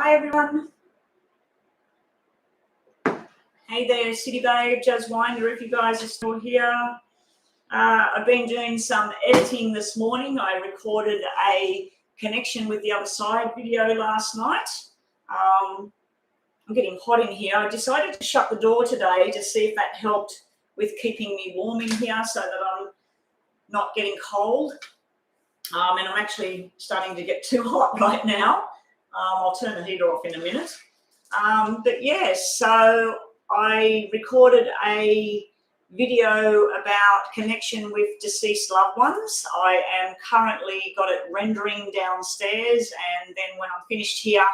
Hi everyone. Hey there, City Babe, Jazz Winder, if you guys are still here. I've been doing some editing this morning. I recorded a connection with the other side video last night. I'm getting hot in here. I decided to shut the door today to see if that helped with keeping me warm in here so that I'm not getting cold. And I'm actually starting to get too hot right now. I'll turn the heater off in a minute. But yes, so I recorded a video about connection with deceased loved ones. I am currently got it rendering downstairs, and then when I'm finished here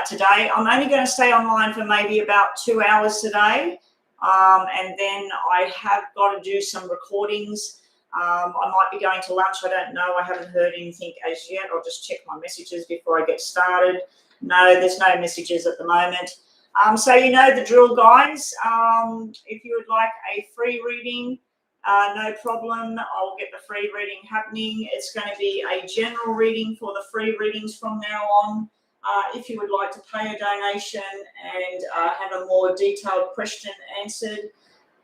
today, I'm only going to stay online for maybe about 2 hours today, and then I have got to do some recordings. I might be going to lunch. I don't know. I haven't heard anything as yet. I'll just check my messages before I get started. No, there's no messages at the moment. So you know the drill, guys. If you would like a free reading, no problem. I'll get the free reading happening. It's going to be a general reading for the free readings from now on. If you would like to pay a donation and have a more detailed question answered,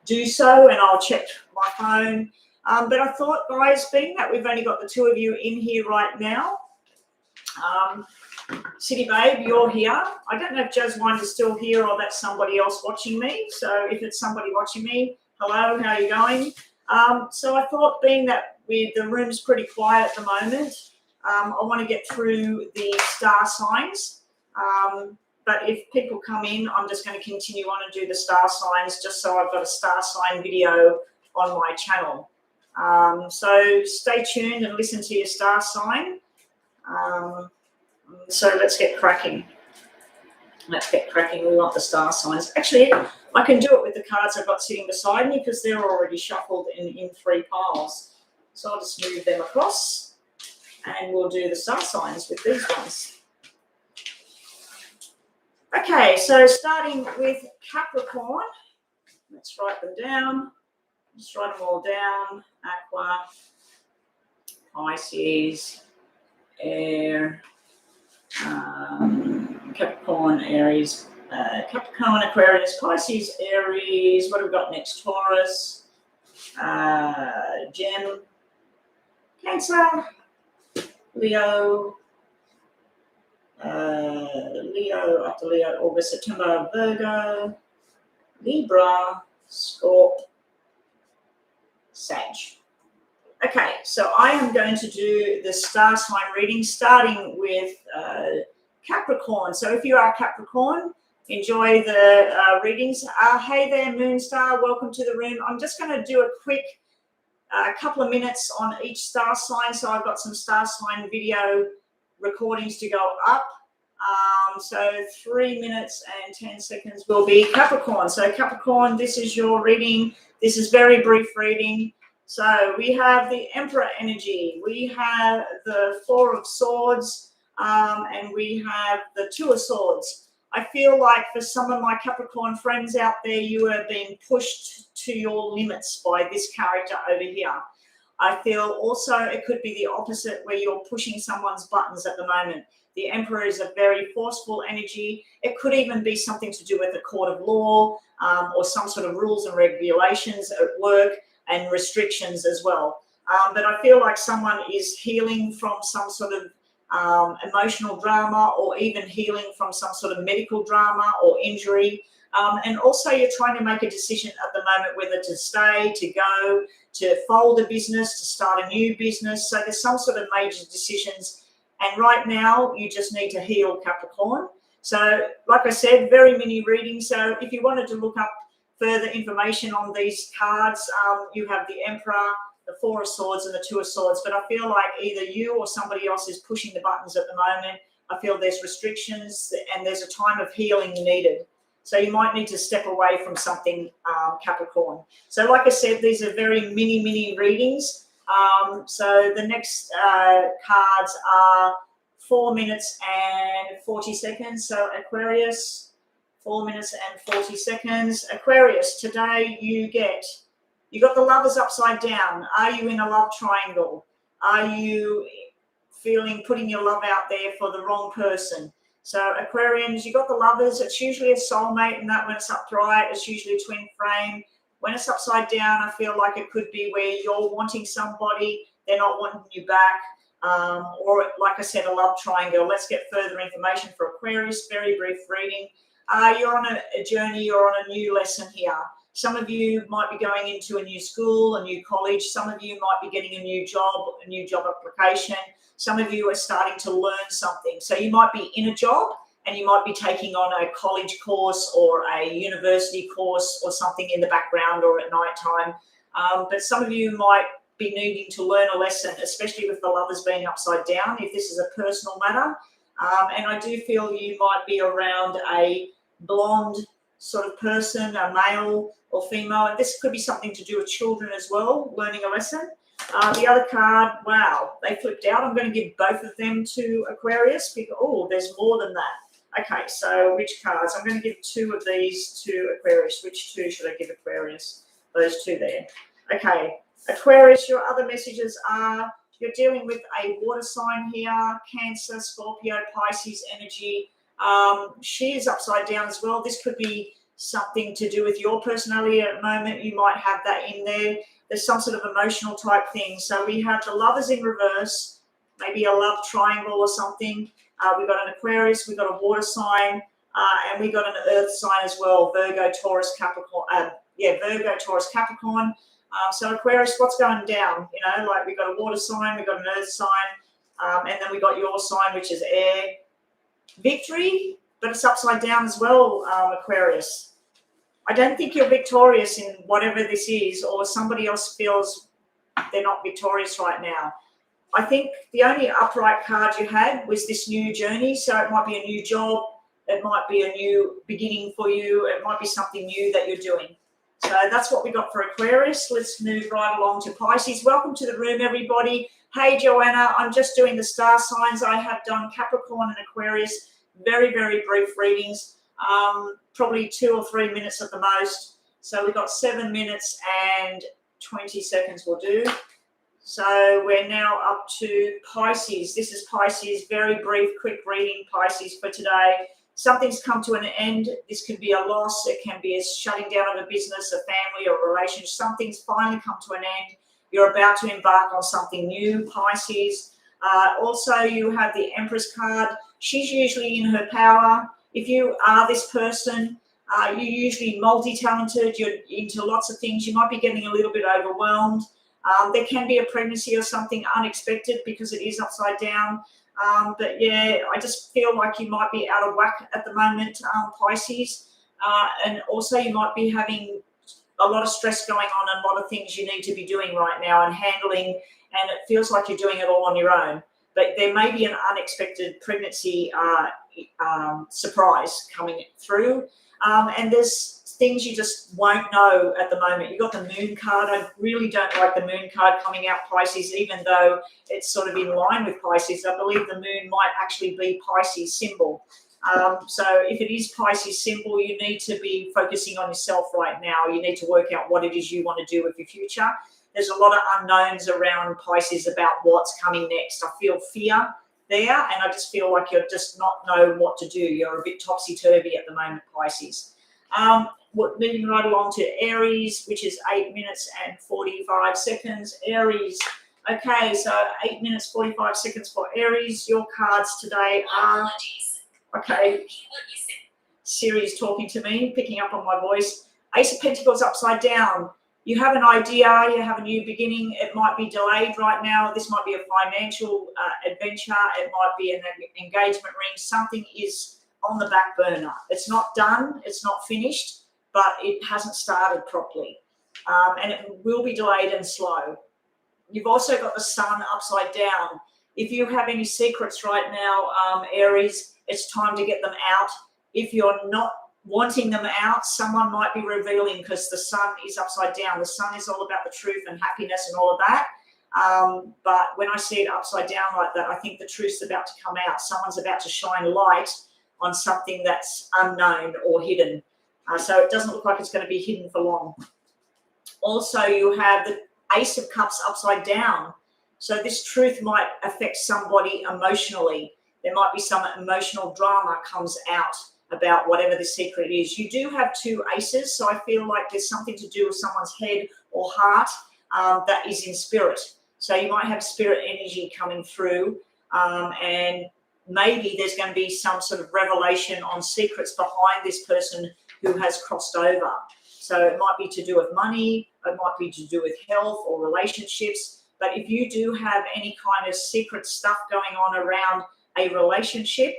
do so, and I'll check my phone. But I thought, guys, being that we've only got the two of you in here right now, City Babe, you're here. I don't know if Jazz Winder's still here or that's somebody else watching me. So if it's somebody watching me, hello, how are you going? So I thought, being that the room's pretty quiet at the moment, I want to get through the star signs. But if people come in, I'm just going to continue on and do the star signs just so I've got a star sign video on my channel. So stay tuned and listen to your star sign. So let's get cracking. We want the star signs. Actually, I can do it with the cards I've got sitting beside me because they're already shuffled in three piles. So I'll just move them across and we'll do the star signs with these ones. Okay, so starting with Capricorn. Let's write them down. Just write them all down. Aqua, Pisces, Air, Capricorn, Aries, Capricorn, Aquarius, Pisces, Aries. What have we got next? Taurus, Gem, Cancer, Leo, after Leo, August, September, Virgo, Libra, Scorpio, Sag. Okay, so I am going to do the star sign reading starting with Capricorn. So if you are Capricorn, enjoy the readings. Hey there, Moonstar, welcome to the room. I'm just going to do a quick couple of minutes on each star sign. So I've got some star sign video recordings to go up. So 3 minutes and 10 seconds will be Capricorn. So Capricorn, this is your reading. This is very brief reading. So we have the Emperor energy, we have the Four of Swords, and we have the Two of Swords. I feel like for some of my Capricorn friends out there, you are being pushed to your limits by this character over here. I feel also it could be the opposite, where you're pushing someone's buttons at the moment. The Emperor is a very forceful energy. It could even be something to do with the court of law, or some sort of rules and regulations at work, and restrictions as well. But I feel like someone is healing from some sort of emotional drama, or even healing from some sort of medical drama or injury. And also you're trying to make a decision at the moment whether to stay, to go, to fold a business, to start a new business. So there's some sort of major decisions. And right now you just need to heal, Capricorn. So like I said, very mini reading. So if you wanted to look up further information on these cards, you have the Emperor, the Four of Swords, and the Two of Swords. But I feel like either you or somebody else is pushing the buttons at the moment. I feel there's restrictions and there's a time of healing needed. So you might need to step away from something, Capricorn. So like I said, these are very mini readings. So the next cards are 4 minutes and 40 seconds. So Aquarius, 4 minutes and 40 seconds. Aquarius, today you got the Lovers upside down. Are you in a love triangle? Are you putting your love out there for the wrong person? So Aquarians, you got the Lovers. It's usually a soulmate, and that when it's upright, it's usually a twin flame. When it's upside down, I feel like it could be where you're wanting somebody, they're not wanting you back. Or like I said, a love triangle. Let's get further information for Aquarius. Very brief reading. You're on a journey, you're on a new lesson here. Some of you might be going into a new school, a new college. Some of you might be getting a new job application. Some of you are starting to learn something. So you might be in a job and you might be taking on a college course or a university course or something in the background or at night time. But some of you might be needing to learn a lesson, especially with the Lovers being upside down, if this is a personal matter. And I do feel you might be around a blonde sort of person, a male or female. And this could be something to do with children as well, learning a lesson. The other card, wow, they flipped out. I'm going to give both of them to Aquarius because, oh, there's more than that. Okay, so which cards? I'm going to give two of these to Aquarius. Which two should I give Aquarius? Those two there. Okay, Aquarius, your other messages are you're dealing with a water sign here, Cancer, Scorpio, Pisces energy. She is upside down as well. This could be something to do with your personality at the moment. You might have that in there. There's some sort of emotional type thing. So we have the Lovers in reverse, maybe a love triangle or something. We've got an Aquarius, we've got a water sign, and we got an earth sign as well, Virgo, Taurus, Capricorn. Virgo, Taurus, Capricorn. So Aquarius, what's going down? You know, like we've got a water sign, we've got an earth sign, and then we got your sign, which is air. Victory, but it's upside down as well, Aquarius. I don't think you're victorious in whatever this is, or somebody else feels they're not victorious right now. I think the only upright card you had was this new journey. So it might be a new job. It might be a new beginning for you. It might be something new that you're doing. So that's what we got for Aquarius. Let's move right along to Pisces. Welcome to the room, everybody. Hey, Joanna, I'm just doing the star signs. I have done Capricorn and Aquarius. Very, very brief readings. Probably 2 or 3 minutes at the most. So we've got 7 minutes and 20 seconds will do. So we're now up to Pisces. This is Pisces, very brief, quick reading, Pisces, for today. Something's come to an end. This could be a loss. It can be a shutting down of a business, a family, or a relationship. Something's finally come to an end. You're about to embark on something new, Pisces. Also, you have the Empress card. She's usually in her power. If you are this person, you're usually multi-talented. You're into lots of things. You might be getting a little bit overwhelmed. There can be a pregnancy or something unexpected because it is upside down. But yeah, I just feel like you might be out of whack at the moment, Pisces. And also you might be having a lot of stress going on and a lot of things you need to be doing right now and handling. And it feels like you're doing it all on your own. But there may be an unexpected pregnancy surprise coming through. And there's things you just won't know at the moment. You got the Moon card. I really don't like the Moon card coming out, Pisces, even though it's sort of in line with Pisces. I believe the Moon might actually be Pisces symbol. So if it is Pisces symbol, you need to be focusing on yourself right now. You need to work out what it is you want to do with your future. There's a lot of unknowns around Pisces about what's coming next. I feel fear there, and I just feel like you're just not know what to do. You're a bit topsy-turvy at the moment, Pisces. Moving right along to Aries, which is 8 minutes and 45 seconds. Aries. Okay, so 8 minutes, 45 seconds for Aries. Your cards today are... Okay, Siri's talking to me, picking up on my voice. Ace of Pentacles upside down. You have an idea, you have a new beginning. It might be delayed right now. This might be a financial adventure. It might be an engagement ring. Something is on the back burner. It's not done. It's not finished, but it hasn't started properly. And it will be delayed and slow. You've also got the sun upside down. If you have any secrets right now, Aries, it's time to get them out. If you're not wanting them out, someone might be revealing because the sun is upside down. The sun is all about the truth and happiness and all of that. But when I see it upside down like that, I think the truth's about to come out. Someone's about to shine light on something that's unknown or hidden. So it doesn't look like it's going to be hidden for long. Also, you have the Ace of Cups upside down. So this truth might affect somebody emotionally. there might be some emotional drama comes out about whatever the secret is. You do have 2 aces, so I feel like there's something to do with someone's head or heart that is in spirit. So you might have spirit energy coming through, and maybe there's going to be some sort of revelation on secrets behind this person who has crossed over. So it might be to do with money, it might be to do with health or relationships. But if you do have any kind of secret stuff going on around a relationship,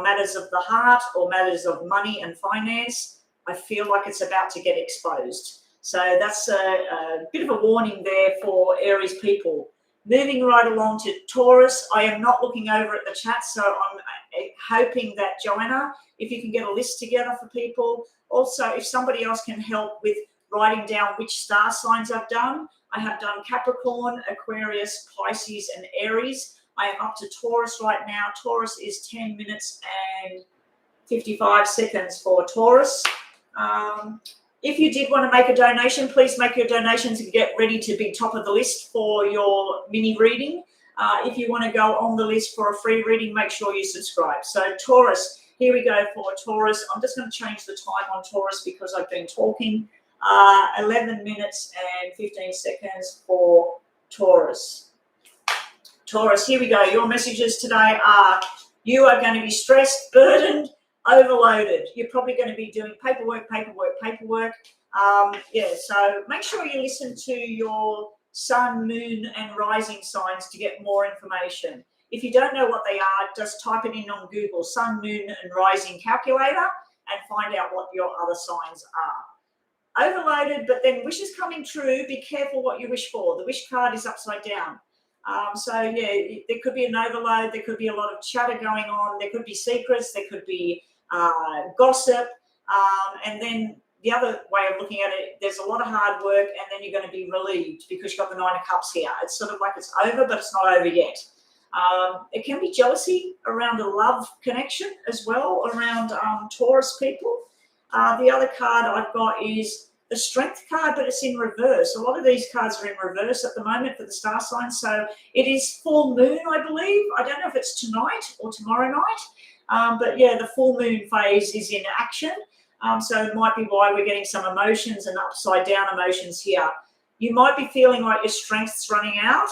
matters of the heart or matters of money and finance, I feel like it's about to get exposed. So that's a bit of a warning there for Aries people. Moving right along to Taurus, I am not looking over at the chat, so I'm hoping that, Joanna, if you can get a list together for people. Also, if somebody else can help with writing down which star signs I've done. I have done Capricorn, Aquarius, Pisces, and Aries. I am up to Taurus right now. Taurus is 10 minutes and 55 seconds for Taurus. If you did want to make a donation, please make your donations and get ready to be top of the list for your mini reading. If you want to go on the list for a free reading, make sure you subscribe. So Taurus, here we go for Taurus. I'm just going to change the time on Taurus because I've been talking. 11 minutes and 15 seconds for Taurus. Taurus, here we go. Your messages today are: you are going to be stressed, burdened, overloaded. You're probably going to be doing paperwork. So make sure you listen to your sun, moon, and rising signs to get more information. If you don't know what they are, just type it in on Google, sun, moon, and rising calculator, and find out what your other signs are. Overloaded, but then wishes coming true. Be careful what you wish for. The wish card is upside down. There could be an overload. There could be a lot of chatter going on. There could be secrets. There could be gossip. And then the other way of looking at it, there's a lot of hard work, and then you're going to be relieved because you've got the 9 of Cups here. It's sort of like it's over, but it's not over yet. It can be jealousy around a love connection as well, around Taurus people. The other card I've got is the Strength card, but it's in reverse. A lot of these cards are in reverse at the moment for the star signs. So it is full moon, I believe. I don't know if it's tonight or tomorrow night. But yeah, the full moon phase is in action. So it might be why we're getting some emotions and upside down emotions here. You might be feeling like your strength's running out.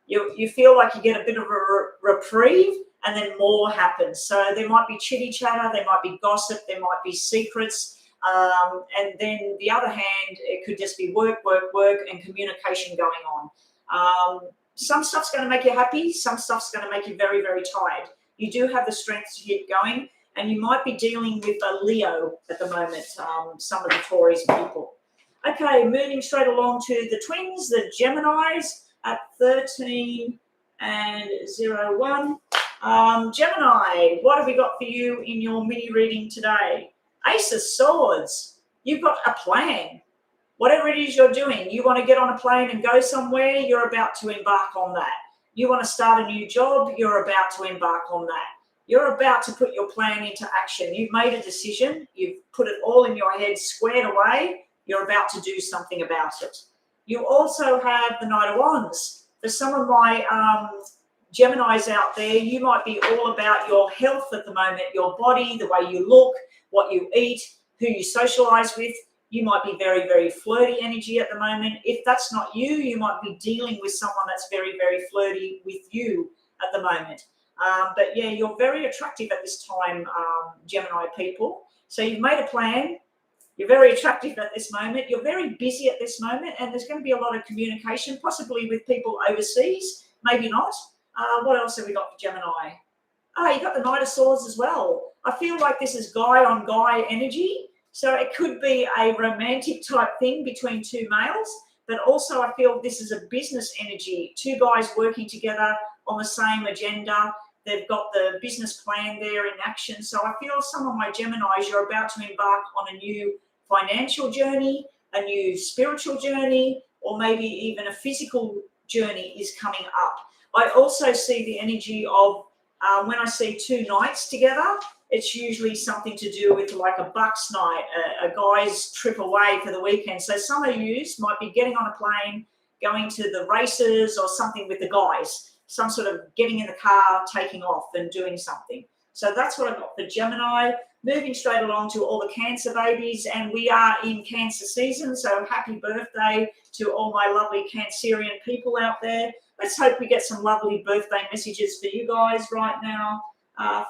You feel like you get a bit of a reprieve, and then more happens. So there might be chitty chatter, there might be gossip, there might be secrets. And then the other hand, it could just be work, and communication going on. Some stuff's going to make you happy. Some stuff's going to make you very, very tired. You do have the strength to keep going, and you might be dealing with a Leo at the moment, some of the Taurus people. Okay, moving straight along to the twins, the Geminis at 13 and 01. Gemini, what have we got for you in your mini reading today? Ace of Swords. You've got a plan. Whatever it is you're doing, you want to get on a plane and go somewhere, you're about to embark on that. You want to start a new job, you're about to embark on that. You're about to put your plan into action. You've made a decision. You've put it all in your head, squared away. You're about to do something about it. You also have the Knight of Wands. For some of my Geminis out there, you might be all about your health at the moment, your body, the way you look, what you eat, who you socialize with. You might be very, very flirty energy at the moment. If that's not you, you might be dealing with someone that's very, very flirty with you at the moment. But yeah, you're very attractive at this time, Gemini people. So you've made a plan. You're very attractive at this moment. You're very busy at this moment, and there's going to be a lot of communication, possibly with people overseas, maybe not. What else have we got for Gemini? You got the Knight of Swords as well. I feel like this is guy on guy energy. So it could be a romantic type thing between two males, but also I feel this is a business energy. Two guys working together on the same agenda. They've got the business plan there in action. So I feel some of my Geminis, you're about to embark on a new financial journey, a new spiritual journey, or maybe even a physical journey is coming up. I also see the energy of when I see two knights together, it's usually something to do with like a bucks night, a guy's trip away for the weekend. So some of you might be getting on a plane, going to the races or something with the guys. some sort of getting in the car, taking off and doing something. So that's what I got for Gemini. Moving straight along to all the Cancer babies, and we are in Cancer season, so happy birthday to all my lovely Cancerian people out there. Let's hope we get some lovely birthday messages for you guys right now.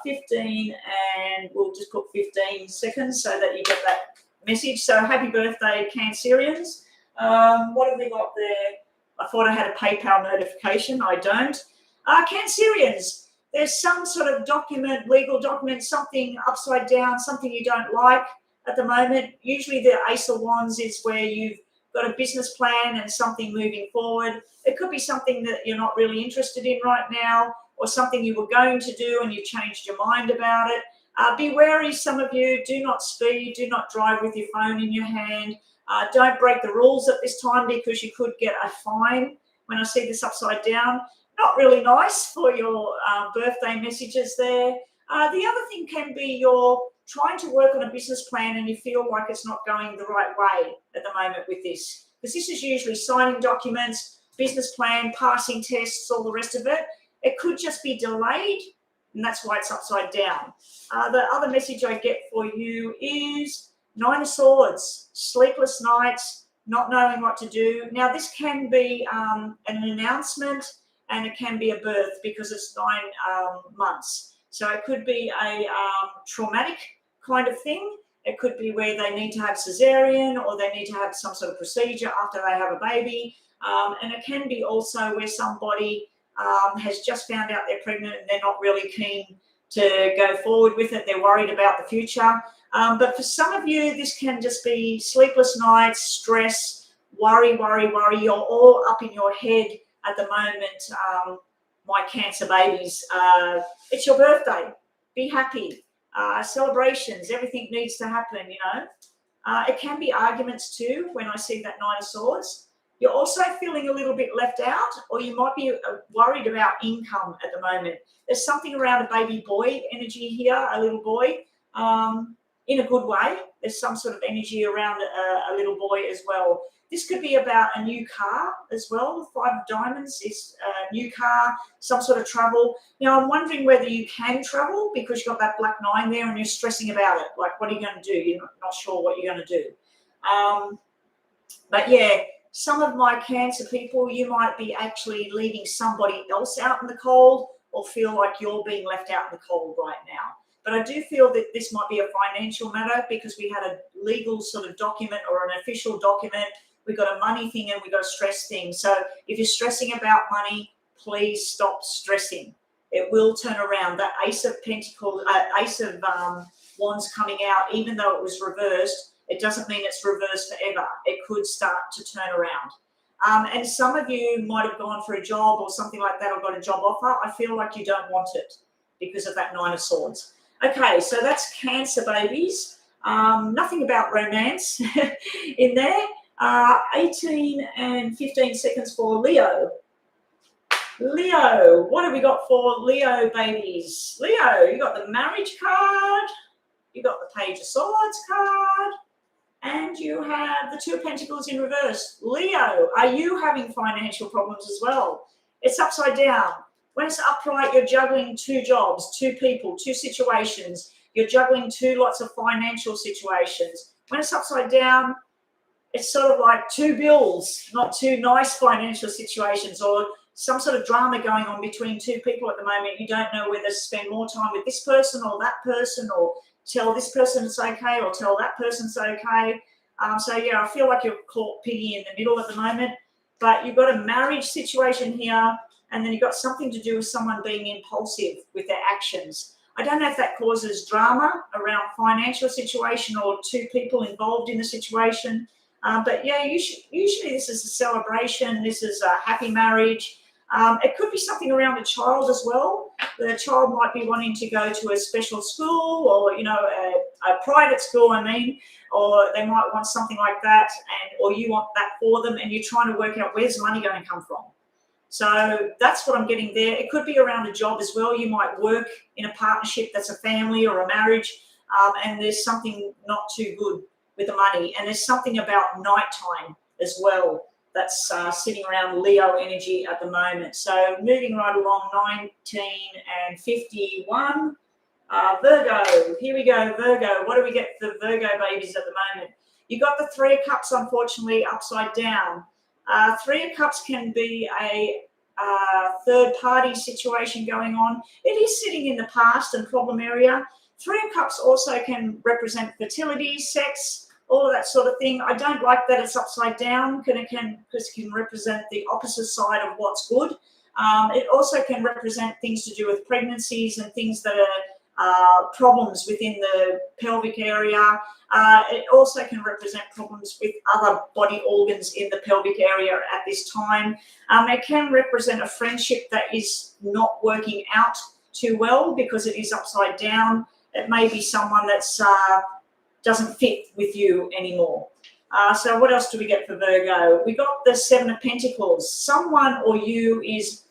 15, and we'll just put 15 seconds so that you get that message. So happy birthday, Cancerians. What have we got there? I thought I had a PayPal notification. I don't. Cancerians. There's some sort of document, legal document, something upside down, something you don't like at the moment. Usually the Ace of Wands is where you've got a business plan and something moving forward. It could be something that you're not really interested in right now, or something you were going to do and you've changed your mind about it. Be wary, some of you. Do not speed. Do not drive with your phone in your hand. Don't break the rules at this time, because you could get a fine. When I see this upside down, not really nice for your birthday messages there. The other thing can be you're trying to work on a business plan and you feel like it's not going the right way at the moment with this. Because this is usually signing documents, business plan, passing tests, all the rest of it. It could just be delayed, and that's why it's upside down. The other message I get for you is Nine of Swords, sleepless nights, not knowing what to do. Now, this can be an announcement, and it can be a birth, because it's 9 months. So it could be a traumatic kind of thing. It could be where they need to have cesarean, or they need to have some sort of procedure after they have a baby. And it can be also where somebody has just found out they're pregnant and they're not really keen to go forward with it. They're worried about the future. But for some of you, this can just be sleepless nights, stress, worry. You're all up in your head at the moment, my Cancer babies. It's your birthday. Be happy. Celebrations, everything needs to happen, you know. It can be arguments too when I see that Nine of Swords. You're also feeling a little bit left out, or you might be worried about income at the moment. There's something around a baby boy energy here, a little boy, in a good way. There's some sort of energy around a little boy as well. This could be about a new car as well. Five of Diamonds is a new car, some sort of travel. Now, I'm wondering whether you can travel, because you've got that black 9 there and you're stressing about it. Like, what are you going to do? You're not sure what you're going to do. But yeah, some of my Cancer people, you might be actually leaving somebody else out in the cold, or feel like you're being left out in the cold right now. But I do feel that this might be a financial matter, because we had a legal sort of document or an official document. We got a money thing and we got a stress thing. So if you're stressing about money, please stop stressing. It will turn around. That Ace of Pentacles, Ace of Wands coming out, even though it was reversed, it doesn't mean it's reversed forever. It could start to turn around. And some of you might have gone for a job or something like that, or got a job offer. I feel like you don't want it because of that Nine of Swords. Okay, so that's Cancer babies. Nothing about romance in there. 18 and 15 seconds for Leo. Leo, what have we got for Leo babies? Leo, you got the marriage card, you got the Page of Swords card, and you have the Two of Pentacles in reverse. Leo, are you having financial problems as well? It's upside down. When it's upright, you're juggling 2 jobs, 2 people, 2 situations. You're juggling 2 lots of financial situations. When it's upside down, it's sort of like 2 bills, not 2 nice financial situations, or some sort of drama going on between 2 people at the moment. You don't know whether to spend more time with this person or that person, or tell this person it's okay or tell that person it's okay. So yeah, I feel like you're caught piggy in the middle at the moment. But you've got a marriage situation here, and then you've got something to do with someone being impulsive with their actions. I don't know if that causes drama around financial situation or 2 people involved in the situation. But yeah, usually this is a celebration. This is a happy marriage. It could be something around a child as well. The child might be wanting to go to a special school, or, you know, a private school, I mean, or they might want something like that, or you want that for them, and you're trying to work out where's the money going to come from. So that's what I'm getting there. It could be around a job as well. You might work in a partnership that's a family or a marriage, and there's something not too good with the money. And there's something about nighttime as well. that's sitting around Leo energy at the moment. So moving right along, 19 and 51. Virgo, here we go, Virgo. What do we get for Virgo babies at the moment? You got the Three of Cups, unfortunately, upside down. Three of Cups can be a third-party situation going on. It is sitting in the past and problem area. Three of Cups also can represent fertility, sex, all of that sort of thing. I don't like that it's upside down because it can represent the opposite side of what's good. It also can represent things to do with pregnancies and things that are problems within the pelvic area. It also can represent problems with other body organs in the pelvic area at this time. It can represent a friendship that is not working out too well because it is upside down. It may be someone that's doesn't fit with you anymore. So what else do we get for Virgo? We got the Seven of Pentacles. Someone or you is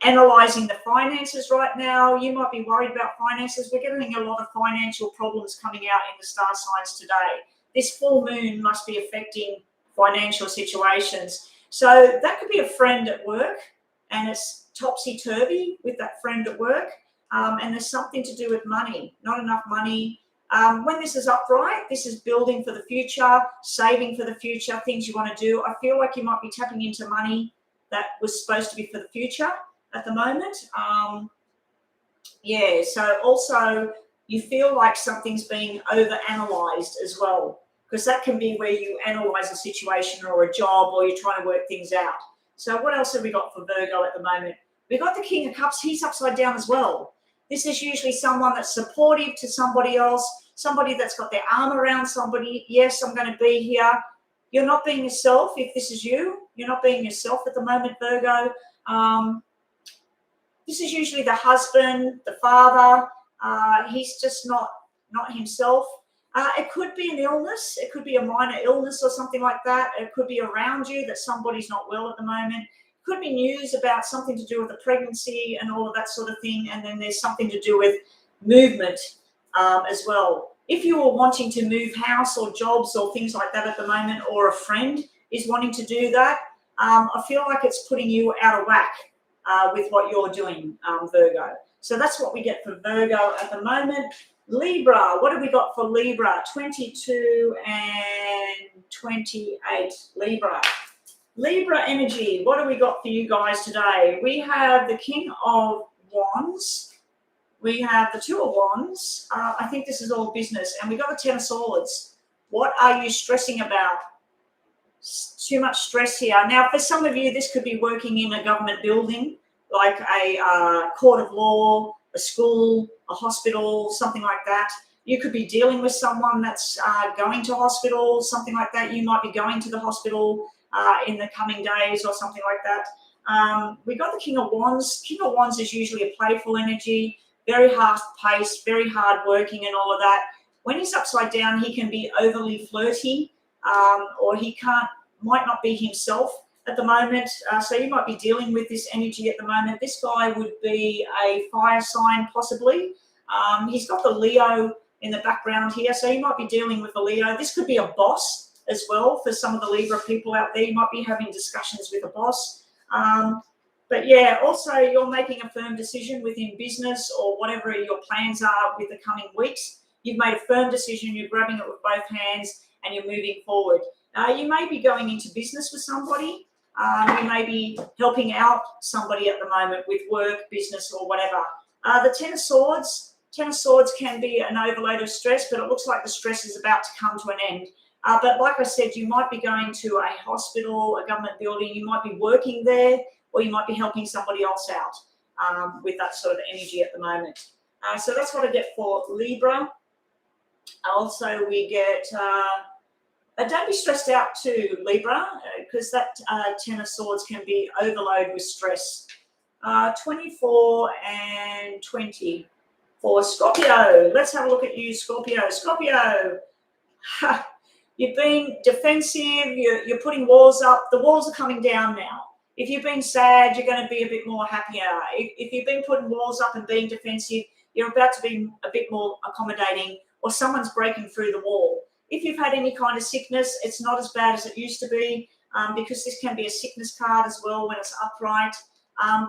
analyzing the finances right now. You might be worried about finances. We're getting a lot of financial problems coming out in the star signs today. This full moon must be affecting financial situations. So that could be a friend at work and it's topsy-turvy with that friend at work. And there's something to do with money, not enough money. When this is upright, this is building for the future, saving for the future, things you want to do. I feel like you might be tapping into money that was supposed to be for the future at the moment. Yeah, so also you feel like something's being over-analysed as well, because that can be where you analyse a situation or a job or you're trying to work things out. So what else have we got for Virgo at the moment? We've got the King of Cups. He's upside down as well. This is usually someone that's supportive to somebody else, somebody that's got their arm around somebody. Yes, I'm going to be here. You're not being yourself if this is you. You're not being yourself at the moment, Virgo. This is usually the husband, the father. He's just not himself. It could be an illness. It could be a minor illness or something like that. It could be around you that somebody's not well at the moment. It could be news about something to do with a pregnancy and all of that sort of thing. And then there's something to do with movement as well. If you were wanting to move house or jobs or things like that at the moment, or a friend is wanting to do that, I feel like it's putting you out of whack with what you're doing, Virgo. So that's what we get for Virgo at the moment. Libra, what have we got for Libra? 22 and 28, Libra. Libra energy, what have we got for you guys today? We have the King of Wands. We have the Two of Wands. I think this is all business. And we got the Ten of Swords. What are you stressing about? Too much stress here. Now, for some of you, this could be working in a government building, like a court of law, a school, a hospital, something like that. You could be dealing with someone that's going to hospital, something like that. You might be going to the hospital in the coming days or something like that. We got the King of Wands. King of Wands is usually a playful energy, very fast-paced, very hard-working and all of that. When he's upside down, he can be overly flirty, or he might not be himself at the moment. So you might be dealing with this energy at the moment. This guy would be a fire sign, possibly. He's got the Leo in the background here, so you might be dealing with a Leo. This could be a boss as well for some of the Libra people out there. You might be having discussions with a boss. But yeah, also you're making a firm decision within business or whatever your plans are with the coming weeks. You've made a firm decision, you're grabbing it with both hands and you're moving forward. You may be going into business with somebody. You may be helping out somebody at the moment with work, business or whatever. The Ten of Swords. Ten of Swords can be an overload of stress, but it looks like the stress is about to come to an end. But like I said, you might be going to a hospital, a government building. You might be working there, or you might be helping somebody else out with that sort of energy at the moment. So that's what I get for Libra. Also, we get, don't be stressed out too, Libra, because that Ten of Swords can be overload with stress. 24 and 20 for Scorpio. Let's have a look at you, Scorpio. Scorpio, you've been defensive, you're putting walls up. The walls are coming down now. If you've been sad, you're going to be a bit more happier. If you've been putting walls up and being defensive, you're about to be a bit more accommodating, or someone's breaking through the wall. If you've had any kind of sickness, it's not as bad as it used to be. because this can be a sickness card as well when it's upright.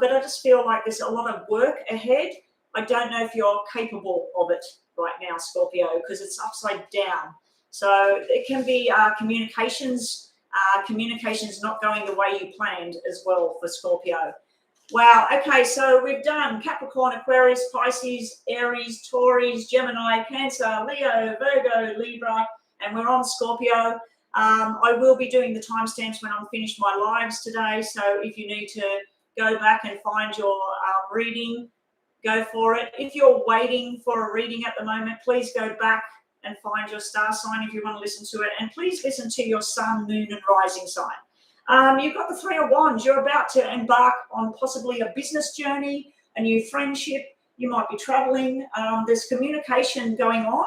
But I just feel like there's a lot of work ahead. I don't know if you're capable of it right now, Scorpio, because it's upside down. So it can be communications not going the way you planned as well for Scorpio. Wow. Okay, so we've done Capricorn, Aquarius, Pisces, Aries, Taurus, Gemini, Cancer, Leo, Virgo, Libra, and we're on Scorpio. I will be doing the timestamps when I'm finished my lives today. So if you need to go back and find your reading, go for it. If you're waiting for a reading at the moment, please go back and find your star sign if you want to listen to it. And please listen to your sun, moon, and rising sign. You've got the Three of Wands. You're about to embark on possibly a business journey, a new friendship. You might be traveling. There's communication going on,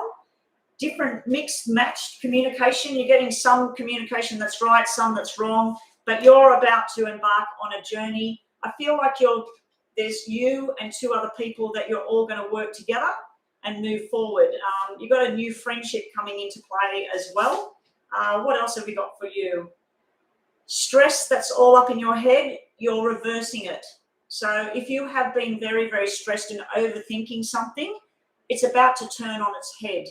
different mixed, matched communication. You're getting some communication that's right, some that's wrong, but you're about to embark on a journey. I feel like there's you and two other people that you're all going to work together and move forward. You've got a new friendship coming into play as well. What else have we got for you? Stress that's all up in your head, you're reversing it. So if you have been very, very stressed and overthinking something, it's about to turn on its head.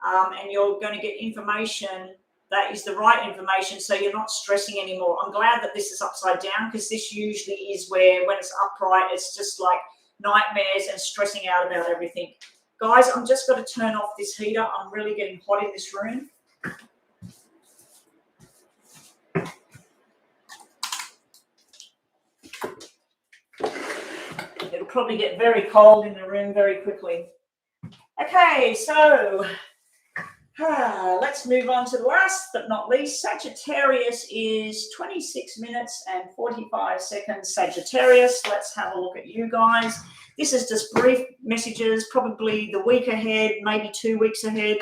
And you're going to get information that is the right information, so you're not stressing anymore. I'm glad that this is upside down, because this usually is where, when it's upright, it's just like nightmares and stressing out about everything. Guys, I'm just going to turn off this heater. I'm really getting hot in this room. It'll probably get very cold in the room very quickly. Okay, so let's move on to the last but not least. Sagittarius is 26 minutes and 45 seconds. Sagittarius, let's have a look at you guys. This is just brief messages, probably the week ahead, maybe 2 weeks ahead.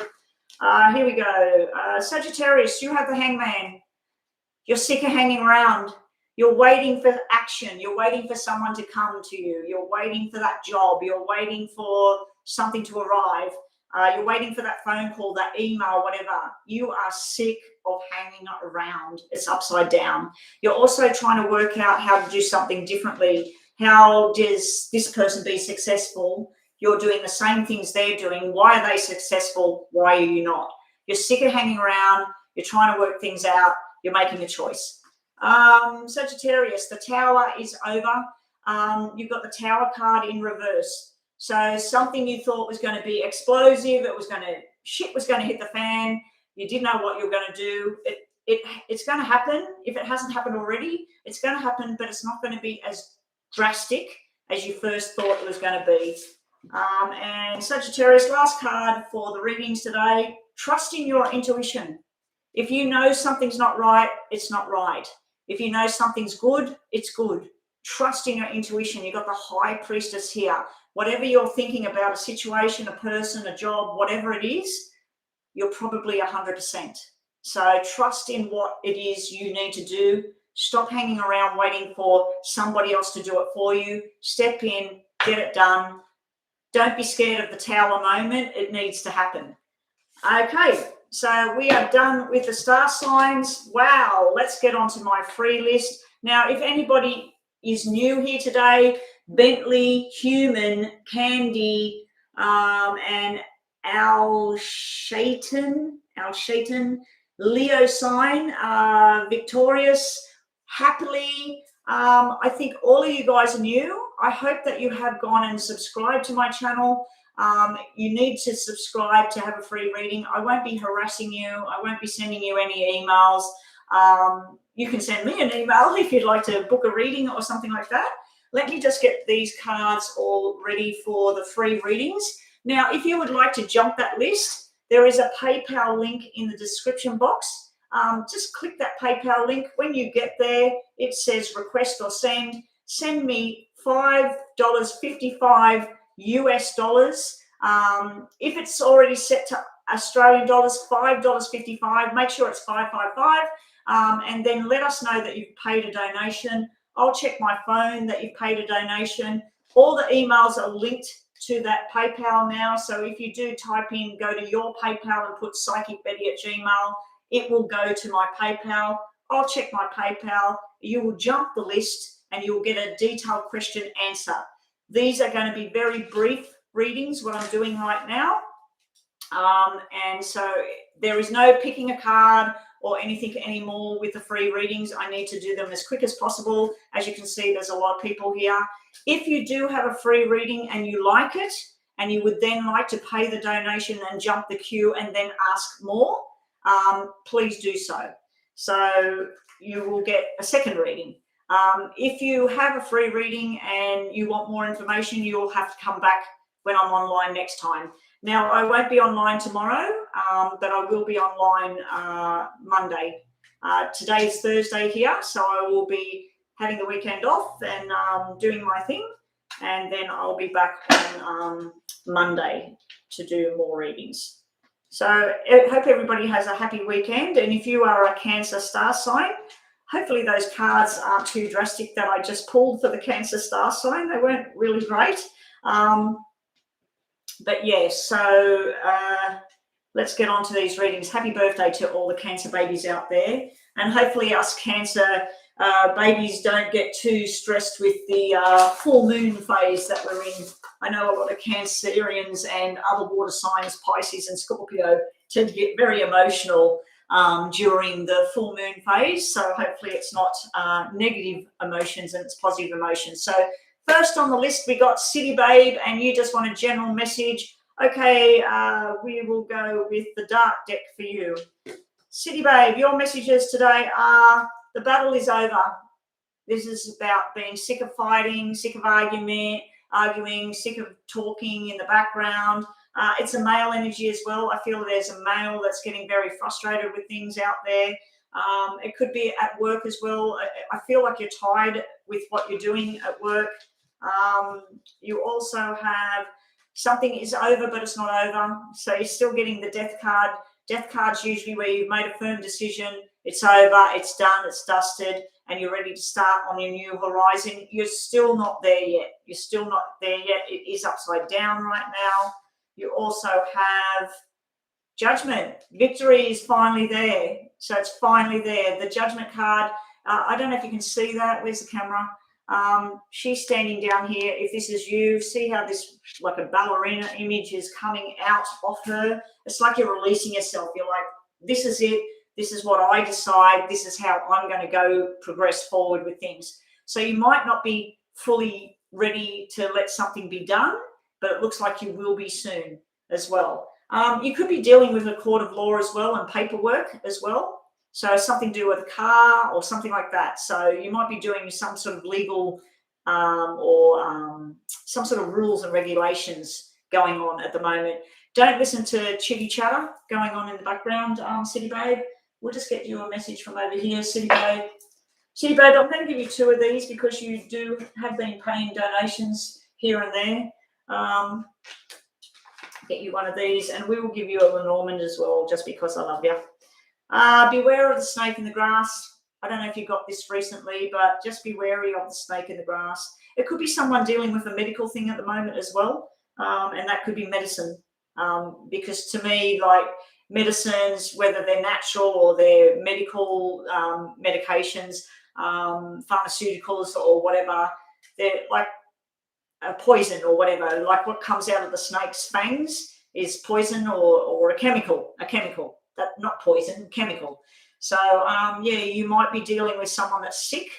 Here we go. Sagittarius, you have the Hangman. You're sick of hanging around. You're waiting for action. You're waiting for someone to come to you. You're waiting for that job. You're waiting for something to arrive. You're waiting for that phone call, that email, whatever. You are sick of hanging around. It's upside down. You're also trying to work out how to do something differently. How does this person be successful? You're doing the same things they're doing. Why are they successful? Why are you not? You're sick of hanging around. You're trying to work things out. You're making a choice. Sagittarius, the Tower is over. You've got the Tower card in reverse. So something you thought was going to be explosive, shit was going to hit the fan. You didn't know what you were going to do. It's going to happen. If it hasn't happened already, it's going to happen, but it's not going to be as drastic as you first thought it was going to be. And Sagittarius, last card for the readings today. Trusting your intuition. If you know something's not right, it's not right. If you know something's good, it's good. Trust in your intuition. You've got the High Priestess here. Whatever you're thinking about, a situation, a person, a job, whatever it is, you're probably 100%. So trust in what it is you need to do. Stop hanging around waiting for somebody else to do it for you. Step in, get it done. Don't be scared of the Tower moment. It needs to happen. Okay, so we are done with the star signs. Wow, let's get on to my free list. Now, if anybody is new here today, Bentley, Human, Candy, and Al Shaitan, Leo sign, Victorious, Happily. I think all of you guys are new. I hope that you have gone and subscribed to my channel. You need to subscribe to have a free reading. I won't be harassing you. I won't be sending you any emails. You can send me an email if you'd like to book a reading or something like that. Let me just get these cards all ready for the free readings. Now, if you would like to jump that list, there is a PayPal link in the description box. Just click that PayPal link. When you get there, it says request or send. Send me $5.55 US dollars. If it's already set to Australian dollars, $5.55. Make sure it's 555. And then let us know that you've paid a donation. I'll check my phone that you've paid a donation. All the emails are linked to that PayPal now. So if you do type in, go to your PayPal and put psychicbetty@gmail.com, it will go to my PayPal. I'll check my PayPal. You will jump the list and you'll get a detailed question answer. These are going to be very brief readings, what I'm doing right now. And so there is no picking a card or anything anymore with the free readings. I need to do them as quick as possible. As you can see, there's a lot of people here. If you do have a free reading and you like it, and you would then like to pay the donation and jump the queue and then ask more, please do so. So you will get a second reading. If you have a free reading and you want more information, you'll have to come back when I'm online next time. Now, I won't be online tomorrow, but I will be online Monday. Today is Thursday here, so I will be having the weekend off and doing my thing. And then I'll be back on Monday to do more readings. So I hope everybody has a happy weekend. And if you are a Cancer star sign, hopefully those cards aren't too drastic that I just pulled for the Cancer star sign. They weren't really great. But yeah, so let's get on to these readings. Happy birthday to all the Cancer babies out there. And hopefully us Cancer babies don't get too stressed with the full moon phase that we're in. I know a lot of Cancerians and other water signs, Pisces and Scorpio, tend to get very emotional during the full moon phase. So hopefully it's not negative emotions and it's positive emotions. So first on the list, we got City Babe, and you just want a general message. Okay, we will go with the dark deck for you. City Babe, your messages today are: the battle is over. This is about being sick of fighting, sick of arguing, sick of talking in the background. It's a male energy as well. I feel there's a male that's getting very frustrated with things out there. It could be at work as well. I feel like you're tired with what you're doing at work. You also have something is over, but it's not over. So you're still getting the death card. Death card's usually where you've made a firm decision. It's over, it's done, it's dusted, and you're ready to start on your new horizon. You're still not there yet. You're still not there yet. It is upside down right now. You also have Judgment. Victory is finally there. So it's finally there. The Judgment card, I don't know if you can see that. Where's the camera? She's standing down here. If this is you, see how this, like a ballerina image, is coming out of her. It's like you're releasing yourself. You're like, this is it. This is what I decide. This is how I'm going to go progress forward with things. So you might not be fully ready to let something be done, but it looks like you will be soon as well. You could be dealing with a court of law as well and paperwork as well. So something to do with a car or something like that. So you might be doing some sort of legal or some sort of rules and regulations going on at the moment. Don't listen to chitty chatter going on in the background, City Babe. We'll just get you a message from over here, City Babe. City Babe, I'm going to give you two of these because you do have been paying donations here and there. Get you one of these, and we will give you a Lenormand as well, just because I love you. Beware of the snake in the grass. I don't know if you got this recently, but just be wary of the snake in the grass. It could be someone dealing with a medical thing at the moment as well, and that could be medicine. Because to me, like medicines, whether they're natural or they're medical medications, pharmaceuticals or whatever, they're like a poison or whatever. Like what comes out of the snake's fangs is poison or a chemical. That not poison, chemical. So yeah, you might be dealing with someone that's sick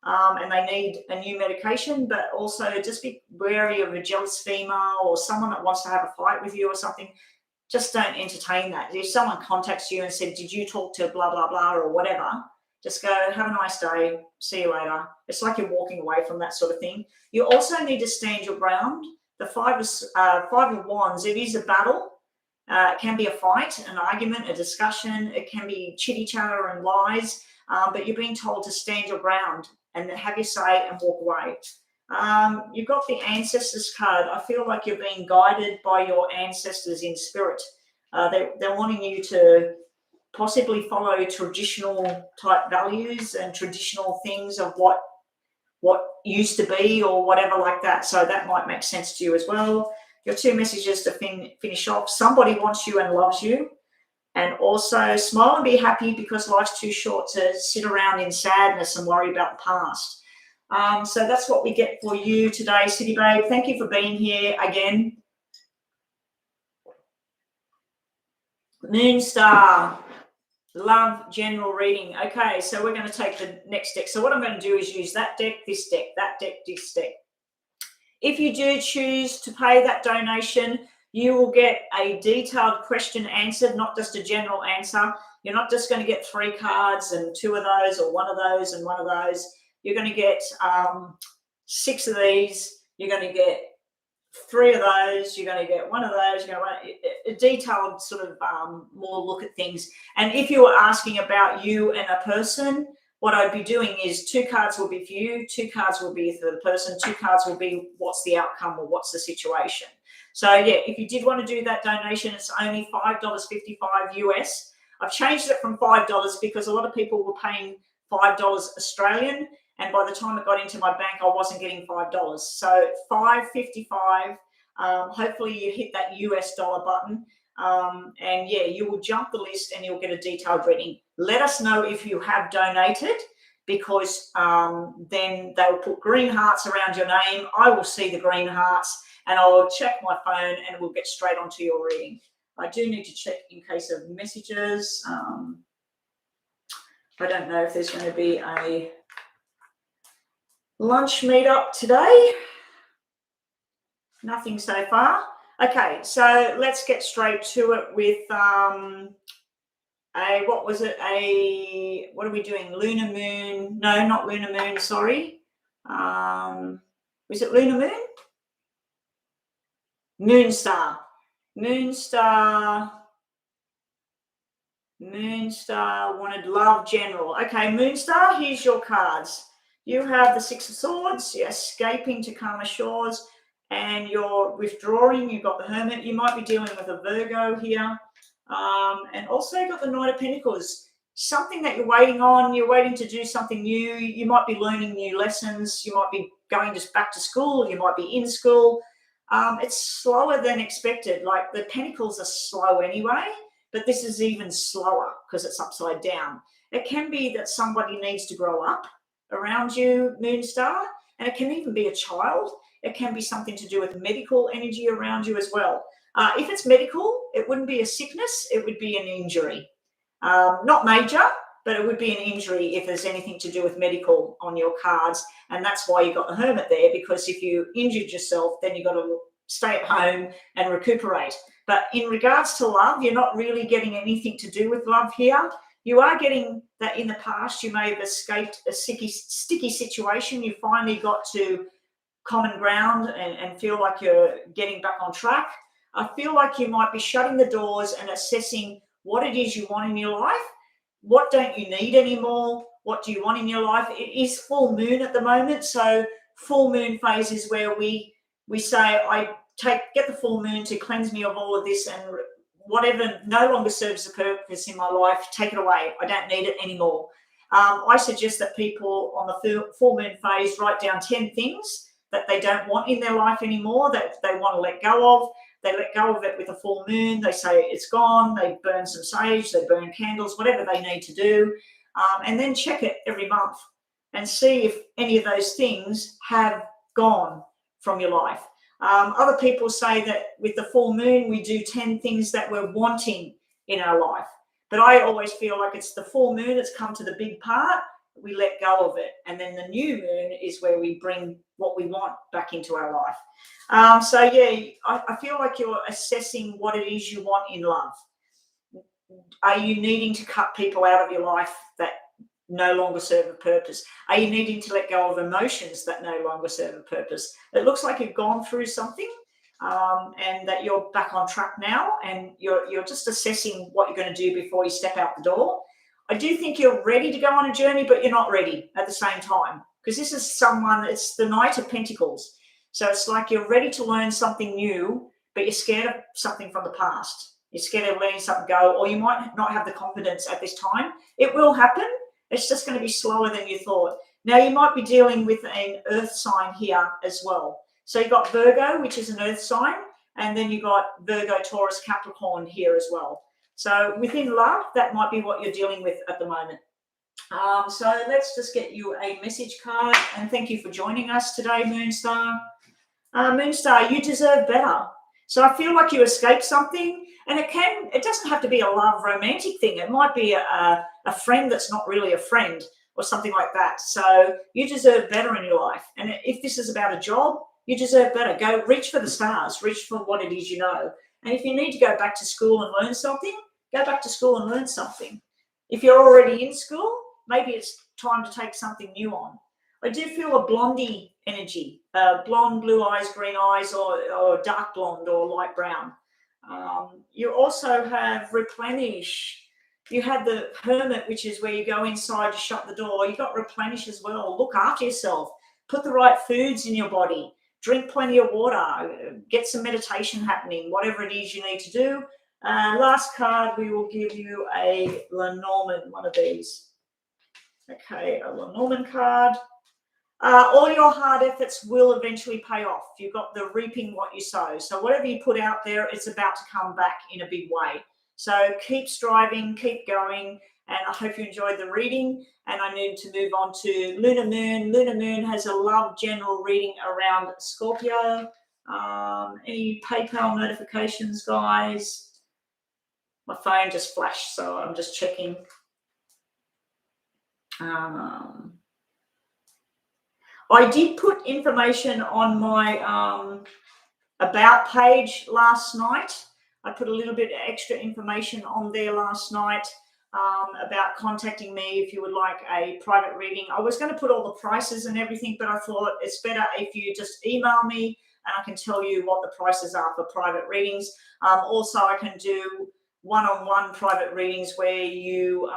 and they need a new medication, but also just be wary of a jealous female or someone that wants to have a fight with you or something. Just don't entertain that. If someone contacts you and said, did you talk to blah, blah, blah, or whatever, just go, have a nice day, see you later. It's like you're walking away from that sort of thing. You also need to stand your ground. The Five of Wands, it is a battle. It can be a fight, an argument, a discussion. It can be chitty chatter and lies, but you're being told to stand your ground and have your say and walk away. You've got the Ancestors card. I feel like you're being guided by your ancestors in spirit. They're wanting you to possibly follow traditional type values and traditional things of what used to be or whatever like that. So that might make sense to you as well. Your two messages to finish off. Somebody wants you and loves you. And also smile and be happy, because life's too short to sit around in sadness and worry about the past. So that's what we get for you today, City Babe. Thank you for being here again. Moon Star, love general reading. Okay, so we're going to take the next deck. So what I'm going to do is use that deck, this deck, that deck, this deck. If you do choose to pay that donation, you will get a detailed question answered, not just a general answer. You're not just going to get 3 cards and 2 of those, or 1 of those and 1 of those. You're going to get 6 of these. You're going to get 3 of those. You're going to get 1 of those. You're going to get a detailed sort of more look at things. And if you were asking about you and a person, what I'd be doing is 2 cards will be for you, 2 cards will be for the person, 2 cards will be what's the outcome or what's the situation. So yeah, if you did want to do that donation, it's only $5.55 US. I've changed it from $5 because a lot of people were paying $5 Australian, and by the time it got into my bank, I wasn't getting $5. So $5.55. Hopefully you hit that US dollar button. And yeah, you will jump the list and you'll get a detailed reading. Let us know if you have donated, because then they will put green hearts around your name. I will see the green hearts and I will check my phone and we'll get straight onto your reading. I do need to check in case of messages. I don't know if there's going to be a lunch meetup today. Nothing so far. Okay, so let's get straight to it with what was it? What are we doing? Lunar moon? No, not lunar moon. Sorry. Was it lunar moon? Moon star. Moon star. Moon star wanted love general. Okay, moon star. Here's your cards. You have the 6 of Swords. You're escaping to calmer shores, and you're withdrawing. You've got the Hermit. You might be dealing with a Virgo here. And also you've got the Knight of Pentacles. Something that you're waiting on. You're waiting to do something new. You might be learning new lessons. You might be going just back to school. You might be in school. It's slower than expected. Like the Pentacles are slow anyway, but this is even slower because it's upside down. It can be that somebody needs to grow up around you, Moon Star, and it can even be a child. It can be something to do with medical energy around you as well. If it's medical, it wouldn't be a sickness, it would be an injury. Not major, but it would be an injury if there's anything to do with medical on your cards. And that's why you got the Hermit there, because if you injured yourself, then you've got to stay at home and recuperate. But in regards to love, you're not really getting anything to do with love here. You are getting that in the past you may have escaped a sticky situation. You finally got to common ground and feel like you're getting back on track. I feel like you might be shutting the doors and assessing what it is you want in your life. What don't you need anymore? What do you want in your life? It is full moon at the moment. So full moon phase is where we say, I get the full moon to cleanse me of all of this, and whatever no longer serves the purpose in my life, take it away. I don't need it anymore. I suggest that people on the full moon phase write down 10 things that they don't want in their life anymore, that they want to let go of. They let go of it with a full moon. They say it's gone. They burn some sage. They burn candles, whatever they need to do. And then check it every month and see if any of those things have gone from your life. Other people say that with the full moon, we do 10 things that we're wanting in our life. But I always feel like it's the full moon that's come to the big part. We let go of it. And then the new moon is where we bring what we want back into our life. So yeah, I feel like you're assessing what it is you want in love. Are you needing to cut people out of your life that no longer serve a purpose? Are you needing to let go of emotions that no longer serve a purpose? It looks like you've gone through something and that you're back on track now, and you're just assessing what you're going to do before you step out the door. I do think you're ready to go on a journey, but you're not ready at the same time, because this is someone, it's the Knight of Pentacles. So it's like you're ready to learn something new, but you're scared of something from the past. You're scared of letting something go, or you might not have the confidence at this time. It will happen. It's just going to be slower than you thought. Now, you might be dealing with an earth sign here as well. So you've got Virgo, which is an earth sign, and then you've got Virgo, Taurus, Capricorn here as well. So within love, that might be what you're dealing with at the moment. So let's just get you a message card, and thank you for joining us today, Moonstar. Moonstar, you deserve better. So I feel like you escaped something, and it doesn't have to be a love romantic thing. It might be a friend that's not really a friend or something like that. So you deserve better in your life. And if this is about a job, you deserve better. Go reach for the stars, reach for what it is you know. And if you need to go back to school and learn something, go back to school and learn something. If you're already in school, maybe it's time to take something new on. I do feel a blondie energy, blonde, blue eyes, green eyes, or dark blonde or light brown. You also have replenish. You had the hermit, which is where you go inside to shut the door. You got replenish as well. Look after yourself. Put the right foods in your body. Drink plenty of water. Get some meditation happening, whatever it is you need to do. Last card, we will give you a Lenormand, one of these. Okay, a Lenormand card. All your hard efforts will eventually pay off. You've got the reaping what you sow. So whatever you put out there, it's about to come back in a big way. So keep striving, keep going, and I hope you enjoyed the reading. And I need to move on to Lunar Moon. Lunar Moon has a love general reading around Scorpio. Any PayPal notifications, guys? My phone just flashed, so I'm just checking. I did put information on my about page last night. I put a little bit of extra information on there last night about contacting me if you would like a private reading. I was going to put all the prices and everything, but I thought it's better if you just email me and I can tell you what the prices are for private readings. Also, I can do one-on-one private readings where you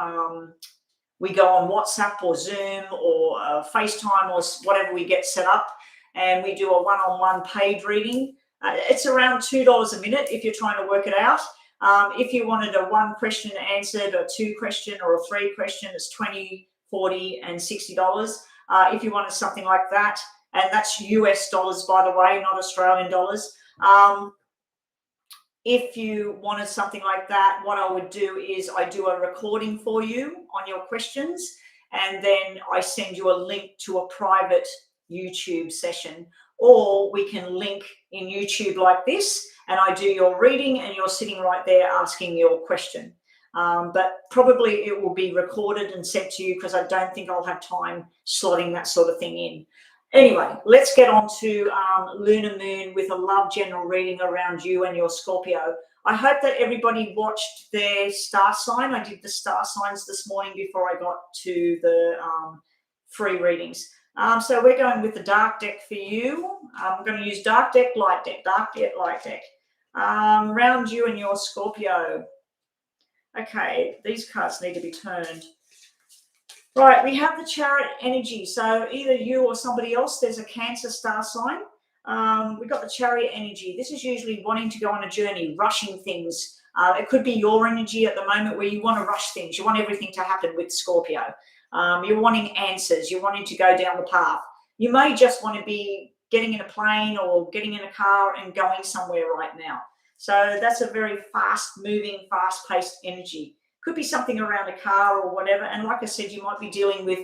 we go on WhatsApp or Zoom or FaceTime or whatever we get set up, and we do a one-on-one paid reading. It's around $2 a minute if you're trying to work it out. If you wanted a one question answered, or two question, or a three question, it's $20, $40, and $60. If you wanted something like that, and that's US dollars, by the way, not Australian dollars. If you wanted something like that, what I would do is I do a recording for you on your questions, and then I send you a link to a private YouTube session, or we can link in YouTube like this, and I do your reading and you're sitting right there asking your question. But probably it will be recorded and sent to you because I don't think I'll have time slotting that sort of thing in. Anyway, let's get on to Lunar Moon with a love general reading around you and your Scorpio. I hope that everybody watched their star sign. I did the star signs this morning before I got to the free readings. So we're going with the dark deck for you. I'm going to use dark deck, light deck, dark deck, light deck. Around you and your Scorpio. Okay, these cards need to be turned. Right, we have the Chariot energy. So either you or somebody else, there's a Cancer star sign. We've got the Chariot energy. This is usually wanting to go on a journey, rushing things. It could be your energy at the moment where you want to rush things. You want everything to happen with Scorpio. You're wanting answers. You're wanting to go down the path. You may just want to be getting in a plane or getting in a car and going somewhere right now. So that's a very fast-moving, fast-paced energy. Could be something around a car or whatever. And like I said, you might be dealing with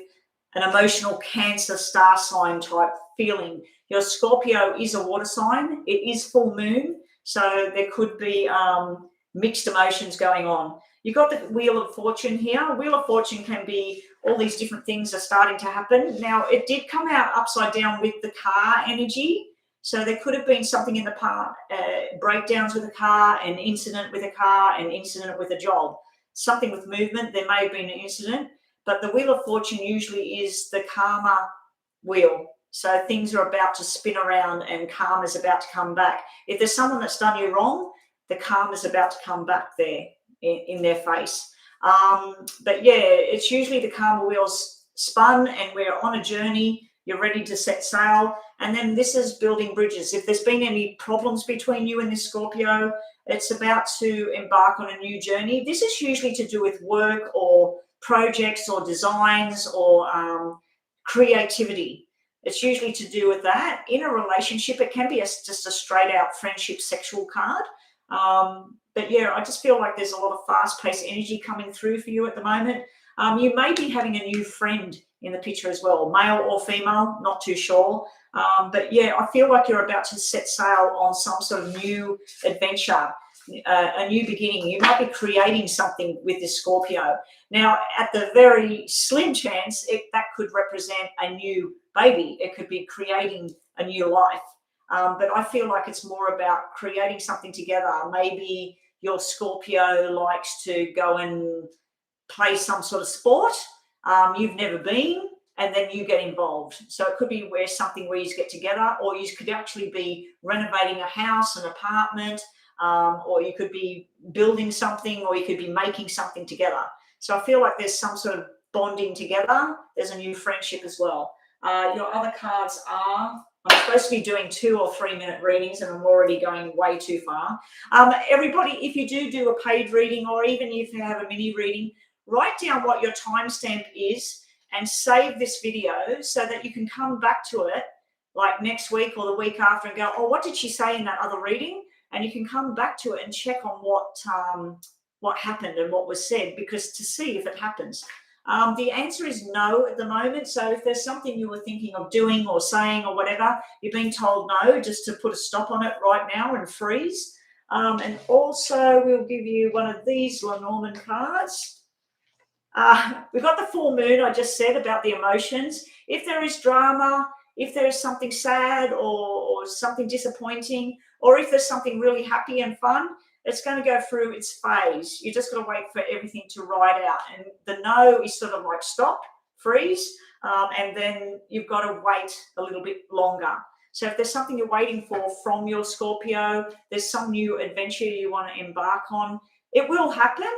an emotional Cancer star sign type feeling. Your Scorpio is a water sign. It is full moon. So there could be mixed emotions going on. You've got the Wheel of Fortune here. Wheel of Fortune can be all these different things are starting to happen. Now, it did come out upside down with the car energy. So there could have been something in the past, breakdowns with a car, an incident with a car, an incident with a job. Something with movement, there may have been an incident, but the Wheel of Fortune usually is the karma wheel. So things are about to spin around and karma is about to come back. If there's someone that's done you wrong, the karma is about to come back there in their face. But yeah, it's usually the karma wheel's spun and we're on a journey. You're ready to set sail. And then this is building bridges. If there's been any problems between you and this Scorpio, it's about to embark on a new journey. This is usually to do with work or projects or designs or creativity. It's usually to do with that. In a relationship, it can be just a straight out friendship sexual card. But yeah, I just feel like there's a lot of fast-paced energy coming through for you at the moment. You may be having a new friend in the picture as well, male or female, not too sure. But yeah, I feel like you're about to set sail on some sort of new adventure, a new beginning. You might be creating something with this Scorpio. Now, at the very slim chance, that could represent a new baby. It could be creating a new life. But I feel like it's more about creating something together. Maybe your Scorpio likes to go and play some sort of sport you've never been, and then you get involved. So it could be something where you get together, or you could actually be renovating a house, an apartment, or you could be building something, or you could be making something together. So I feel like there's some sort of bonding together. There's a new friendship as well. Your other cards are, I'm supposed to be doing 2 or 3 minute readings, and I'm already going way too far. Everybody, if you do a paid reading, or even if you have a mini reading, write down what your timestamp is and save this video so that you can come back to it like next week or the week after and go, oh, what did she say in that other reading? And you can come back to it and check on what happened and what was said, because to see if it happens. The answer is no at the moment. So if there's something you were thinking of doing or saying or whatever, you're being told no, just to put a stop on it right now and freeze. And also we'll give you one of these Lenormand cards. We've got the full moon, I just said, about the emotions. If there is drama, if there is something sad or something disappointing, or if there's something really happy and fun, it's going to go through its phase. You just got to wait for everything to ride out. And the no is sort of like stop, freeze, and then you've got to wait a little bit longer. So if there's something you're waiting for from your Scorpio, there's some new adventure you want to embark on, it will happen,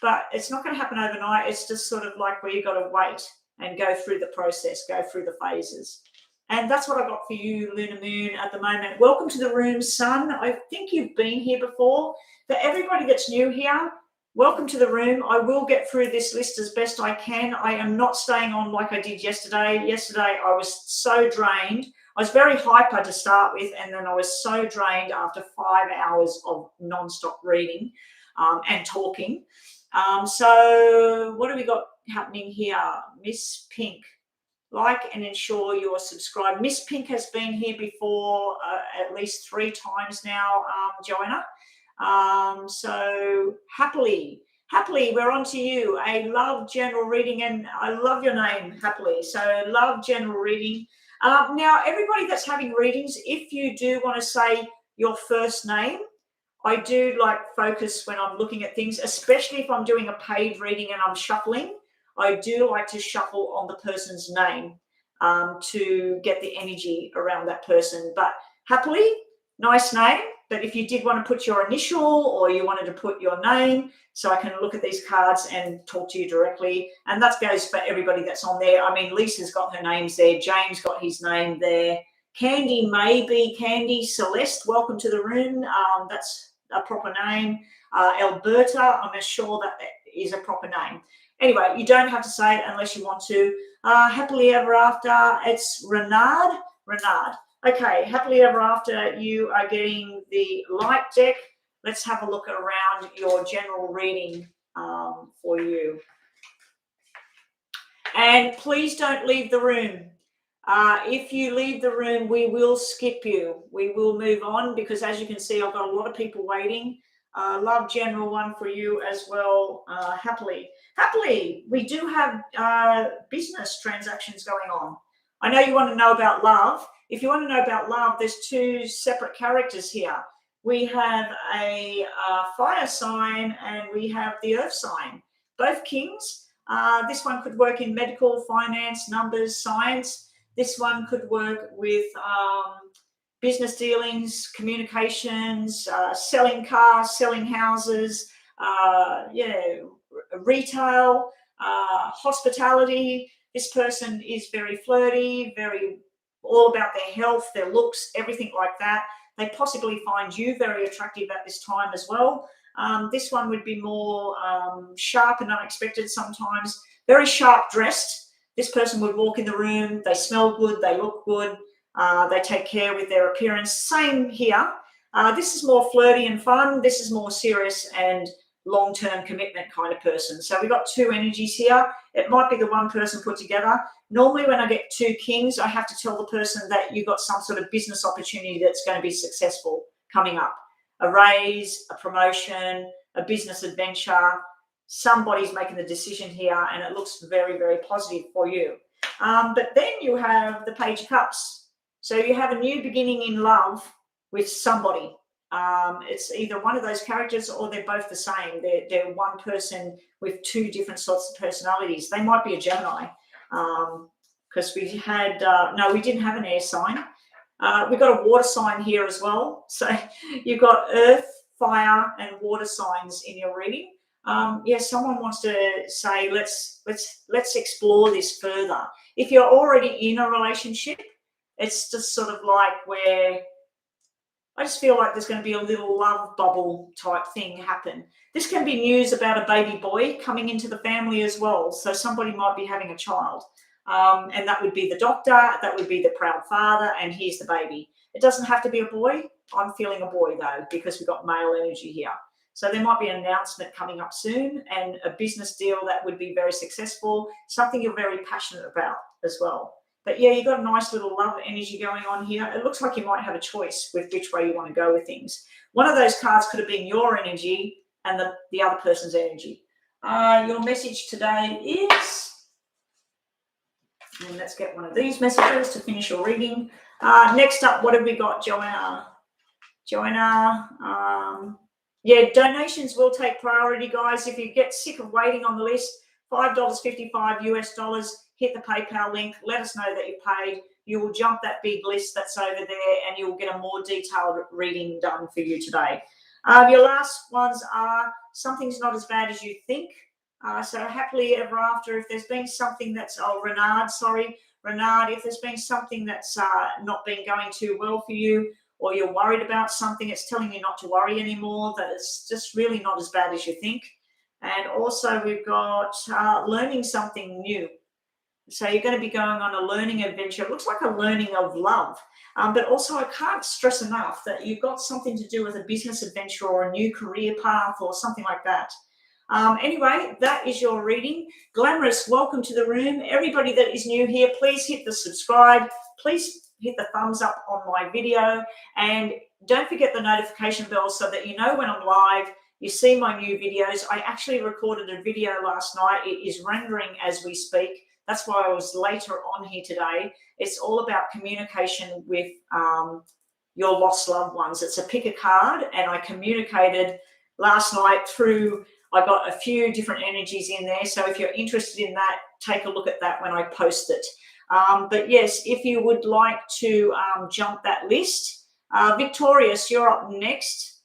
but it's not going to happen overnight. It's just sort of like where you've got to wait and go through the process, go through the phases. And that's what I got for you, Lunar Moon, at the moment. Welcome to the room, Sun. I think you've been here before. For everybody that's new here, welcome to the room. I will get through this list as best I can. I am not staying on like I did yesterday. Yesterday, I was so drained. I was very hyper to start with, and then I was so drained after 5 hours of non-stop reading and talking. So what do we got happening here? Miss Pink. Like and ensure you're subscribed. Miss Pink has been here before at least 3 times now, Joanna. So happily, we're on to you. A love general reading, and I love your name, Happily. So love general reading. Now, everybody that's having readings, if you do want to say your first name, I do like focus when I'm looking at things, especially if I'm doing a paid reading and I'm shuffling. I do like to shuffle on the person's name to get the energy around that person. But Happily, nice name. But if you did want to put your initial, or you wanted to put your name, so I can look at these cards and talk to you directly. And that goes for everybody that's on there. I mean, Lisa's got her names there. James got his name there. Candy may be Candy. Celeste, welcome to the room. That's a proper name. Alberta, I'm sure that is a proper name. Anyway, you don't have to say it unless you want to. Happily ever after, it's Renard. Okay, happily ever after, you are getting the light deck. Let's have a look around your general reading for you. And please don't leave the room. If you leave the room, we will skip you. We will move on, because as you can see, I've got a lot of people waiting. Love general one for you as well. Happily, we do have business transactions going on. I know you want to know about love. If you want to know about love, there's 2 separate characters here. We have a fire sign and we have the earth sign, both kings. This one could work in medical, finance, numbers, science. This one could work with business dealings, communications, selling cars, selling houses, retail, hospitality. This person is very flirty, very all about their health, their looks, everything like that. They possibly find you very attractive at this time as well. This one would be more sharp and unexpected sometimes, very sharp dressed. This person would walk in the room, they smell good, they look good, they take care with their appearance. Same here. This is more flirty and fun. This is more serious and long-term commitment kind of person. So we've got two energies here. It might be the one person put together. Normally when I get two kings, I have to tell the person that you've got some sort of business opportunity that's going to be successful coming up. A raise, a promotion, a business adventure. Somebody's making the decision here and it looks very, very positive for you. But then you have the Page of Cups. So you have a new beginning in love with somebody. It's either one of those characters or they're both the same. They're one person with two different sorts of personalities. They might be a Gemini, because we had, no, we didn't have an air sign. We've got a water sign here as well. So you've got earth, fire, and water signs in your reading. Someone wants to say, let's explore this further. If you're already in a relationship, it's just sort of like where I just feel like there's going to be a little love bubble type thing happen. This can be news about a baby boy coming into the family as well. So somebody might be having a child, and that would be the doctor, that would be the proud father, and here's the baby. It doesn't have to be a boy. I'm feeling a boy though, because we've got male energy here. So there might be an announcement coming up soon and a business deal that would be very successful, something you're very passionate about as well. But yeah, you've got a nice little love energy going on here. It looks like you might have a choice with which way you want to go with things. One of those cards could have been your energy and the other person's energy. Your message today is, and let's get one of these messages to finish your reading. Next up, what have we got, Joanna? Donations will take priority, guys. If you get sick of waiting on the list, $5.55 US, hit the PayPal link, let us know that you paid. You will jump that big list that's over there and you'll get a more detailed reading done for you today. Your last ones are something's not as bad as you think. So happily ever after, if there's been something that's, Renard, if there's been something that's not been going too well for you, or you're worried about something, it's telling you not to worry anymore, that it's just really not as bad as you think. And also we've got learning something new. So you're going to be going on a learning adventure. It looks like a learning of love. But also I can't stress enough that you've got something to do with a business adventure or a new career path or something like that. Anyway, that is your reading. Glamorous, welcome to the room. Everybody that is new here, please hit the subscribe. Please hit the thumbs up on my video. And don't forget the notification bell so that you know when I'm live. You see my new videos. I actually recorded a video last night. It is rendering as we speak. That's why I was later on here today. It's all about communication with your lost loved ones. It's a pick a card, and I communicated last night through, I got a few different energies in there. So if you're interested in that, take a look at that when I post it. But yes, if you would like to jump that list, Victorious, you're up next.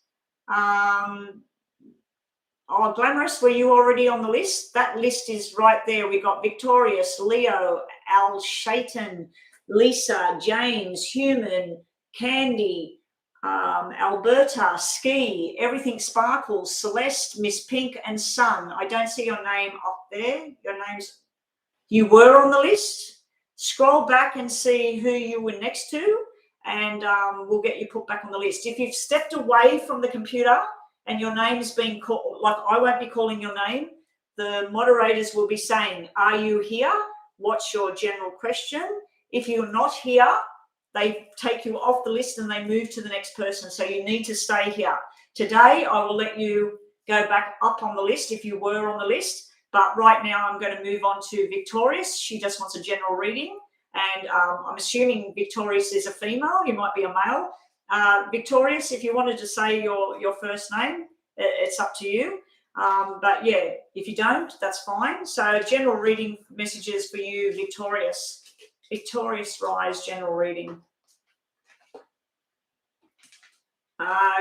Glamorous, were you already on the list? That list is right there. We got Victorious, Leo, Al Shaitan, Lisa, James, Human, Candy, Alberta, Ski, Everything Sparkles, Celeste, Miss Pink, and Sun. I don't see your name up there. You were on the list. Scroll back and see who you were next to, and we'll get you put back on the list. If you've stepped away from the computer and your name is being called, like I won't be calling your name, the moderators will be saying, are you here? What's your general question? If you're not here, they take you off the list and they move to the next person. So you need to stay here. Today, I will let you go back up on the list if you were on the list. But right now, I'm going to move on to Victorious. She just wants a general reading. And I'm assuming Victorious is a female. You might be a male. Victorious, if you wanted to say your first name, it's up to you. But yeah, if you don't, that's fine. So general reading messages for you, Victorious. Victorious Rise, general reading.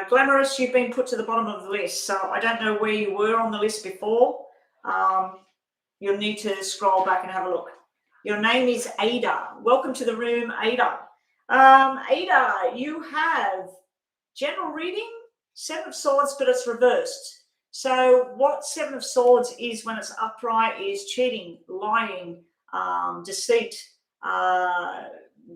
Glamorous, you've been put to the bottom of the list. So I don't know where you were on the list before. You'll need to scroll back and have a look. Your name is Ada. Welcome to the room, Ada. Ada, you have general reading, Seven of Swords, but it's reversed. So what Seven of Swords is when it's upright is cheating, lying, deceit,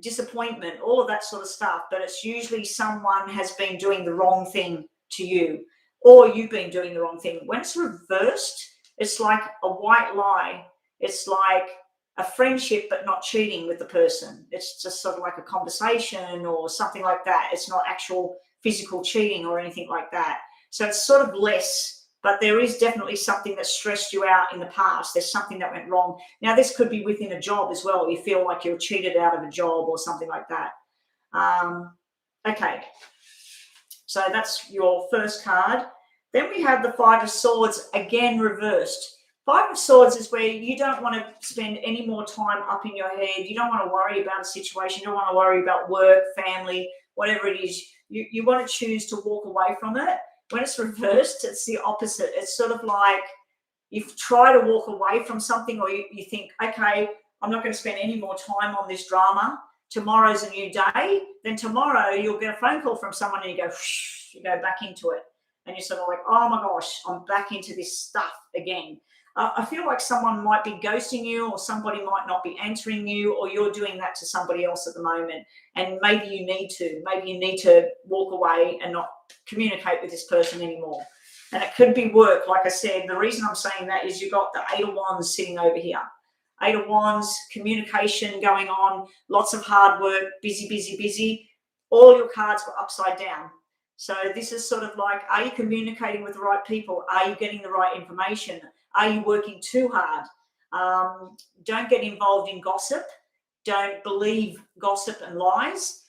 disappointment, all of that sort of stuff. But it's usually someone has been doing the wrong thing to you, or you've been doing the wrong thing. When it's reversed, it's like a white lie. It's like a friendship, but not cheating with the person. It's just sort of like a conversation or something like that. It's not actual physical cheating or anything like that. So it's sort of less, but there is definitely something that stressed you out in the past. There's something that went wrong. Now, this could be within a job as well. You feel like you're cheated out of a job or something like that. Okay. So that's your first card. Then we have the Five of Swords, again reversed. Five of Swords is where you don't want to spend any more time up in your head. You don't want to worry about a situation. You don't want to worry about work, family, whatever it is. You want to choose to walk away from it. When it's reversed, it's the opposite. It's sort of like you try to walk away from something, or you think, okay, I'm not going to spend any more time on this drama. Tomorrow's a new day. Then tomorrow you'll get a phone call from someone and you go back into it. And you're sort of like, oh my gosh, I'm back into this stuff again. I feel like someone might be ghosting you, or somebody might not be answering you, or you're doing that to somebody else at the moment. And maybe you need to walk away and not communicate with this person anymore. And it could be work. Like I said, the reason I'm saying that is you've got the Eight of Wands sitting over here. Eight of Wands, communication going on, lots of hard work, busy. All your cards were upside down. So this is sort of like, are you communicating with the right people? Are you getting the right information? Are you working too hard? Don't get involved in gossip. Don't believe gossip and lies.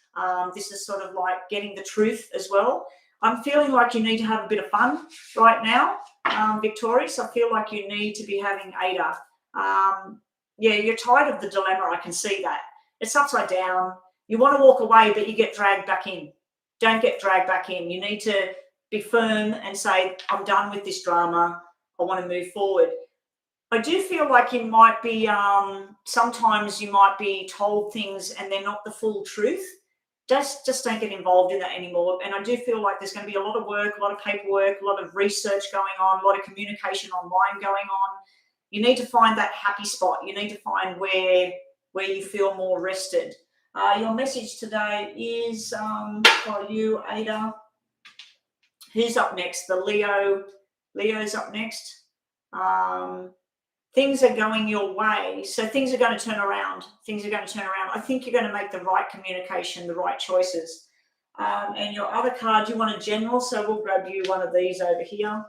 This is sort of like getting the truth as well. I'm feeling like you need to have a bit of fun right now, Victorious. I feel like you need to be having Ada. Yeah, you're tired of the dilemma. I can see that. It's upside down. You want to walk away, but you get dragged back in. Don't get dragged back in. You need to be firm and say, I'm done with this drama. I want to move forward. I do feel like you might be, sometimes you might be told things and they're not the full truth. Just don't get involved in that anymore. And I do feel like there's going to be a lot of work, a lot of paperwork, a lot of research going on, a lot of communication online going on. You need to find that happy spot. You need to find where you feel more rested. Your message today is for you, Ada. Who's up next? The Leo. Leo's up next. Things are going your way. So things are going to turn around. I think you're going to make the right communication, the right choices. And your other card, you want a general, so we'll grab you one of these over here.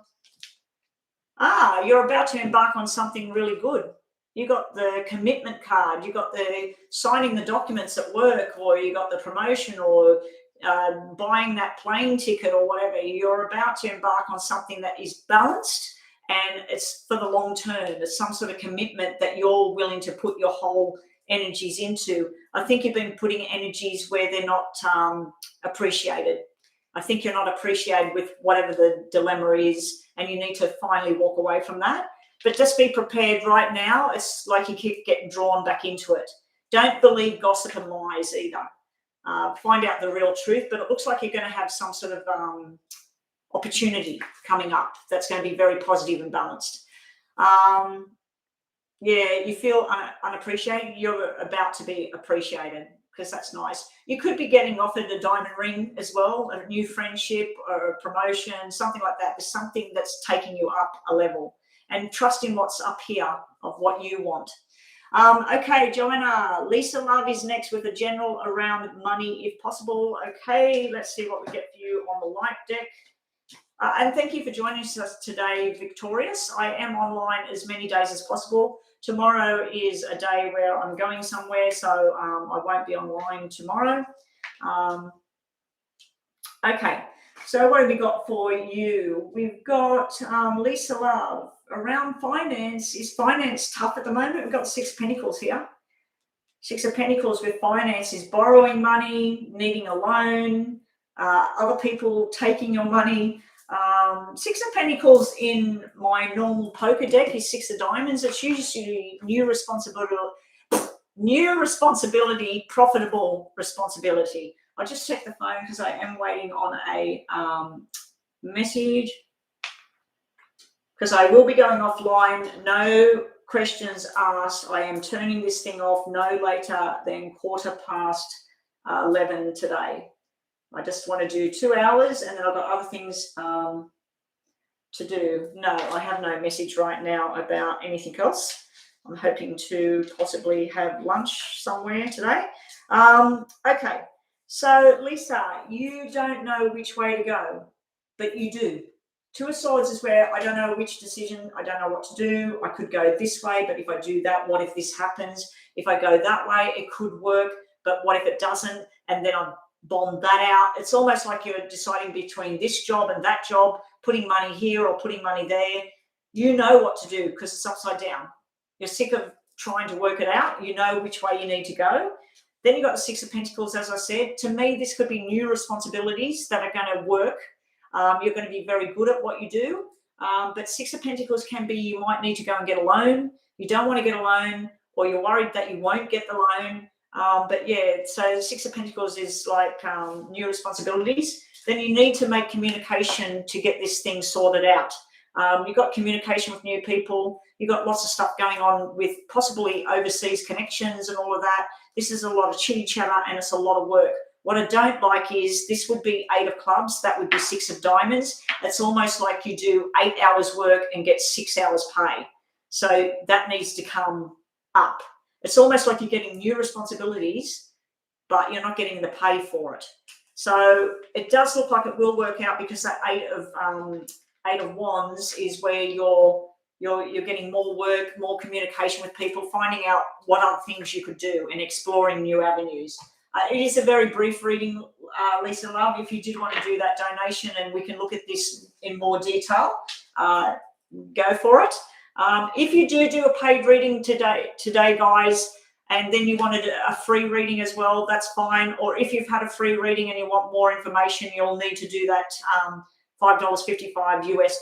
You're about to embark on something really good. You got the commitment card. You got the signing the documents at work, or you got the promotion, or buying that plane ticket or whatever. You're about to embark on something that is balanced and it's for the long term. It's some sort of commitment that you're willing to put your whole energies into. I think you've been putting energies where they're not appreciated. I think you're not appreciated with whatever the dilemma is, and you need to finally walk away from that. But just be prepared right now. It's like you keep getting drawn back into it. Don't believe gossip and lies either. Find out the real truth, but it looks like you're going to have some sort of opportunity coming up that's going to be very positive and balanced. Yeah, you feel unappreciated. You're about to be appreciated, because that's nice. You could be getting offered a diamond ring as well, a new friendship or a promotion, something like that. There's something that's taking you up a level, and trust in what's up here of what you want. Okay, Joanna, Lisa Love is next with a general around money, if possible. Okay, let's see what we get for you on the light deck. And thank you for joining us today, Victorious. I am online as many days as possible. Tomorrow is a day where I'm going somewhere, so I won't be online tomorrow. Okay, so what have we got for you? We've got Lisa Love. Around finance, is finance tough at the moment? We've got Six of Pentacles here. Six of Pentacles with finance is borrowing money, needing a loan, other people taking your money. Six of Pentacles in my normal poker deck is Six of Diamonds. It's usually new responsibility, profitable responsibility. I just checked the phone because I am waiting on a message, because I will be going offline. No questions asked. I am turning this thing off no later than 11:15 today. I just want to do 2 hours, and then I've got other things to do. No, I have no message right now about anything else. I'm hoping to possibly have lunch somewhere today. Okay, so Lisa, you don't know which way to go, but you do. Two of Swords is where I don't know which decision, I don't know what to do. I could go this way, but if I do that, what if this happens? If I go that way, it could work, but what if it doesn't? And then I bomb that out. It's almost like you're deciding between this job and that job, putting money here or putting money there. You know what to do because it's upside down. You're sick of trying to work it out. You know which way you need to go. Then you've got the Six of Pentacles, as I said. To me, this could be new responsibilities that are going to work. You're going to be very good at what you do. But Six of Pentacles can be you might need to go and get a loan. You don't want to get a loan, or you're worried that you won't get the loan. But yeah, so Six of Pentacles is like new responsibilities. Then you need to make communication to get this thing sorted out. You've got communication with new people. You've got lots of stuff going on with possibly overseas connections and all of that. This is a lot of chitty chatter and it's a lot of work. What I don't like is this would be 8 of clubs. That would be 6 of diamonds. It's almost like you do 8 hours work and get 6 hours pay. So that needs to come up. It's almost like you're getting new responsibilities, but you're not getting the pay for it. So it does look like it will work out because that 8 of Wands is where you're getting more work, more communication with people, finding out what other things you could do and exploring new avenues. It is a very brief reading, Lisa Love. If you did want to do that donation and we can look at this in more detail, go for it. If you do a paid reading today, guys, and then you wanted a free reading as well, that's fine. Or if you've had a free reading and you want more information, you'll need to do that $5.55 US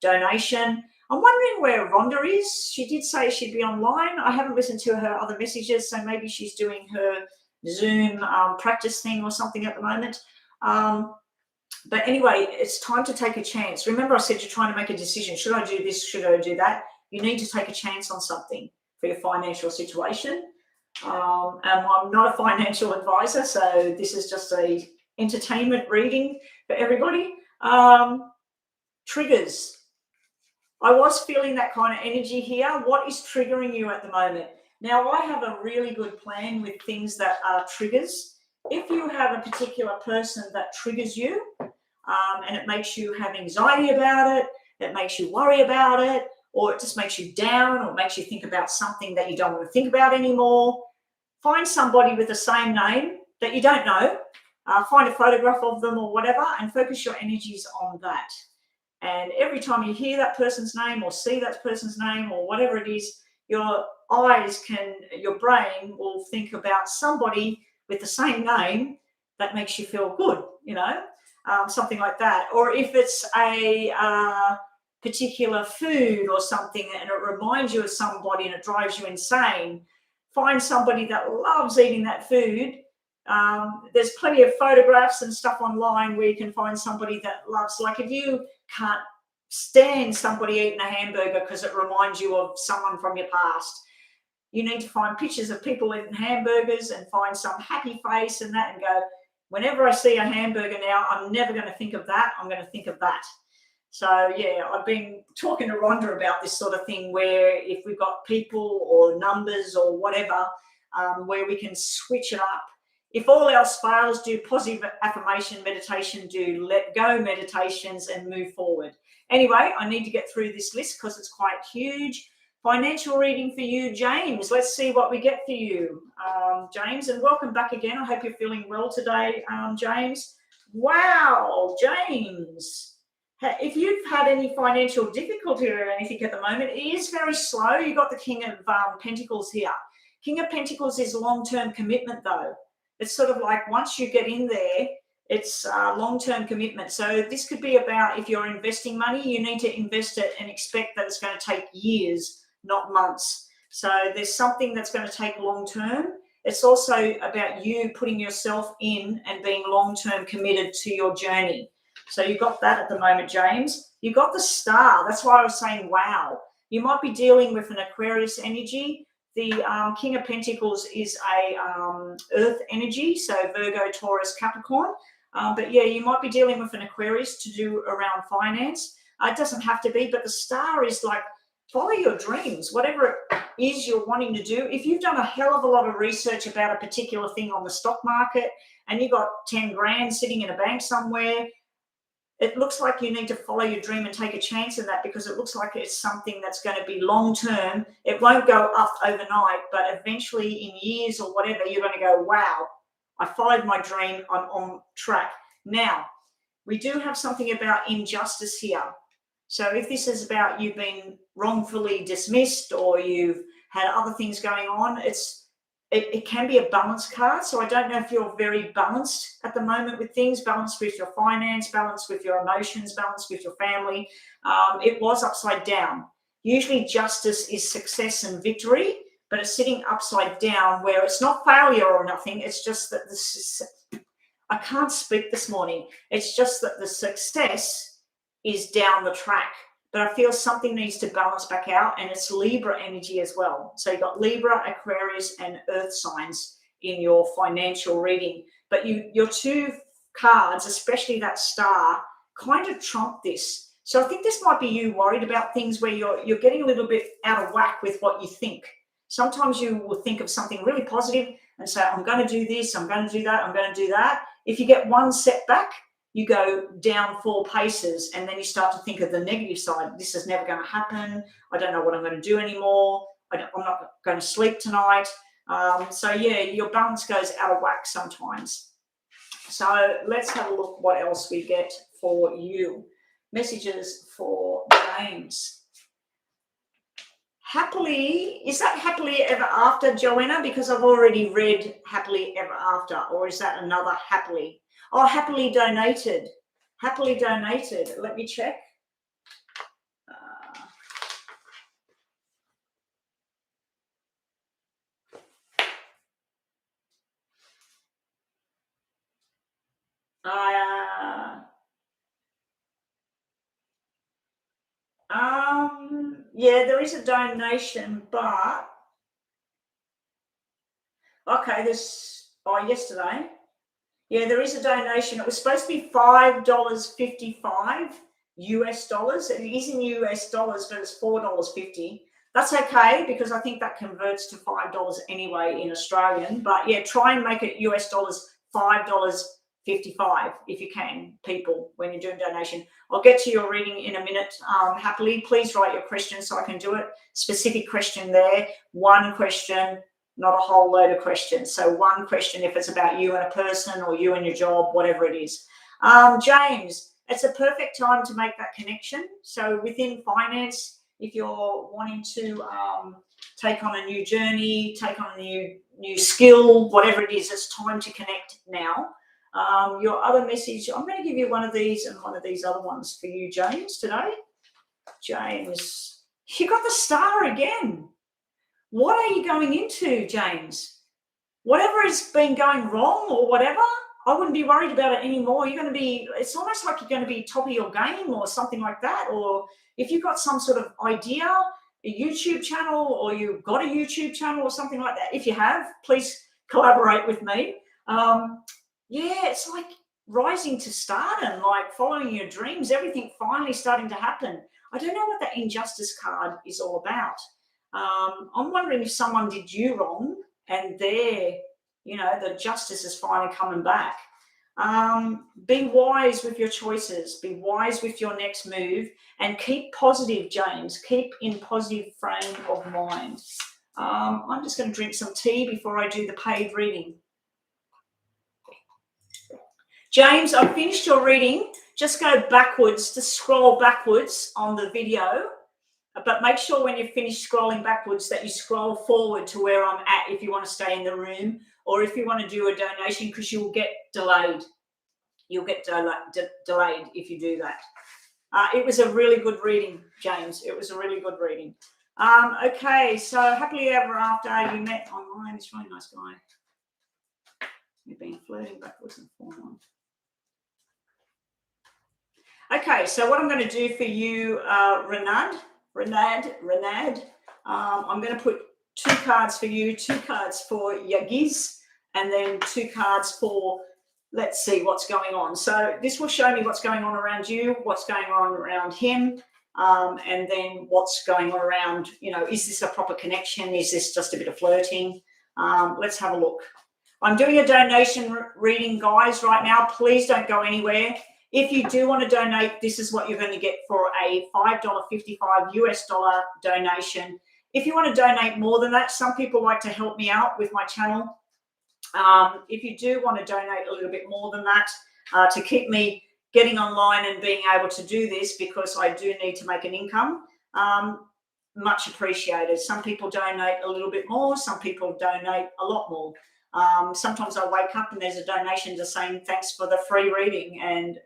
donation. I'm wondering where Rhonda is. She did say she'd be online. I haven't listened to her other messages, so maybe she's doing her Zoom practice thing or something at the moment. But anyway, it's time to take a chance. Remember I said you're trying to make a decision. Should I do this? Should I do that? You need to take a chance on something for your financial situation. And I'm not a financial advisor, so this is just a entertainment reading for everybody. Triggers. I was feeling that kind of energy here. What is triggering you at the moment? Now, I have a really good plan with things that are triggers. If you have a particular person that triggers you and it makes you have anxiety about it, it makes you worry about it, or it just makes you down or makes you think about something that you don't want to think about anymore, find somebody with the same name that you don't know, find a photograph of them or whatever, and focus your energies on that. And every time you hear that person's name or see that person's name or whatever it is, your brain will think about somebody with the same name that makes you feel good, something like that. Or if it's a particular food or something and it reminds you of somebody and it drives you insane, find somebody that loves eating that food. There's plenty of photographs and stuff online where you can find somebody that loves, like if you can't stand somebody eating a hamburger because it reminds you of someone from your past, you need to find pictures of people eating hamburgers and find some happy face and that and go, whenever I see a hamburger now, I'm never going to think of that. I'm going to think of that. So, yeah, I've been talking to Rhonda about this sort of thing where if we've got people or numbers or whatever, where we can switch it up. If all else fails, do positive affirmation meditation, do let go meditations and move forward. Anyway, I need to get through this list because it's quite huge. Financial reading for you, James. Let's see what we get for you, James. And welcome back again. I hope you're feeling well today, James. Wow, James. If you've had any financial difficulty or anything at the moment, it is very slow. You've got the King of Pentacles here. King of Pentacles is long-term commitment, though. It's sort of like once you get in there, it's long-term commitment. So this could be about if you're investing money, you need to invest it and expect that it's going to take years, not months. So there's something that's going to take long-term. It's also about you putting yourself in and being long-term committed to your journey. So you've got that at the moment, James. You've got the Star. That's why I was saying, wow. You might be dealing with an Aquarius energy. The King of Pentacles is a earth energy, so Virgo, Taurus, Capricorn. But yeah, you might be dealing with an Aquarius to do around finance. It doesn't have to be, but the star is like, follow your dreams, whatever it is you're wanting to do. If you've done a hell of a lot of research about a particular thing on the stock market and you got 10 grand sitting in a bank somewhere, it looks like you need to follow your dream and take a chance in that, because it looks like it's something that's going to be long term. It won't go up overnight, but eventually in years or whatever, you're going to go, wow, I followed my dream, I'm on track. Now, we do have something about injustice here. So if this is about you've been wrongfully dismissed or you've had other things going on, it can be a balance card. So I don't know if you're very balanced at the moment with things, balanced with your finance, balanced with your emotions, balanced with your family. It was upside down. Usually justice is success and victory, but it's sitting upside down where it's not failure or nothing. It's just that I can't speak this morning. It's just that the success is down the track. But I feel something needs to balance back out, and it's Libra energy as well. So you've got Libra, Aquarius, and Earth signs in your financial reading. But your two cards, especially that star, kind of trump this. So I think this might be you worried about things where you're getting a little bit out of whack with what you think. Sometimes you will think of something really positive and say, I'm going to do this, I'm going to do that, I'm going to do that. If you get one setback, you go down 4 paces, and then you start to think of the negative side. This is never going to happen. I don't know what I'm going to do anymore. I'm not going to sleep tonight. So yeah, your balance goes out of whack sometimes. So let's have a look what else we get for you. Messages for James. Happily, is that happily ever after, Joanna? Because I've already read happily ever after, or is that another happily? Oh, happily donated. Happily donated. Let me check. Yeah, there is a donation, but okay, yesterday. Yeah, there is a donation. It was supposed to be $5.55 US dollars. It is in US dollars, but it's $4.50. That's okay, because I think that converts to $5 anyway in Australian. But yeah, try and make it US dollars, $5.55 if you can, people, when you're doing donation. I'll get to your reading in a minute. Happily, please write your question so I can do it. Specific question there, one question, not a whole load of questions. So one question if it's about you and a person or you and your job, whatever it is. James, it's a perfect time to make that connection. So within finance, if you're wanting to take on a new journey, take on a new skill, whatever it is, it's time to connect now. Your other message, I'm going to give you one of these and one of these other ones for you, James, today. James, you got the star again. What are you going into, James? Whatever has been going wrong or whatever, I wouldn't be worried about it anymore. You're going to be, it's almost like you're going to be top of your game or something like that. Or if you've got some sort of idea, a YouTube channel, or you've got a YouTube channel or something like that, if you have, please collaborate with me. Yeah, it's like rising to stardom, like following your dreams, everything finally starting to happen. I don't know what that injustice card is all about. I'm wondering if someone did you wrong and the justice is finally coming back. Be wise with your choices, be wise with your next move, and keep positive, James. Keep in positive frame of mind. I'm just going to drink some tea before I do the paid reading. James, I've finished your reading. Just go backwards, just scroll backwards on the video. But make sure when you finish scrolling backwards that you scroll forward to where I'm at if you want to stay in the room, or if you want to do a donation, because you'll get delayed. You'll get delayed if you do that. It was a really good reading, James. It was a really good reading. Okay, so happily ever after you met online. This really nice guy. You've been flirting backwards and forward. Okay, so what I'm going to do for you, Renard, Renad. I'm going to put 2 cards for you, 2 cards for Yagiz, and then 2 cards for, let's see what's going on. So this will show me what's going on around you, what's going on around him, and then what's going on around, is this a proper connection? Is this just a bit of flirting? Let's have a look. I'm doing a donation reading, guys, right now. Please don't go anywhere. If you do want to donate, this is what you're going to get for a $5.55 US donation. If you want to donate more than that, some people like to help me out with my channel. If you do want to donate a little bit more than that to keep me getting online and being able to do this, because I do need to make an income, much appreciated. Some people donate a little bit more. Some people donate a lot more. Sometimes I wake up and there's a donation just saying thanks for the free reading, and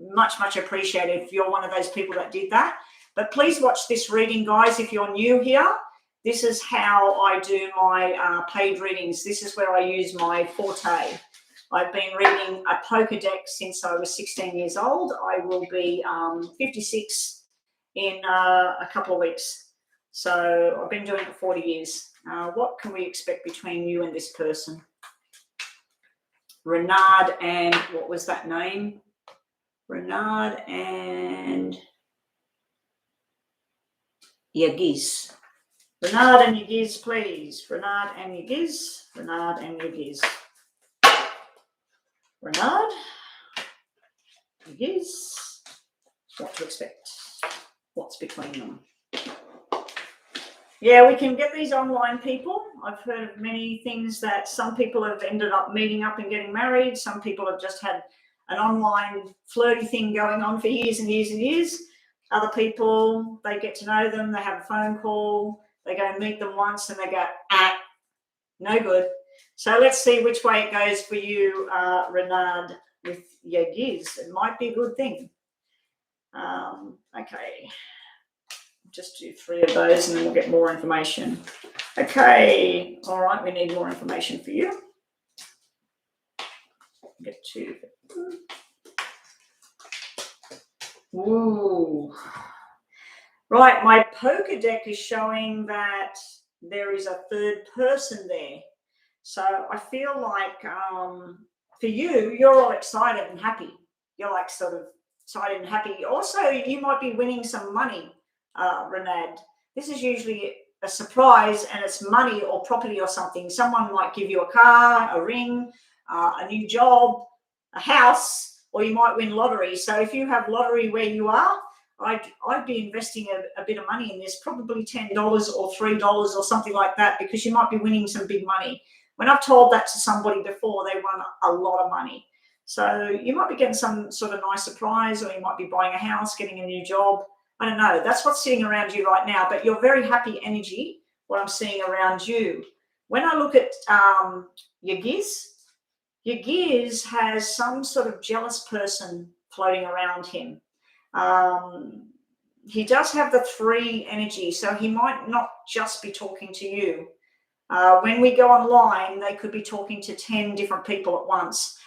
much appreciated if you're one of those people that did that. But please watch this reading, guys, if you're new here. This is how I do my paid readings. This is where I use my forte. I've been reading a poker deck since I was 16 years old. I will be 56 in a couple of weeks. So I've been doing it for 40 years. What can we expect between you and this person? Renard and, what was that name? Renard and Yagiz. Renard and Yagiz, please. Renard and Yagiz. Renard and Yagiz. Renard, Yagiz. What to expect? What's between them? Yeah, we can get these online people. I've heard of many things that some people have ended up meeting up and getting married. Some people have just had an online flirty thing going on for years and years and years. Other people, they get to know them, they have a phone call, they go and meet them once and they go, no good. So let's see which way it goes for you, Renard, with Yagiz. It might be a good thing. Okay. Just do 3 of those and then we'll get more information. Okay. All right. We need more information for you. Get 2. Ooh. Right. My poker deck is showing that there is a 3rd person there. So I feel like for you, you're all excited and happy. You're like sort of excited and happy. Also, you might be winning some money, Renad. This is usually a surprise, and it's money or property or something. Someone might give you a car, a ring, a new job, a house, or you might win lottery. So if you have lottery where you are, I'd be investing a bit of money in this, probably $10 or $3 or something like that, because you might be winning some big money. When I've told that to somebody before, they won a lot of money. So you might be getting some sort of nice surprise, or you might be buying a house, getting a new job. I don't know. That's what's sitting around you right now, but you're very happy energy, what I'm seeing around you. When I look at Yagiz has some sort of jealous person floating around him. He does have the 3 energy, so he might not just be talking to you. When we go online, they could be talking to 10 different people at once.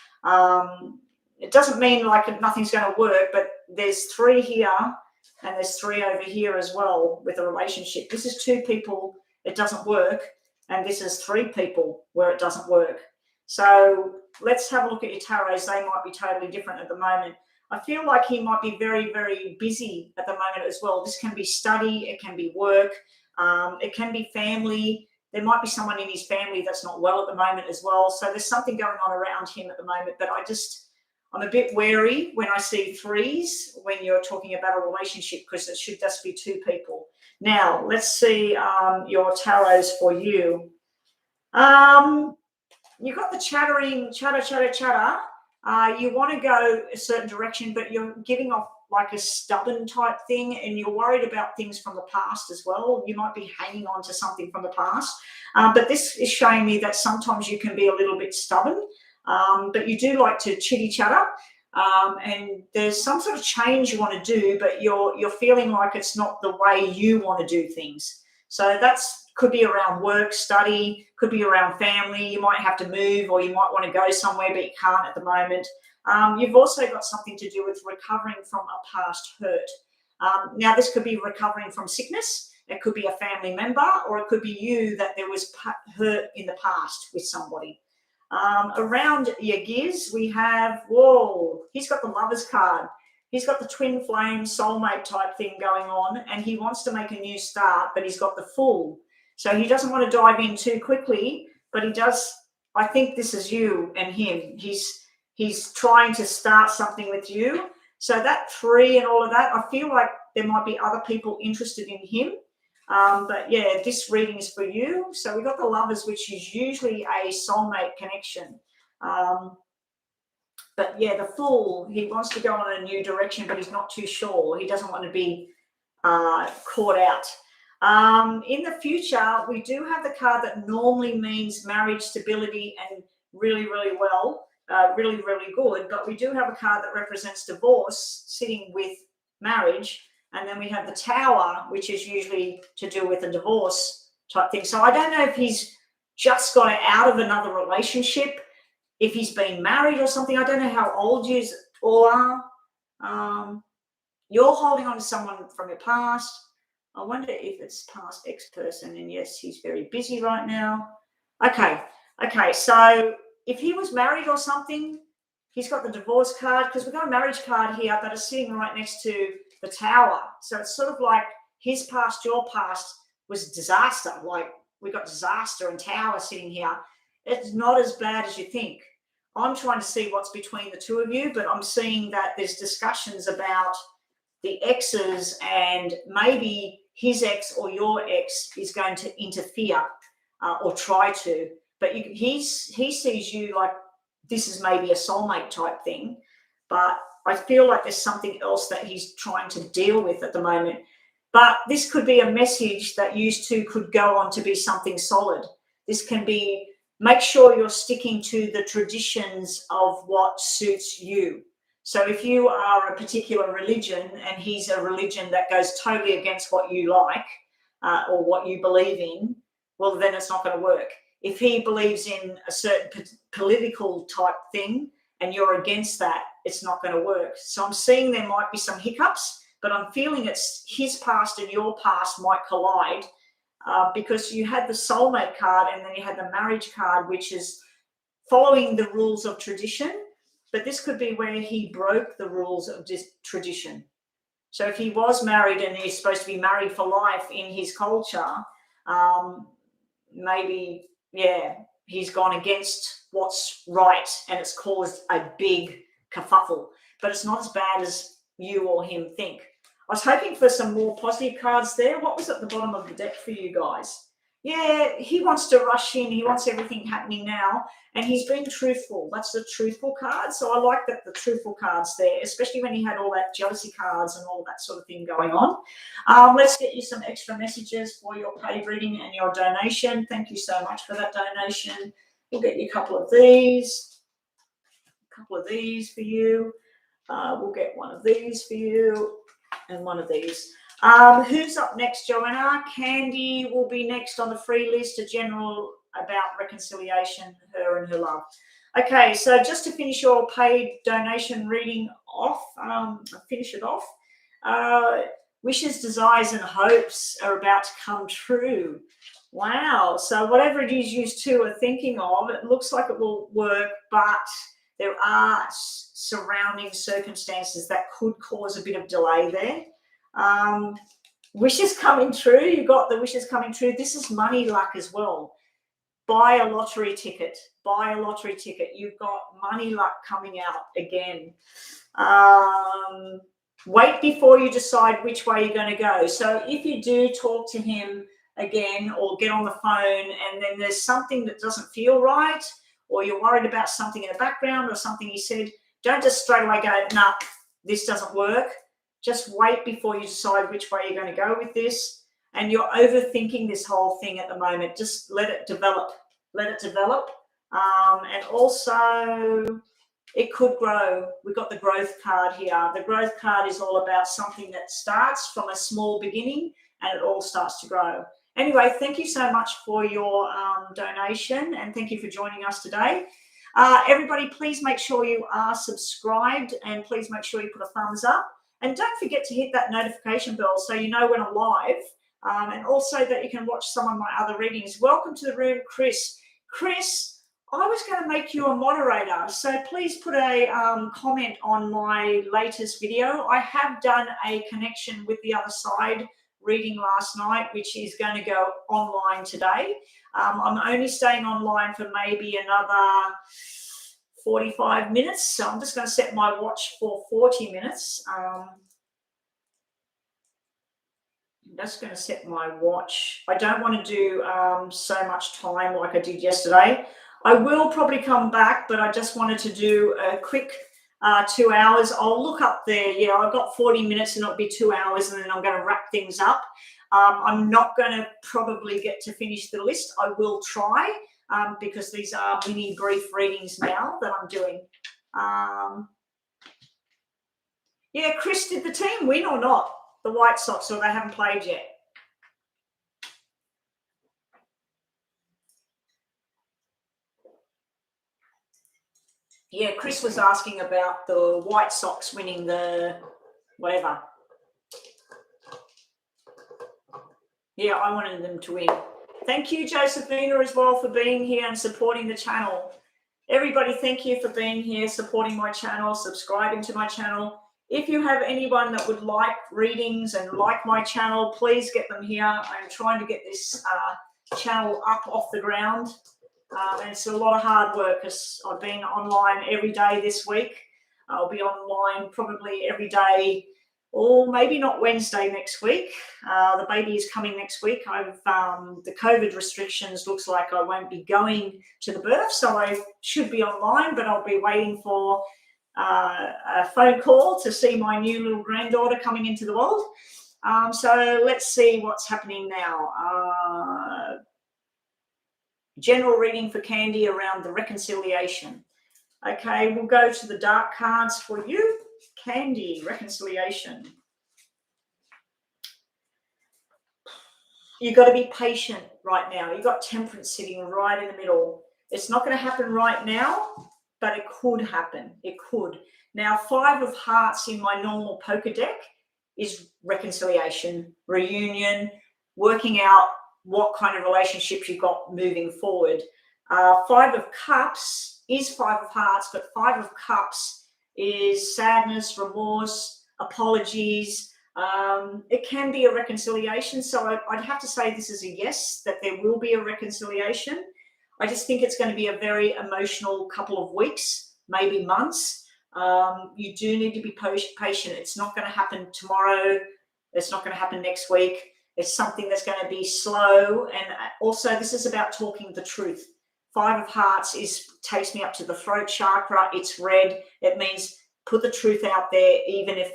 It doesn't mean like nothing's going to work, but there's 3 here and there's 3 over here as well with a relationship. This is 2 people, it doesn't work, and this is 3 people where it doesn't work. So let's have a look at your tarots. They might be totally different at the moment. I feel like he might be very, very busy at the moment as well. This can be study, it can be work, it can be family. There might be someone in his family that's not well at the moment as well. So there's something going on around him at the moment. But I'm a bit wary when I see 3s when you're talking about a relationship, because it should just be 2 people. Now, let's see your tarots for you. You've got the chatter. You want to go a certain direction, but you're giving off like a stubborn type thing, and you're worried about things from the past as well. You might be hanging on to something from the past, but this is showing me that sometimes you can be a little bit stubborn, but you do like to chitty chatter, and there's some sort of change you want to do, but you're feeling like it's not the way you want to do things. So could be around work, study, could be around family. You might have to move, or you might want to go somewhere, but you can't at the moment. You've also got something to do with recovering from a past hurt. Now, this could be recovering from sickness. It could be a family member, or it could be you that there was hurt in the past with somebody. Around your gears, we have, whoa, he's got the Lovers card. He's got the twin flame soulmate type thing going on, and he wants to make a new start, but he's got the Fool. So he doesn't want to dive in too quickly, but he does. I think this is you and him. He's trying to start something with you. So that 3 and all of that, I feel like there might be other people interested in him. But yeah, this reading is for you. So we got the Lovers, which is usually a soulmate connection. But yeah, the Fool, he wants to go on a new direction, but he's not too sure. He doesn't want to be caught out. In the future, we do have the card that normally means marriage, stability, and really, really well, really, really good. But we do have a card that represents divorce sitting with marriage. And then we have the Tower, which is usually to do with a divorce type thing. So I don't know if he's just got out of another relationship, if he's been married or something. I don't know how old you are. You're holding on to someone from your past. I wonder if it's past ex-person. And yes, he's very busy right now. Okay. So if he was married or something, he's got the divorce card, because we've got a marriage card here that is sitting right next to the Tower. So it's sort of like his past, your past was disaster. Like we got disaster and Tower sitting here. It's not as bad as you think. I'm trying to see what's between the two of you, but I'm seeing that there's discussions about the exes, and maybe his ex or your ex is going to interfere or try to. But he sees you like this is maybe a soulmate type thing, but I feel like there's something else that he's trying to deal with at the moment. But this could be a message that you two could go on to be something solid. This can be, make sure you're sticking to the traditions of what suits you. So if you are a particular religion and he's a religion that goes totally against what you like or what you believe in, well, then it's not going to work. If he believes in a certain political type thing and you're against that, it's not going to work. So I'm seeing there might be some hiccups, but I'm feeling it's his past and your past might collide because you had the soulmate card and then you had the marriage card, which is following the rules of tradition. But this could be where he broke the rules of this tradition. So if he was married and he's supposed to be married for life in his culture, maybe, yeah, he's gone against what's right and it's caused a big kerfuffle. But it's not as bad as you or him think. I was hoping for some more positive cards there. What was at the bottom of the deck for you guys? Yeah, he wants to rush in. He wants everything happening now. And he's been truthful. That's the truthful card. So I like that the truthful card's there, especially when he had all that jealousy cards and all that sort of thing going on. Let's get you some extra messages for your paid reading and your donation. Thank you so much for that donation. We'll get you a couple of these. A couple of these for you. We'll get one of these for you and one of these. Who's up next, Joanna? Candy will be next on the free list, a general about reconciliation, her and her love. Okay, so just to finish your paid donation reading off, finish it off. Wishes, desires, and hopes are about to come true. Wow. So whatever it is you two are thinking of, it looks like it will work, but there are surrounding circumstances that could cause a bit of delay there. Wishes coming true. You got the wishes coming true. This is money luck as well. Buy a lottery ticket. Buy a lottery ticket. You've got money luck coming out again. Wait before you decide which way you're going to go. So if you do talk to him again or get on the phone and then there's something that doesn't feel right, or you're worried about something in the background or something he said, don't just straight away go, nah, this doesn't work. Just wait before you decide which way you're going to go with this. And you're overthinking this whole thing at the moment. Just let it develop. Let it develop. And also, it could grow. We've got the growth card here. The growth card is all about something that starts from a small beginning and it all starts to grow. Anyway, thank you so much for your donation and thank you for joining us today. Everybody, please make sure you are subscribed and please make sure you put a thumbs up. And don't forget to hit that notification bell so you know when I'm live, and also that you can watch some of my other readings. Welcome to the room, Chris. Chris, I was going to make you a moderator, so please put a comment on my latest video. I have done a connection with the other side reading last night, which is going to go online today. I'm only staying online for maybe another 45 minutes, so I'm just going to set my watch for 40 minutes. I'm just going to set my watch. I don't want to do so much time like I did yesterday. I will probably come back, but I just wanted to do a quick 2 hours. I'll look up there. Yeah, I've got 40 minutes and it'll be 2 hours, and then I'm going to wrap things up. I'm not going to probably get to finish the list. I will try. Because these are mini brief readings now that I'm doing. Yeah, Chris, did the team win or not? The White Sox, or they haven't played yet? Yeah, Chris was asking about the White Sox winning the whatever. Yeah, I wanted them to win. Thank you, Josephina, as well, for being here and supporting the channel. Everybody, thank you for being here, supporting my channel, subscribing to my channel. If you have anyone that would like readings and like my channel, please get them here. I'm trying to get this channel up off the ground. And it's a lot of hard work because I've been online every day this week. I'll be online probably every day, or maybe not Wednesday next week. The baby is coming next week. The COVID restrictions looks like I won't be going to the birth, so I should be online, but I'll be waiting for a phone call to see my new little granddaughter coming into the world. So let's see what's happening now. General reading for Candy around the reconciliation. Okay, we'll go to the dark cards for you. Candy, reconciliation. You've got to be patient right now. You've got Temperance sitting right in the middle. It's not going to happen right now, but it could happen. It could. Now, 5 of Hearts in my normal poker deck is reconciliation, reunion, working out what kind of relationships you've got moving forward. 5 of Cups is 5 of Hearts, but 5 of Cups is sadness, remorse, apologies. It can be a reconciliation. So I'd have to say this is a yes, that there will be a reconciliation. I just think it's going to be a very emotional couple of weeks, maybe months. You do need to be patient. It's not going to happen tomorrow. It's not going to happen next week. It's something that's going to be slow. And also this is about talking the truth. 5 of Hearts takes me up to the throat chakra. It's red. It means put the truth out there, even if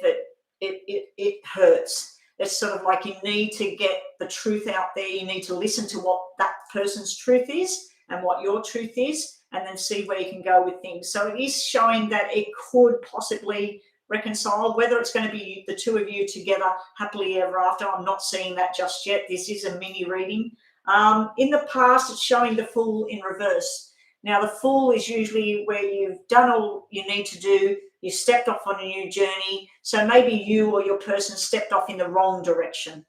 it hurts. It's sort of like you need to get the truth out there. You need to listen to what that person's truth is and what your truth is, and then see where you can go with things. So it is showing that it could possibly reconcile. Whether it's going to be the 2 of you together happily ever after, I'm not seeing that just yet. This is a mini reading. In the past, it's showing the Fool in reverse. Now, the Fool is usually where you've done all you need to do. You stepped off on a new journey. So maybe you or your person stepped off in the wrong direction.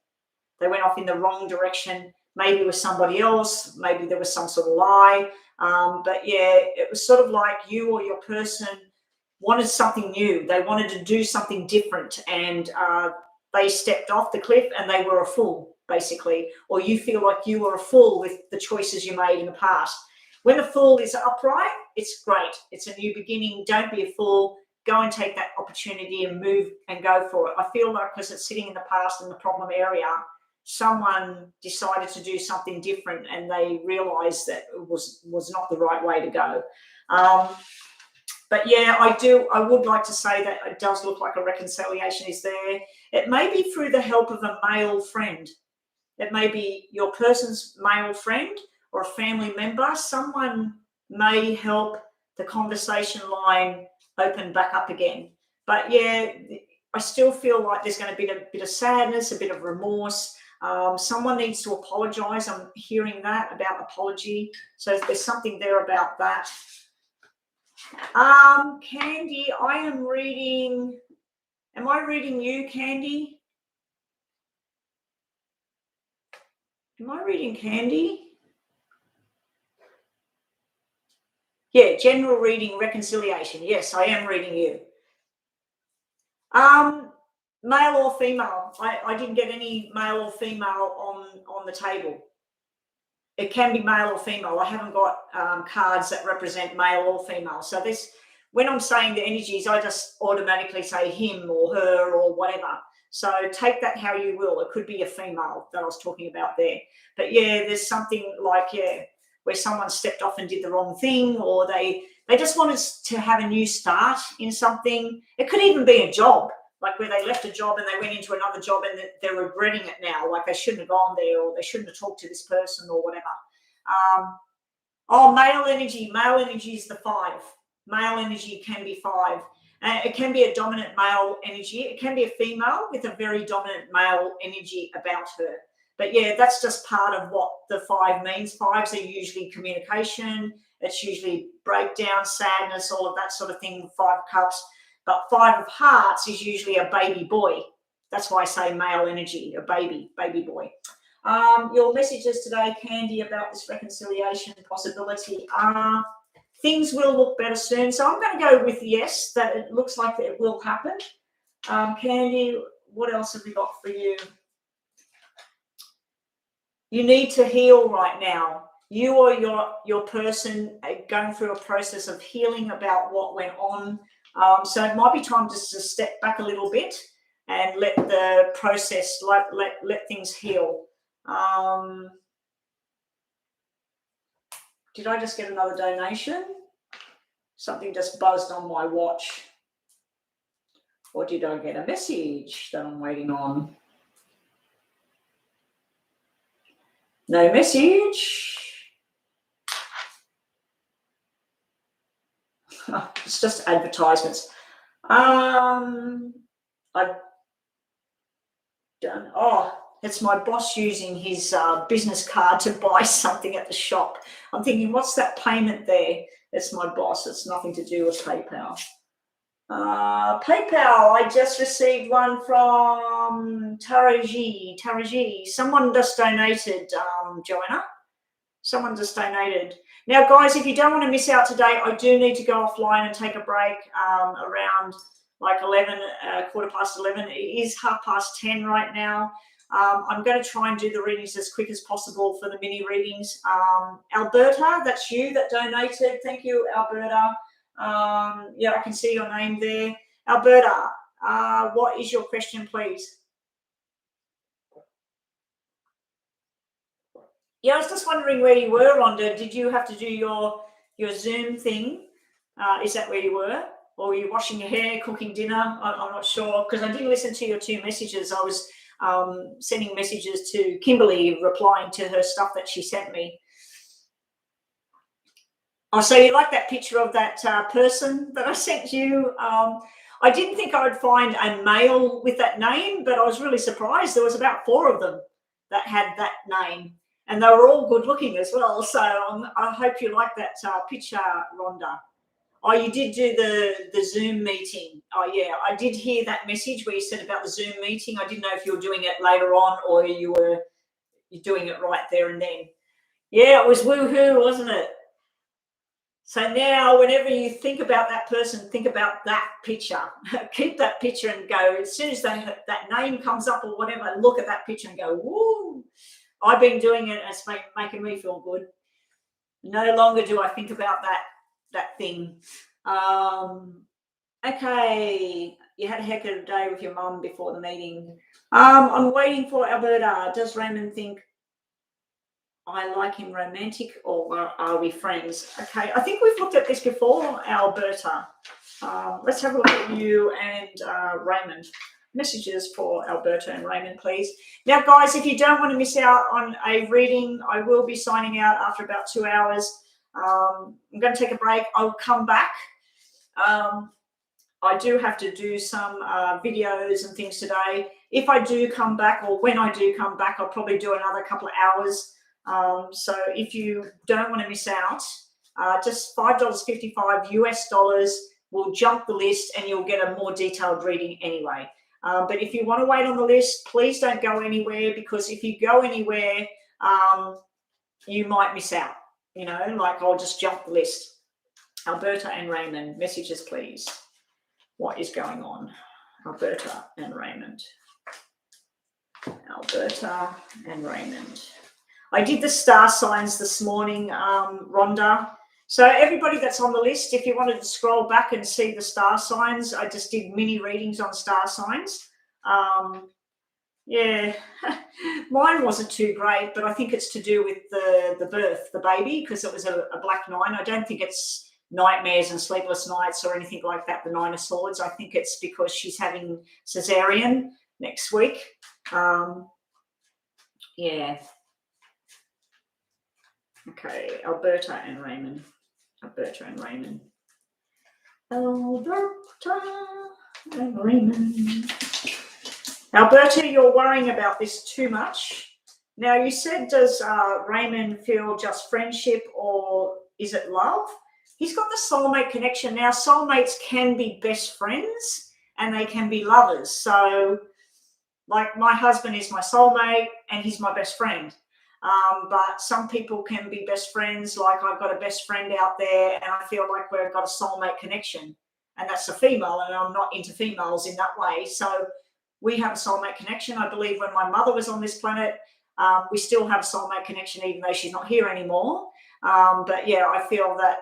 They went off in the wrong direction. Maybe it was somebody else. Maybe there was some sort of lie. But yeah, it was sort of like you or your person wanted something new. They wanted to do something different, and they stepped off the cliff and they were a fool, basically. Or you feel like you were a fool with the choices you made in the past. When the Fool is upright, it's great. It's a new beginning. Don't be a fool. Go and take that opportunity and move and go for it. I feel like because it's sitting in the past in the problem area, someone decided to do something different and they realized that it was not the right way to go. But yeah, I would like to say that it does look like a reconciliation is there. It may be through the help of a male friend. It may be your person's male friend or a family member. Someone may help the conversation line open back up again. But yeah, I still feel like there's going to be a bit of sadness, a bit of remorse. Someone needs to apologize. I'm hearing that about apology. So there's something there about that. Candy, I am reading Am I reading you, Candy? Am I reading Candy? Yeah, general reading, reconciliation. Yes, I am reading you. Male or female? I didn't get any male or female on the table. It can be male or female. I haven't got cards that represent male or female. So this, when I'm saying the energies, I just automatically say him or her or whatever. So take that how you will. It could be a female that I was talking about there. But yeah, there's something like, yeah, where someone stepped off and did the wrong thing, or they just wanted to have a new start in something. It could even be a job, like where they left a job and they went into another job and they're regretting it now, like they shouldn't have gone there, or they shouldn't have talked to this person or whatever. Male energy is the 5. Male energy can be 5. It can be a dominant male energy. It can be a female with a very dominant male energy about her. But yeah, that's just part of what the 5 means. 5s are usually communication. It's usually breakdown, sadness, all of that sort of thing, 5 of cups. But 5 of hearts is usually a baby boy. That's why I say male energy, a baby boy. Your messages today, Candy, about this reconciliation possibility are things will look better soon. So I'm going to go with yes, that it looks like that it will happen. Candy, what else have we got for you? You need to heal right now. You or your person are going through a process of healing about what went on. So it might be time just to step back a little bit and let the process, let things heal. Did I just get another donation? Something just buzzed on my watch. Or did I get a message that I'm waiting on? No message. It's just advertisements. I've done. Oh, it's my boss using his business card to buy something at the shop. I'm thinking, what's that payment there? It's my boss. It's nothing to do with PayPal. PayPal, I just received one from Taraji. Someone just donated, Joanna. Someone just donated. Now, guys, if you don't want to miss out today, I do need to go offline and take a break around like 11, 11:15. It is 10:30 right now. I'm going to try and do the readings as quick as possible for the mini readings. Alberta, that's you that donated. Thank you, Alberta. Yeah, I can see your name there. Alberta, what is your question, please? Yeah, I was just wondering where you were, Rhonda. Did you have to do your Zoom thing? Is that where you were? Or were you washing your hair, cooking dinner? I'm not sure, because I didn't listen to your 2 messages. I was sending messages to Kimberly, replying to her stuff that she sent me. Oh, so you like that picture of that person that I sent you? I didn't think I would find a male with that name, but I was really surprised. There was about 4 of them that had that name, and they were all good looking as well. So I hope you like that picture, Rhonda. Oh, you did do the Zoom meeting. Oh, yeah, I did hear that message where you said about the Zoom meeting. I didn't know if you were doing it later on or you're doing it right there and then. Yeah, it was woohoo, wasn't it? So now whenever you think about that person, think about that picture. Keep that picture and go, as soon as that name comes up or whatever, look at that picture and go, woo. I've been doing it and it's making me feel good. No longer do I think about that thing. Okay, you had a heck of a day with your mum before the meeting. I'm waiting for Alberta. Does Raymond think I like him romantic, or are we friends? Okay, I think we've looked at this before, Alberta. Let's have a look at you and Raymond. Messages for Alberta and Raymond, please. Now, guys, if you don't want to miss out on a reading, I will be signing out after about 2 hours. I'm going to take a break. I'll come back. I do have to do some videos and things today. If I do come back, or when I do come back, I'll probably do another couple of hours. So if you don't want to miss out, just $5.55 US dollars, we'll jump the list and you'll get a more detailed reading anyway. But if you want to wait on the list, please don't go anywhere, because if you go anywhere, you might miss out. You know, like I'll just jump the list. Alberta and Raymond, messages please. What is going on? Alberta and Raymond. Alberta and Raymond. I did the star signs this morning, Rhonda. So everybody that's on the list, if you wanted to scroll back and see the star signs, I just did mini readings on star signs. Yeah, mine wasn't too great, but I think it's to do with the birth, the baby, because it was a black 9. I don't think it's nightmares and sleepless nights or anything like that, the 9 of Swords. I think it's because she's having cesarean next week. Yeah. Okay, Alberta and Raymond. Alberta and Raymond. Alberta and Raymond. Alberta, you're worrying about this too much. Now, you said, does Raymond feel just friendship or is it love? He's got the soulmate connection. Now, soulmates can be best friends and they can be lovers. So, like, my husband is my soulmate and he's my best friend. But some people can be best friends. Like, I've got a best friend out there and I feel like we've got a soulmate connection. And that's a female, and I'm not into females in that way. So we have a soulmate connection. I believe when my mother was on this planet, we still have a soulmate connection, even though she's not here anymore. But yeah, I feel that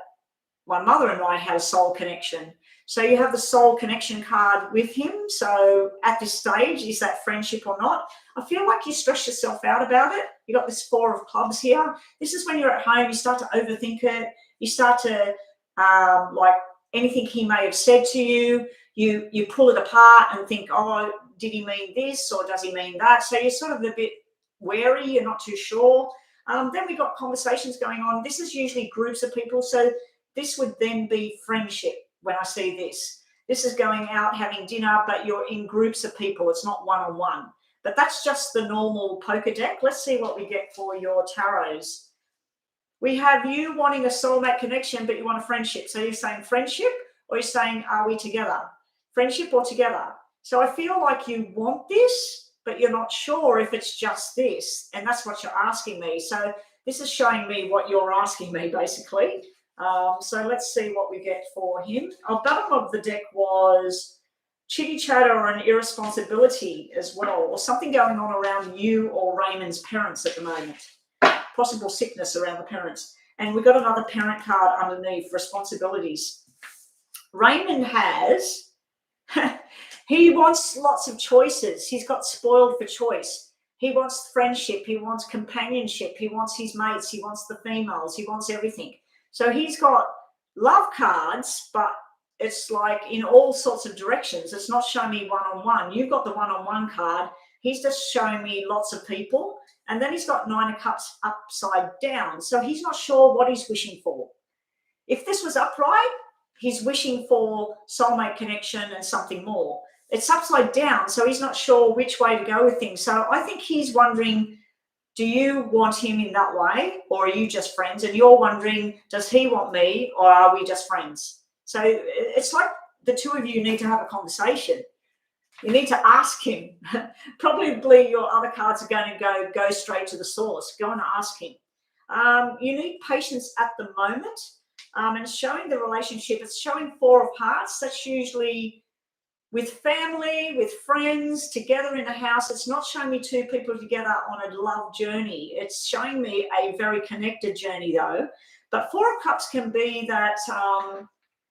my mother and I had a soul connection. So you have the soul connection card with him. So at this stage, is that friendship or not? I feel like you stress yourself out about it. You got this 4 of clubs here. This is when you're at home, you start to overthink it. You start to, like, anything he may have said to you, you pull it apart and think, oh, did he mean this or does he mean that? So you're sort of a bit wary, you're not too sure. Then we got conversations going on. This is usually groups of people. So this would then be friendship when I see this. This is going out, having dinner, but you're in groups of people. It's not one-on-one. But that's just the normal poker deck. Let's see what we get for your tarots. We have you wanting a soulmate connection, but you want a friendship. So you're saying friendship, or you're saying, are we together? Friendship or together? So I feel like you want this, but you're not sure if it's just this. And that's what you're asking me. So this is showing me what you're asking me, basically. So let's see what we get for him. Our bottom of the deck was chitty chatter and irresponsibility as well, or something going on around you or Raymond's parents at the moment. Possible sickness around the parents. And we've got another parent card underneath, responsibilities. Raymond has, he wants lots of choices. He's got spoiled for choice. He wants friendship. He wants companionship. He wants his mates. He wants the females. He wants everything. So he's got love cards, but it's like in all sorts of directions. It's not showing me one-on-one. You've got the one-on-one card. He's just showing me lots of people. And then he's got 9 of Cups upside down. So he's not sure what he's wishing for. If this was upright, he's wishing for soulmate connection and something more. It's upside down, so he's not sure which way to go with things. So I think he's wondering, do you want him in that way, or are you just friends? And you're wondering, does he want me, or are we just friends? So it's like the two of you need to have a conversation. You need to ask him. Probably your other cards are going to go straight to the source. Go and ask him. You need patience at the moment. And showing the relationship, it's showing 4 of Hearts. That's usually with family, with friends, together in a house. It's not showing me 2 people together on a love journey. It's showing me a very connected journey, though. But 4 of Cups can be that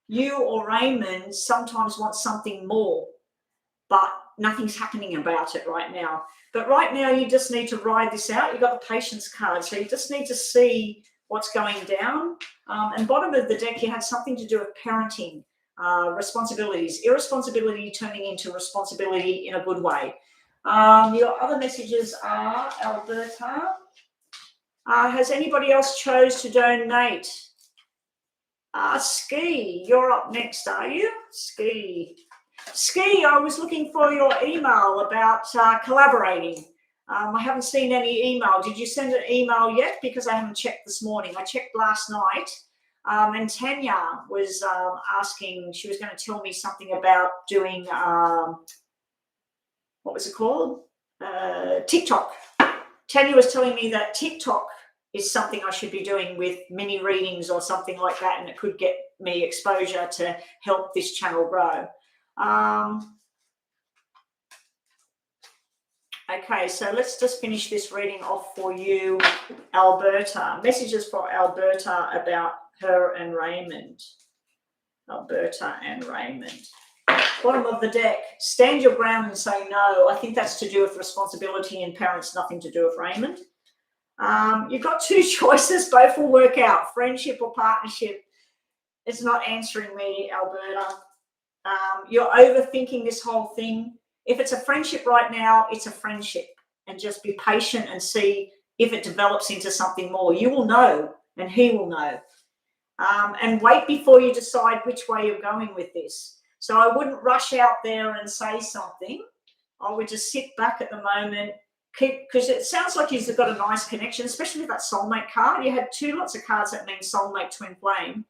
you or Raymond sometimes want something more, but nothing's happening about it right now. But right now, you just need to ride this out. You've got the patience card, so you just need to see what's going down. And bottom of the deck, you had something to do with parenting, responsibilities, irresponsibility turning into responsibility in a good way. Your other messages are, Alberta, has anybody else chose to donate? Ski, you're up next, are you? Ski, I was looking for your email about collaborating. I haven't seen any email. Did you send an email yet? Because I haven't checked this morning. I checked last night. And Tanya was asking, she was going to tell me something about doing, what was it called? TikTok. Tanya was telling me that TikTok is something I should be doing with mini readings or something like that, and it could get me exposure to help this channel grow. Okay, so let's just finish this reading off for you, Alberta. Messages for Alberta about her and Raymond. Alberta and Raymond. Bottom of the deck, stand your ground and say no. I think that's to do with responsibility and parents, nothing to do with Raymond. You've got two choices, both will work out, friendship or partnership. It's not answering me, Alberta. You're overthinking this whole thing. If it's a friendship right now, it's a friendship, and just be patient and see if it develops into something more. You will know, and he will know. And wait before you decide which way you're going with this. So I wouldn't rush out there and say something. I would just sit back at the moment, because it sounds like you've got a nice connection, especially with that soulmate card. You had lots of cards that mean soulmate, twin flame.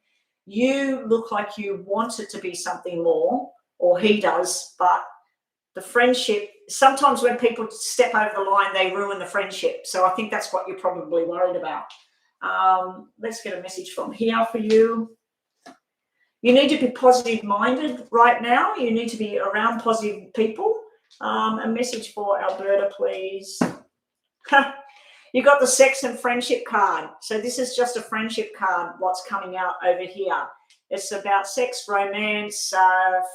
You look like you want it to be something more, or he does, but the friendship, sometimes when people step over the line, they ruin the friendship. So I think that's what you're probably worried about. Let's get a message from here for you. You need to be positive-minded right now. You need to be around positive people. A message for Alberta, please. You got the sex and friendship card. So this is just a friendship card, what's coming out over here. It's about sex, romance,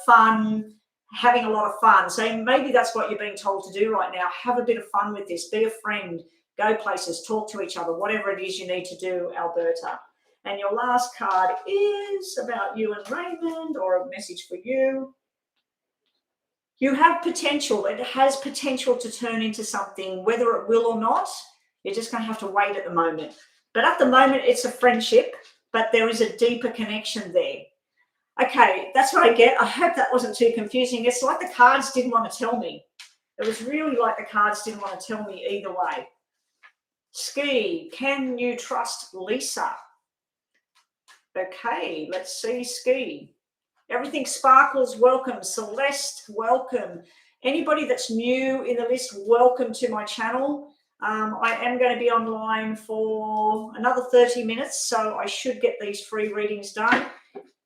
fun, having a lot of fun. So maybe that's what you're being told to do right now. Have a bit of fun with this. Be a friend. Go places. Talk to each other. Whatever it is you need to do, Alberta. And your last card is about you and Raymond, or a message for you. You have potential. It has potential to turn into something, whether it will or not. You're just going to have to wait at the moment. But at the moment, it's a friendship, but there is a deeper connection there. Okay, that's what I get. I hope that wasn't too confusing. It's like the cards didn't want to tell me. It was really like the cards didn't want to tell me either way. Ski, can you trust Lisa? Okay, let's see, Ski. Everything sparkles, welcome. Celeste, welcome. Anybody that's new in the list, welcome to my channel. I am going to be online for another 30 minutes, so I should get these free readings done.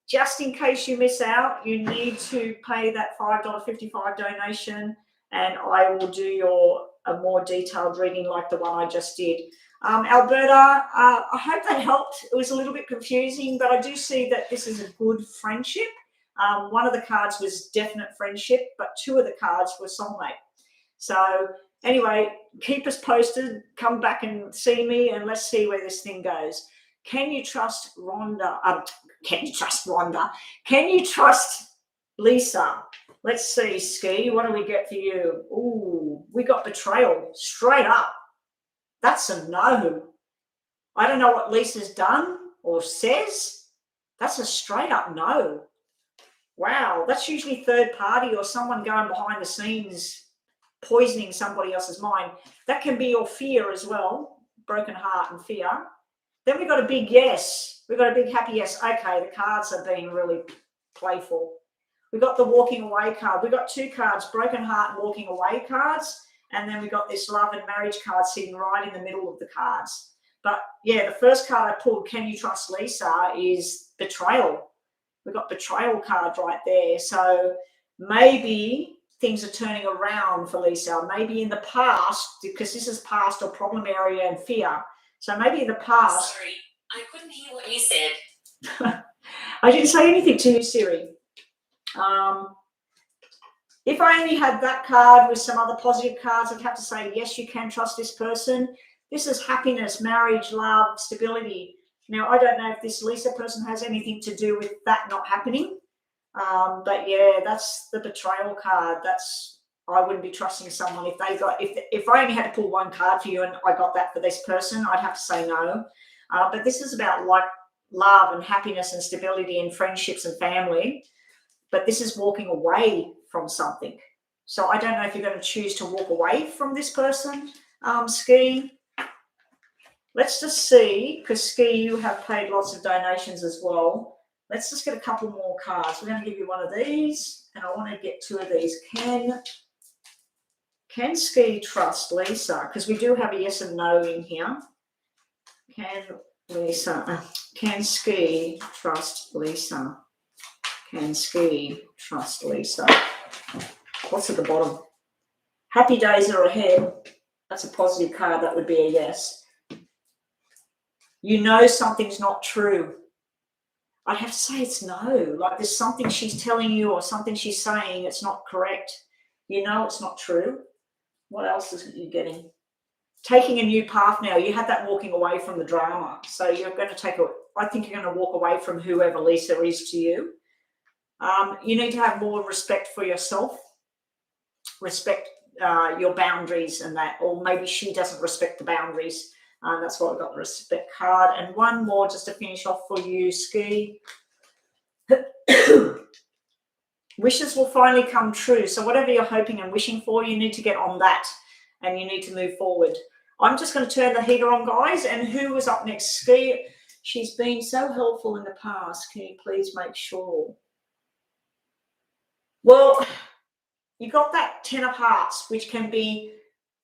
Just in case you miss out, you need to pay that $5.55 donation, and I will do a more detailed reading like the one I just did. Alberta, I hope that helped. It was a little bit confusing, but I do see that this is a good friendship. One of the cards was definite friendship, but two of the cards were soulmate. So anyway, keep us posted. Come back and see me, and let's see where this thing goes. Can you trust Rhonda? Can you trust Rhonda? Can you trust Lisa? Let's see, Ski. What do we get for you? Ooh, we got betrayal. Straight up. That's a no. I don't know what Lisa's done or says. That's a straight up no. Wow, that's usually third party or someone going behind the scenes, poisoning somebody else's mind. That can be your fear as well, broken heart and fear. Then we got a big yes. We got a big happy yes. Okay, the cards are being really playful. We got the walking away card. We got two cards, broken heart and walking away cards. And then we got this love and marriage card sitting right in the middle of the cards. But yeah, the first card I pulled, can you trust Lisa, is betrayal. We got betrayal card right there. So maybe things are turning around for Lisa. Maybe in the past, because this is past or problem area and fear. So maybe in the past. Sorry, I couldn't hear what you said. I didn't say anything to you, Siri. If I only had that card with some other positive cards, I'd have to say, yes, you can trust this person. This is happiness, marriage, love, stability. Now, I don't know if this Lisa person has anything to do with that not happening. But yeah, that's the betrayal card. I wouldn't be trusting someone if I only had to pull one card for you and I got that for this person, I'd have to say no. But this is about like love and happiness and stability and friendships and family. But this is walking away from something. So I don't know if you're going to choose to walk away from this person, Ski. Let's just see, because Ski, you have paid lots of donations as well. Let's just get a couple more cards. We're going to give you one of these, and I want to get two of these. Can Ski trust Lisa? Because we do have a yes and no in here. Can Ski trust Lisa? Can Ski trust Lisa? What's at the bottom? Happy days are ahead. That's a positive card. That would be a yes. You know something's not true. I'd have to say it's no. Like there's something she's telling you or something she's saying, it's not correct. You know it's not true. What else is you getting? Taking a new path now. You had that walking away from the drama. So you're going to I think you're going to walk away from whoever Lisa is to you. You need to have more respect for yourself. Respect your boundaries and that. Or maybe she doesn't respect the boundaries. That's why I got the respect card. And one more just to finish off for you, Ski. Wishes will finally come true. So whatever you're hoping and wishing for, you need to get on that and you need to move forward. I'm just going to turn the heater on, guys. And who was up next? Ski. She's been so helpful in the past. Can you please make sure? Well, you got that 10 of hearts, which can be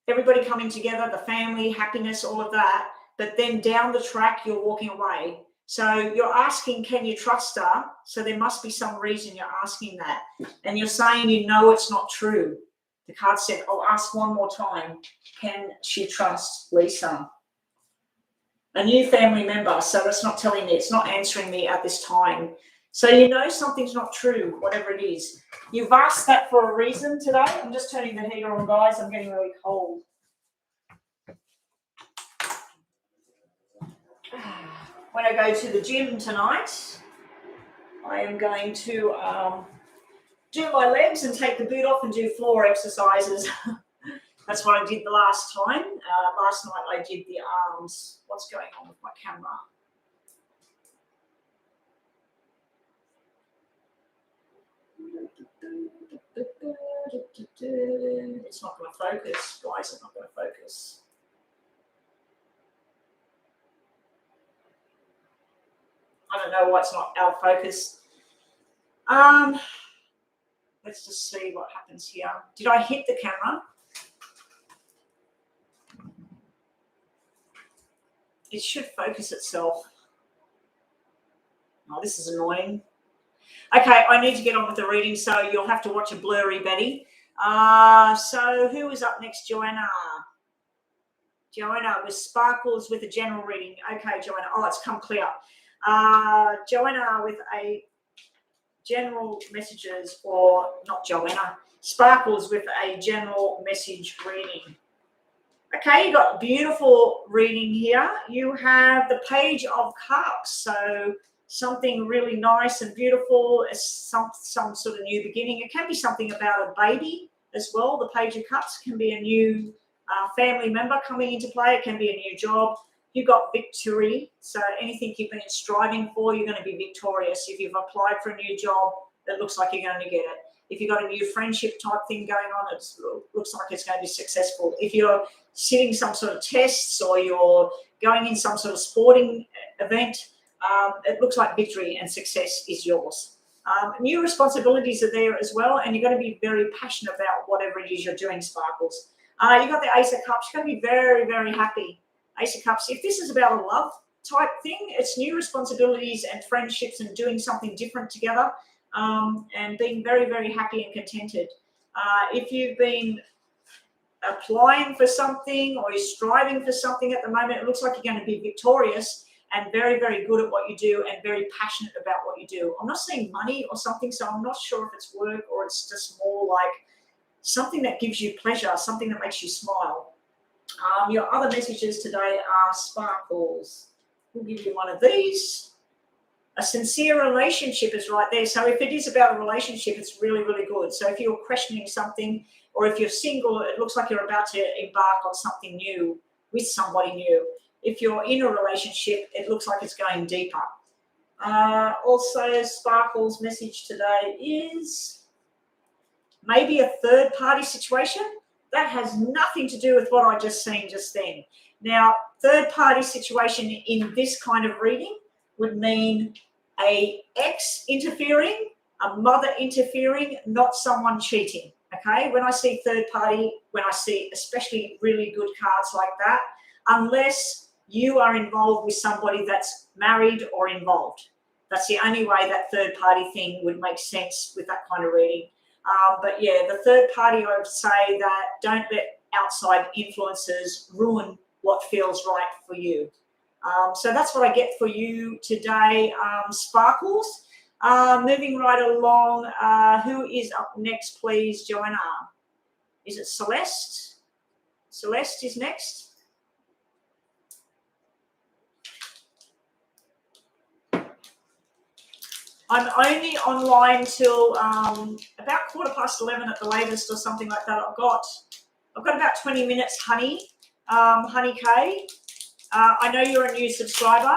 everybody coming together, the family, happiness, all of that. But then down the track, you're walking away. So you're asking, can you trust her? So there must be some reason you're asking that. And you're saying you know it's not true. The card said, I'll ask one more time. Can she trust Lisa? A new family member. So it's not telling me, it's not answering me at this time. So you know something's not true, whatever it is. You've asked that for a reason today. I'm just turning the heater on, guys. I'm getting really cold. When I go to the gym tonight, I am going to do my legs and take the boot off and do floor exercises. That's what I did the last time. Last night I did the arms. What's going on with my camera? It's not going to focus. Why is it not going to focus? I don't know why it's not out of focus. Let's just see what happens here. Did I hit the camera? It should focus itself. Oh, this is annoying. Okay, I need to get on with the reading, so you'll have to watch a blurry Betty. So who is up next? Joanna. Joanna with sparkles with a general reading. Okay, Joanna. Oh, it's come clear. Joanna with a general messages, or not Joanna. Sparkles with a general message reading. Okay, you got beautiful reading here. You have the Page of Cups. So something really nice and beautiful, some sort of new beginning. It can be something about a baby as well. The Page of Cups can be a new family member coming into play. It can be a new job. You've got victory. So anything you've been striving for, you're going to be victorious. If you've applied for a new job, it looks like you're going to get it. If you've got a new friendship type thing going on, it looks like it's going to be successful. If you're sitting some sort of tests or you're going in some sort of sporting event, it looks like victory and success is yours. New responsibilities are there as well, and you're going to be very passionate about whatever it is you're doing, Sparkles. You've got the Ace of Cups. You're going to be very, very happy. Ace of Cups. If this is about a love type thing, it's new responsibilities and friendships and doing something different together, and being very, very happy and contented. If you've been applying for something or you're striving for something at the moment, it looks like you're going to be victorious and very, very good at what you do and very passionate about what you do. I'm not saying money or something, so I'm not sure if it's work or it's just more like something that gives you pleasure, something that makes you smile. Your other messages today are Sparkles. We'll give you one of these. A sincere relationship is right there. So if it is about a relationship, it's really, really good. So if you're questioning something, or if you're single, it looks like you're about to embark on something new with somebody new. If you're in a relationship, it looks like it's going deeper. Also, Sparkle's message today is maybe a third party situation. That has nothing to do with what I just seen just then. Now, third party situation in this kind of reading would mean a ex interfering, a mother interfering, not someone cheating. Okay, when I see third party, when I see especially really good cards like that, unless you are involved with somebody that's married or involved. That's the only way that third party thing would make sense with that kind of reading. But yeah, the third party, I would say that don't let outside influences ruin what feels right for you. So that's what I get for you today, Sparkles. Moving right along, who is up next, please, Joanna? Is it Celeste? Celeste is next. I'm only online till about 11:15 at the latest, or something like that. I've got about 20 minutes, honey. Honey K. I know you're a new subscriber.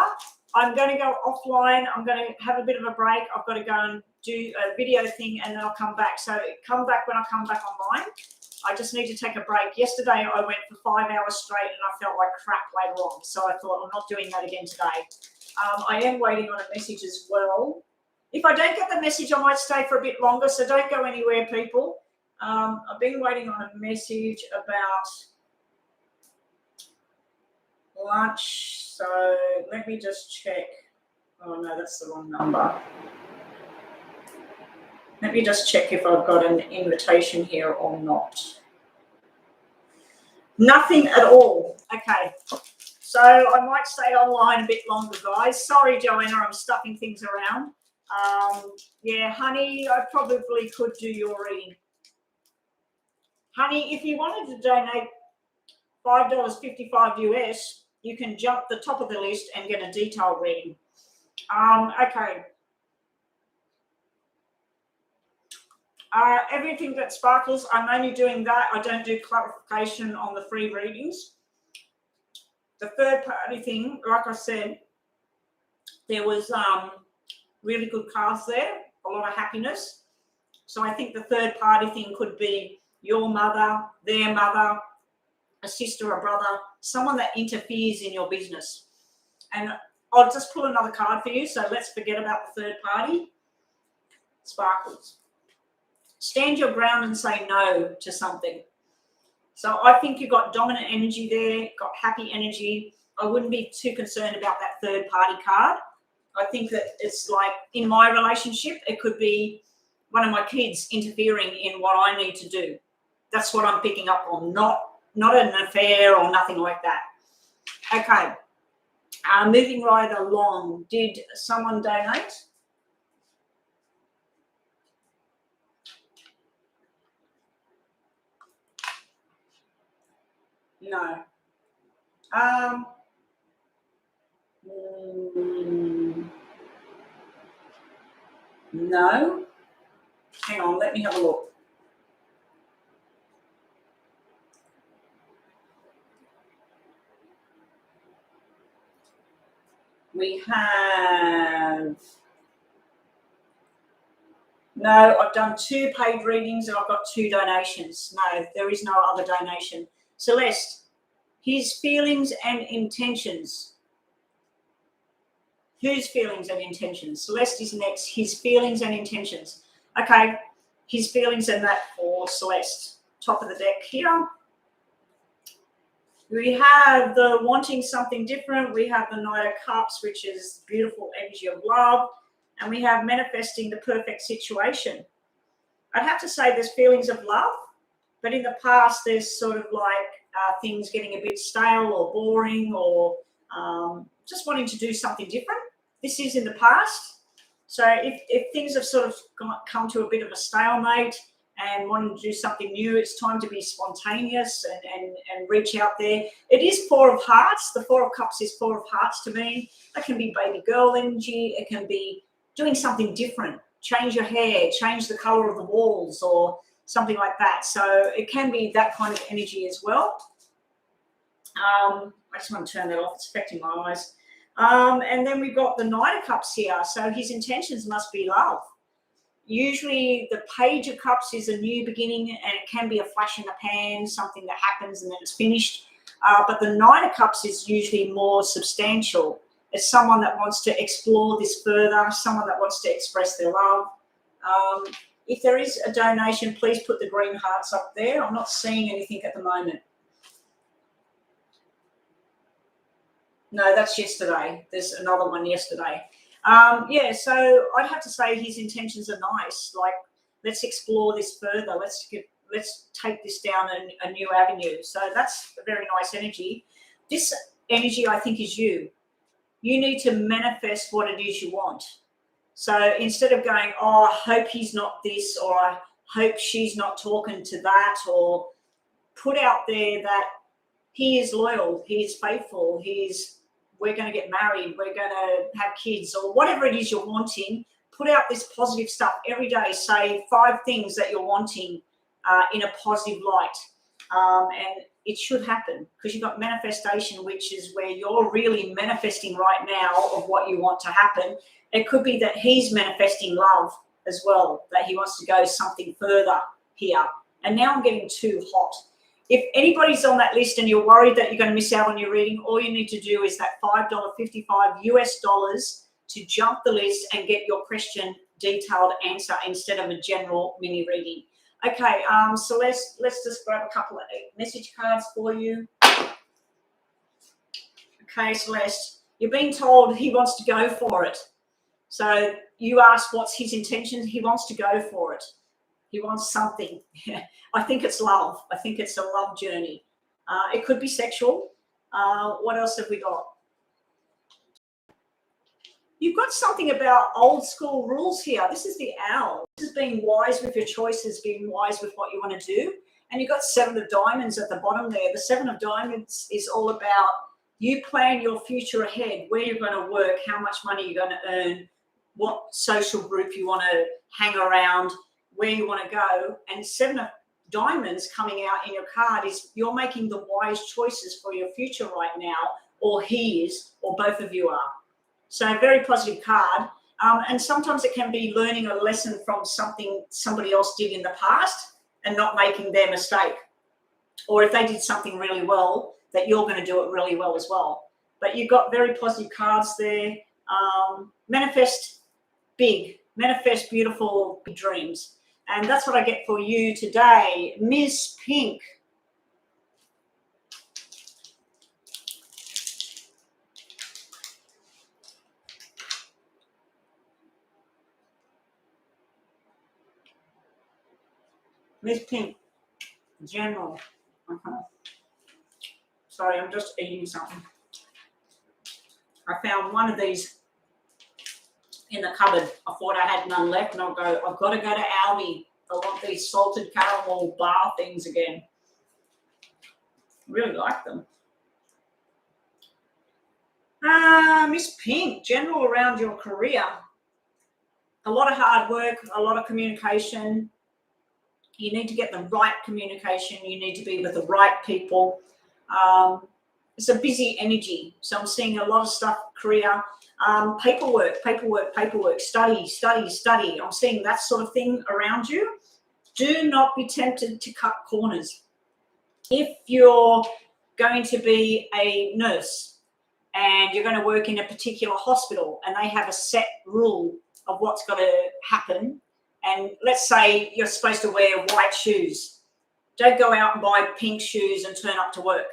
I'm going to go offline. I'm going to have a bit of a break. I've got to go and do a video thing, and then I'll come back. So come back when I come back online. I just need to take a break. Yesterday I went for 5 hours straight, and I felt like crap later on. So I thought I'm not doing that again today. I am waiting on a message as well. If I don't get the message, I might stay for a bit longer. So don't go anywhere, people. I've been waiting on a message about lunch, so let me just check. Oh no, that's the wrong number. Let me just check if I've got an invitation here or not. Nothing at all. Okay, so I might stay online a bit longer, guys. Sorry, Joanna, I'm stuffing things around. Yeah, honey, I probably could do your reading. Honey, if you wanted to donate $5.55 US, you can jump the top of the list and get a detailed reading. Okay. Everything that sparkles, I'm only doing that. I don't do clarification on the free readings. The third party thing, like I said, there was really good cards there, a lot of happiness. So I think the third party thing could be your mother, their mother, a sister or brother, someone that interferes in your business. And I'll just pull another card for you. So let's forget about the third party. Sparkles. Stand your ground and say no to something. So I think you've got dominant energy there, got happy energy. I wouldn't be too concerned about that third party card. I think that it's like in my relationship, it could be one of my kids interfering in what I need to do. That's what I'm picking up on, not an affair or nothing like that. Okay, moving right along. Did someone donate? No. No. Hang on, let me have a look. We have, no, I've done 2 paid readings and I've got 2 donations. No, there is no other donation. Celeste, his feelings and intentions. Whose feelings and intentions? Celeste is next. His feelings and intentions. Okay, his feelings and that for Celeste. Top of the deck here. We have the wanting something different. We have the Knight of Cups, which is beautiful energy of love. And we have manifesting the perfect situation. I'd have to say there's feelings of love, but in the past there's sort of like things getting a bit stale or boring or just wanting to do something different. This is in the past. So if things have sort of come to a bit of a stalemate and wanting to do something new, it's time to be spontaneous and reach out there. It is 4 of Hearts. The 4 of Cups is 4 of Hearts to me. It can be baby girl energy. It can be doing something different. Change your hair, change the color of the walls or something like that. So it can be that kind of energy as well. I just want to turn that off. It's affecting my eyes. And then we've got the Knight of Cups here. So his intentions must be love. Usually the Page of Cups is a new beginning and it can be a flash in the pan, something that happens and then it's finished. But the Nine of Cups is usually more substantial. It's someone that wants to explore this further, someone that wants to express their love. If there is a donation, please put the green hearts up there. I'm not seeing anything at the moment. No, that's yesterday. There's another one yesterday. Yeah, so I'd have to say his intentions are nice. Like, let's explore this further. Let's take this down a new avenue. So that's a very nice energy. This energy, I think, is you. You need to manifest what it is you want. So instead of going, oh, I hope he's not this, or I hope she's not talking to that, or put out there that he is loyal, he is faithful, we're going to get married, we're going to have kids, or whatever it is you're wanting. Put out this positive stuff every day. Say 5 things that you're wanting in a positive light. And it should happen, because you've got manifestation, which is where you're really manifesting right now of what you want to happen. It could be that he's manifesting love as well, that he wants to go something further here. And now I'm getting too hot. If anybody's on that list and you're worried that you're going to miss out on your reading, all you need to do is that $5.55 US dollars to jump the list and get your question detailed answer instead of a general mini reading. Okay, Celeste, let's just grab a couple of message cards for you. Okay, Celeste, you're being told he wants to go for it. So you asked what's his intention. He wants to go for it. He wants something. I think it's love. I think it's a love journey. It could be sexual. What else have we got? You've got something about old school rules here. This is the owl. This is being wise with your choices, being wise with what you want to do. And you've got 7 of diamonds at the bottom there. The 7 of diamonds is all about you plan your future ahead, where you're going to work, how much money you're going to earn, what social group you want to hang around, where you want to go. And 7 of diamonds coming out in your card is you're making the wise choices for your future right now, or he is, or both of you are. So a very positive card. And sometimes it can be learning a lesson from something somebody else did in the past and not making their mistake. Or if they did something really well, that you're going to do it really well as well. But you've got very positive cards there. Manifest big, manifest beautiful big dreams. And that's what I get for you today. Miss Pink. Miss Pink, general. Sorry, I'm just eating something. I found one of these in the cupboard. I thought I had none left, and I've got to go to Aldi. I want these salted caramel bar things again. Really like them. Miss Pink, general around your career. A lot of hard work, a lot of communication. You need to get the right communication. You need to be with the right people. It's a busy energy. So I'm seeing a lot of stuff, career, paperwork, study. I'm seeing that sort of thing around you. Do not be tempted to cut corners. If you're going to be a nurse and you're going to work in a particular hospital and they have a set rule of what's got to happen, and let's say you're supposed to wear white shoes, don't go out and buy pink shoes and turn up to work.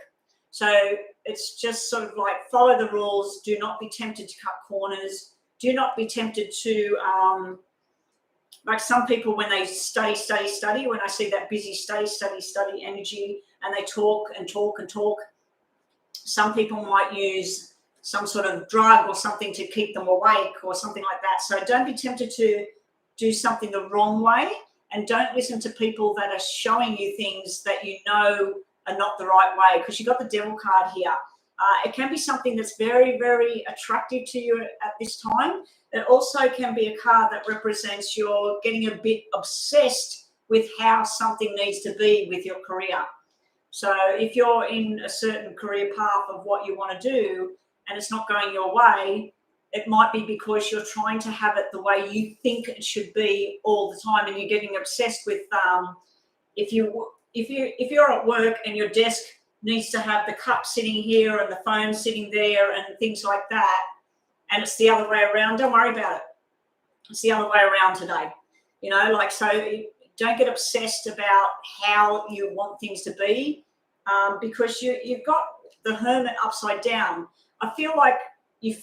So it's just sort of like follow the rules. Do not be tempted to cut corners. Do not be tempted to, like some people when they study, when I see that busy study energy and they talk, some people might use some sort of drug or something to keep them awake or something like that. So don't be tempted to do something the wrong way, and don't listen to people that are showing you things that you know are not the right way, because you've got the devil card here. It can be something that's very, very attractive to you at this time. It also can be a card that represents you're getting a bit obsessed with how something needs to be with your career. So if you're in a certain career path of what you want to do and it's not going your way, it might be because you're trying to have it the way you think it should be all the time, and you're getting obsessed with if you're at work and your desk needs to have the cup sitting here and the phone sitting there and things like that, and it's the other way around, don't worry about it. It's the other way around today. You know, like, so don't get obsessed about how you want things to be, because you've got the Hermit upside down. I feel like you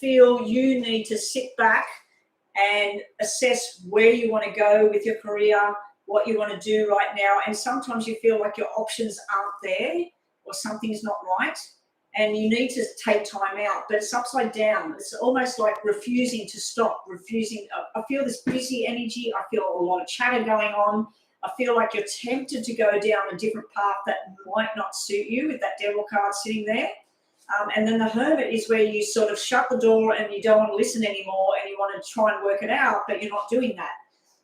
need to sit back and assess where you want to go with your career, what you want to do right now. And sometimes you feel like your options aren't there or something's not right, and you need to take time out, but it's upside down. It's almost like refusing to stop, refusing. I feel this busy energy. I feel a lot of chatter going on. I feel like you're tempted to go down a different path that might not suit you with that Devil card sitting there. And then the Hermit is where you sort of shut the door and you don't want to listen anymore and you want to try and work it out, but you're not doing that.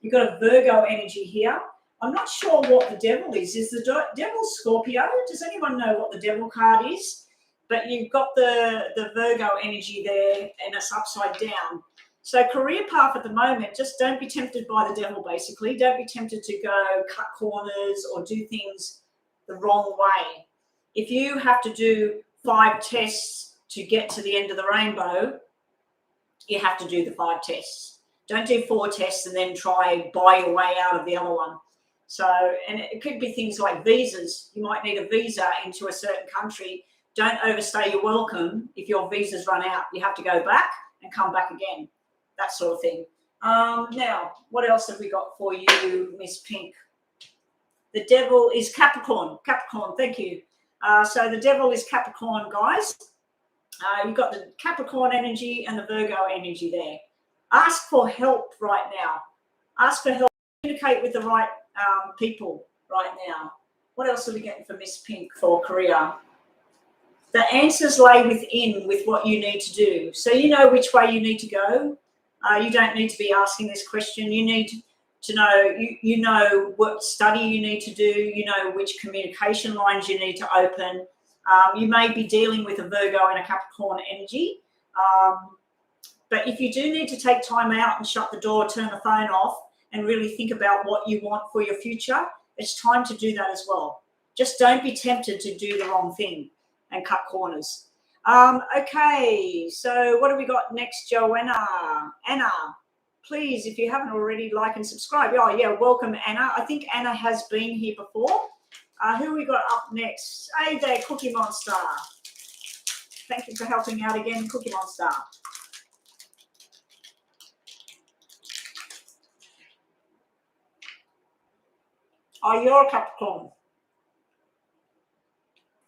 You've got a Virgo energy here. I'm not sure what the Devil is. Is the Devil Scorpio? Does anyone know what the Devil card is? But you've got the Virgo energy there and it's upside down. So career path at the moment, just don't be tempted by the Devil, basically. Don't be tempted to go cut corners or do things the wrong way. If you have to do 5 tests to get to the end of the rainbow, you have to do the 5 tests. Don't do 4 tests and then try buy your way out of the other one. So, and it could be things like visas. You might need a visa into a certain country. Don't overstay your welcome. If your visa's run out, you have to go back and come back again. That sort of thing. Now, what else have we got for you, Miss Pink? The Devil is Capricorn. Capricorn, thank you. So the Devil is Capricorn, guys. You've got the Capricorn energy and the Virgo energy there. Ask for help right now. Ask for help. Communicate with the right people right now. What else are we getting for Miss Pink for career? The answers lay within with what you need to do. So you know which way you need to go. You don't need to be asking this question. You need to know, you know what study you need to do. You know which communication lines you need to open. You may be dealing with a Virgo and a Capricorn energy. But if you do need to take time out and shut the door, turn the phone off, and really think about what you want for your future, it's time to do that as well. Just don't be tempted to do the wrong thing and cut corners. Okay, so what do we got next, Joanna? Anna, please, if you haven't already, like and subscribe. Oh, yeah, welcome, Anna. I think Anna has been here before. Who we got up next? Hey there, Cookie Monster. Thank you for helping out again, Cookie Monster. Oh, you're a Capricorn.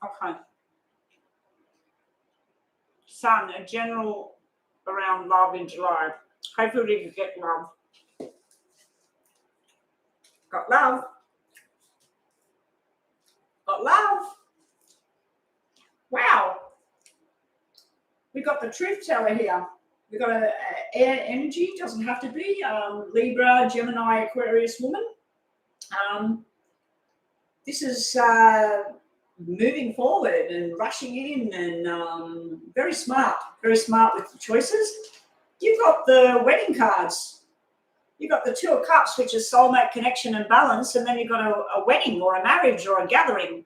Okay. Sun, a general around love in July. Hopefully you get love. Got love. Got love. Wow. We got the truth teller here. We got a air energy, doesn't have to be Libra, Gemini, Aquarius woman. This is moving forward and rushing in and very smart with the choices. You've got the wedding cards. You've got the 2 of Cups, which is soulmate connection and balance, and then you've got a wedding or a marriage or a gathering.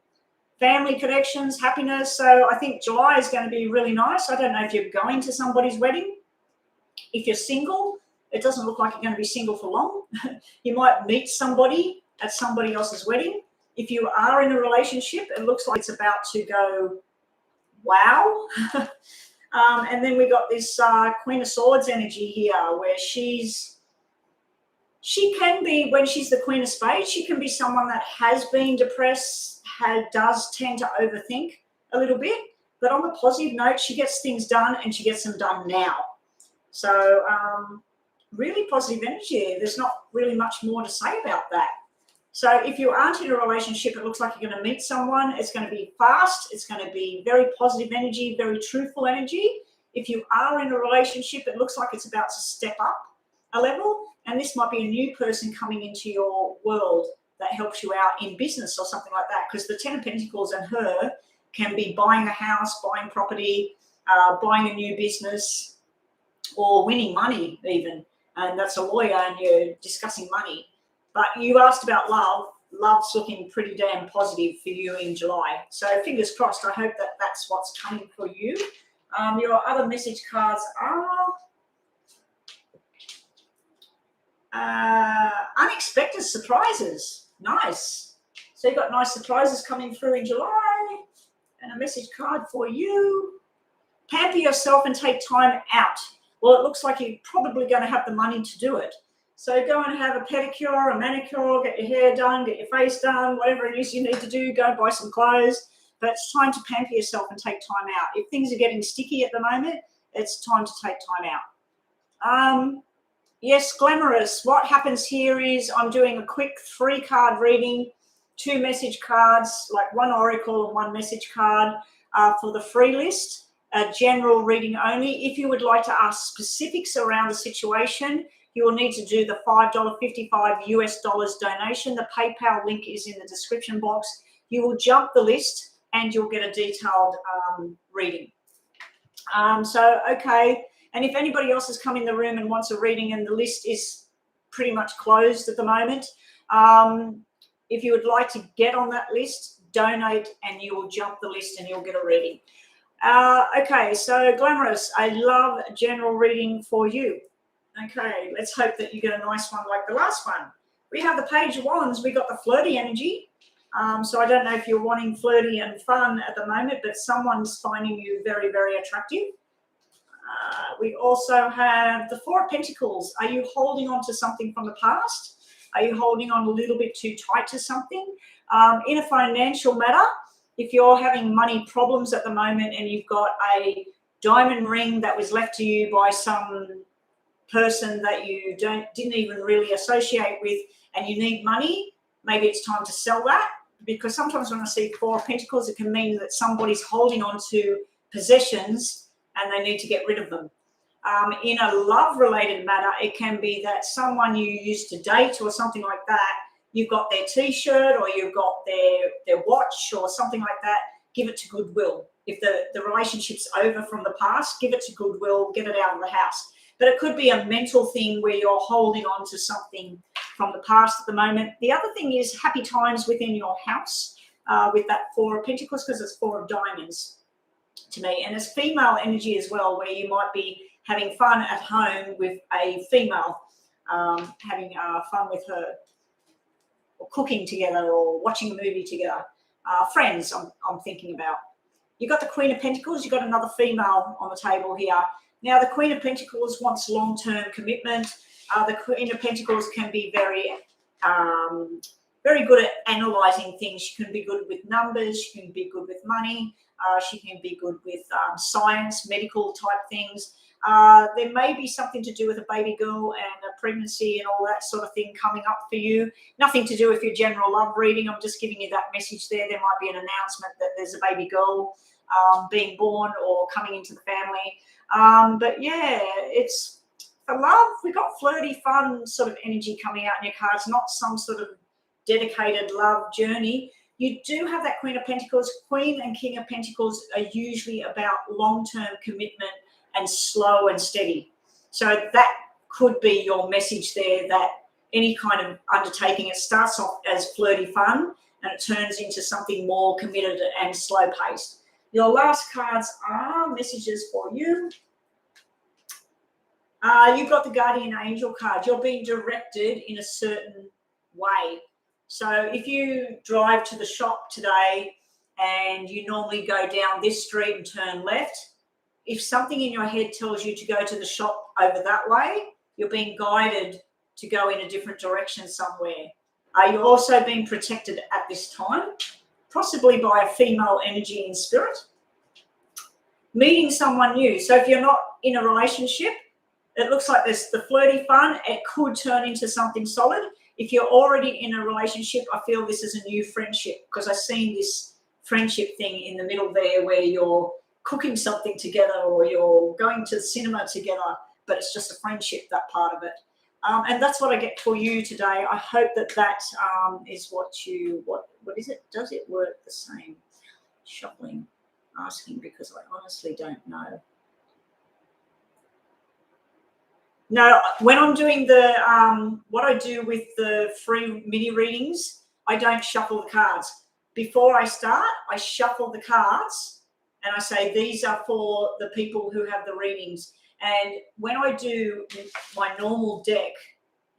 Family connections, happiness. So I think July is going to be really nice. I don't know if you're going to somebody's wedding. If you're single, it doesn't look like you're going to be single for long. You might meet somebody at somebody else's wedding. If you are in a relationship, it looks like it's about to go wow. And then we got this Queen of Swords energy here, where she can be, when she's the Queen of Spades, she can be someone that has been depressed, does tend to overthink a little bit, but on the positive note, she gets things done and she gets them done now. So really positive energy. There's not really much more to say about that. So if you aren't in a relationship, it looks like you're going to meet someone. It's going to be fast. It's going to be very positive energy, very truthful energy. If you are in a relationship, it looks like it's about to step up a level. And this might be a new person coming into your world that helps you out in business or something like that. Because the 10 of Pentacles and her can be buying a house, buying property, buying a new business, or winning money even. And that's a lawyer and you're discussing money. But you asked about love. love's looking pretty damn positive for you in July. So fingers crossed. I hope that that's what's coming for you. Your other message cards are unexpected surprises. Nice. So you've got nice surprises coming through in July. And a message card for you. Pamper yourself and take time out. Well, it looks like you're probably going to have the money to do it. So go and have a pedicure, a manicure, get your hair done, get your face done, whatever it is you need to do, go and buy some clothes. But it's time to pamper yourself and take time out. If things are getting sticky at the moment, it's time to take time out. Yes, glamorous. What happens here is I'm doing a quick 3-card reading, 2 message cards, like 1 oracle and 1 message card for the free list, a general reading only. If you would like to ask specifics around the situation, you will need to do the $5.55 US donation. The PayPal link is in the description box. You will jump the list and you'll get a detailed reading. Okay. And if anybody else has come in the room and wants a reading and the list is pretty much closed at the moment, if you would like to get on that list, donate and you will jump the list and you'll get a reading. Okay, so glamorous, I love general reading for you. Okay, let's hope that you get a nice one like the last one. We have the Page of Wands. We got the flirty energy. So I don't know if you're wanting flirty and fun at the moment, but someone's finding you very, very attractive. We also have the 4 of Pentacles. Are you holding on to something from the past? Are you holding on a little bit too tight to something? In a financial matter, if you're having money problems at the moment and you've got a diamond ring that was left to you by some person that you didn't even really associate with and you need money, maybe it's time to sell that, because sometimes when I see 4 of Pentacles, it can mean that somebody's holding on to possessions and they need to get rid of them. In a love-related matter, it can be that someone you used to date or something like that, you've got their T-shirt or you've got their watch or something like that, give it to Goodwill. If the relationship's over from the past, give it to Goodwill, get it out of the house. But it could be a mental thing where you're holding on to something from the past at the moment. The other thing is happy times within your house with that 4 of Pentacles, because it's 4 of Diamonds to me. And it's female energy as well, where you might be having fun at home with a female, having fun with her, or cooking together or watching a movie together. Friends, I'm thinking about. You've got the Queen of Pentacles. You've got another female on the table here. Now, the Queen of Pentacles wants long-term commitment. The Queen of Pentacles can be very good at analysing things. She can be good with numbers. She can be good with money. She can be good with science, medical type things. There may be something to do with a baby girl and a pregnancy and all that sort of thing coming up for you. Nothing to do with your general love reading. I'm just giving you that message there. There might be an announcement that there's a baby girl being born or coming into the family. But yeah, it's for love. We've got flirty, fun sort of energy coming out in your cards, not some sort of dedicated love journey. You do have that Queen of Pentacles. Queen and King of Pentacles are usually about long-term commitment and slow and steady. So that could be your message there, that any kind of undertaking, it starts off as flirty fun and it turns into something more committed and slow paced. Your last cards are messages for you. You've got the Guardian Angel card. You're being directed in a certain way. So if you drive to the shop today and you normally go down this street and turn left, if something in your head tells you to go to the shop over that way, you're being guided to go in a different direction somewhere. You're also being protected at this time, possibly by a female energy in spirit. Meeting someone new. So if you're not in a relationship, it looks like there's the flirty fun. It could turn into something solid. If you're already in a relationship, I feel this is a new friendship, because I've seen this friendship thing in the middle there where you're cooking something together or you're going to the cinema together, but it's just a friendship, that part of it. And that's what I get for you today. I hope that is what is it? Does it work the same? Shuffling, asking, because I honestly don't know. No, when I'm doing the what I do with the free mini readings, I don't shuffle the cards. Before I start, I shuffle the cards and I say, these are for the people who have the readings. And when I do my normal deck,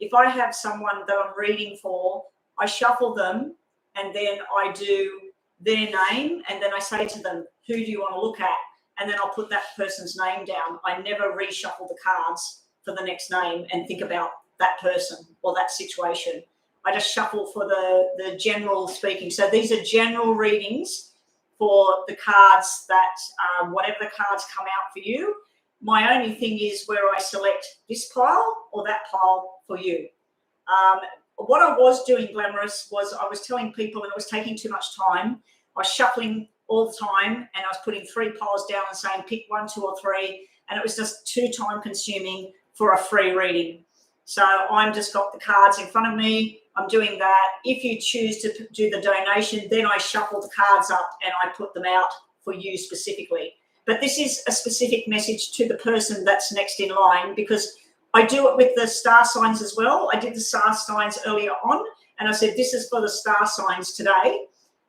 if I have someone that I'm reading for, I shuffle them and then I do their name and then I say to them, who do you want to look at? And then I'll put that person's name down. I never reshuffle the cards for the next name and think about that person or that situation. I just shuffle for the general speaking. So these are general readings for the cards that, whatever the cards come out for you. My only thing is where I select this pile or that pile for you. What I was doing, Glamorous, was I was telling people, and it was taking too much time. I was shuffling all the time and I was putting 3 piles down and saying pick 1, 2 or 3, and it was just too time consuming for a free reading. So I'm just got the cards in front of me. I'm doing that. If you choose to do the donation, then I shuffle the cards up and I put them out for you specifically. But this is a specific message to the person that's next in line, because I do it with the star signs as well. I did the star signs earlier on and I said, this is for the star signs today.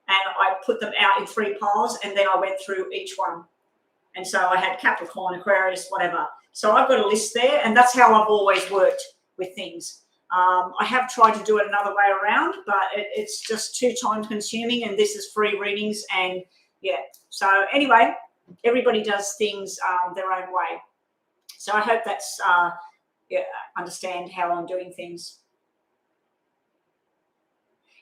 And I put them out in 3 piles and then I went through each one. And so I had Capricorn, Aquarius, whatever. So I've got a list there, and that's how I've always worked with things. I have tried to do it another way around, but it's just too time consuming, and this is free readings. And yeah, so anyway, everybody does things their own way. So I hope that's, understand how I'm doing things.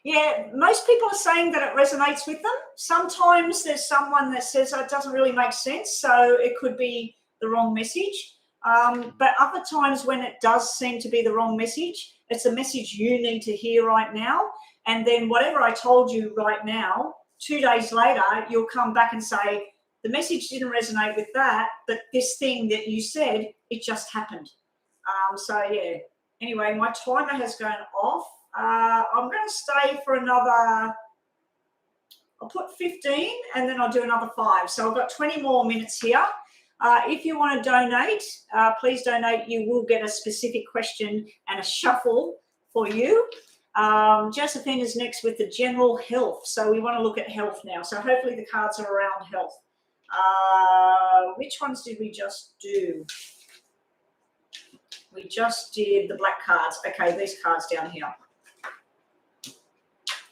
Yeah, most people are saying that it resonates with them. Sometimes there's someone that says it doesn't really make sense, so it could be the wrong message. But other times when it does seem to be the wrong message, it's a message you need to hear right now. And then whatever I told you right now, 2 days later, you'll come back and say, the message didn't resonate with that, but this thing that you said, it just happened. So yeah, anyway, my timer has gone off. I'm going to stay for another, I'll put 15 and then I'll do another 5. So I've got 20 more minutes here. If you want to donate, please donate. You will get a specific question and a shuffle for you. Josephine is next with the general health. So we want to look at health now. So hopefully the cards are around health. Which ones did we just do? We just did the black cards. Okay, these cards down here.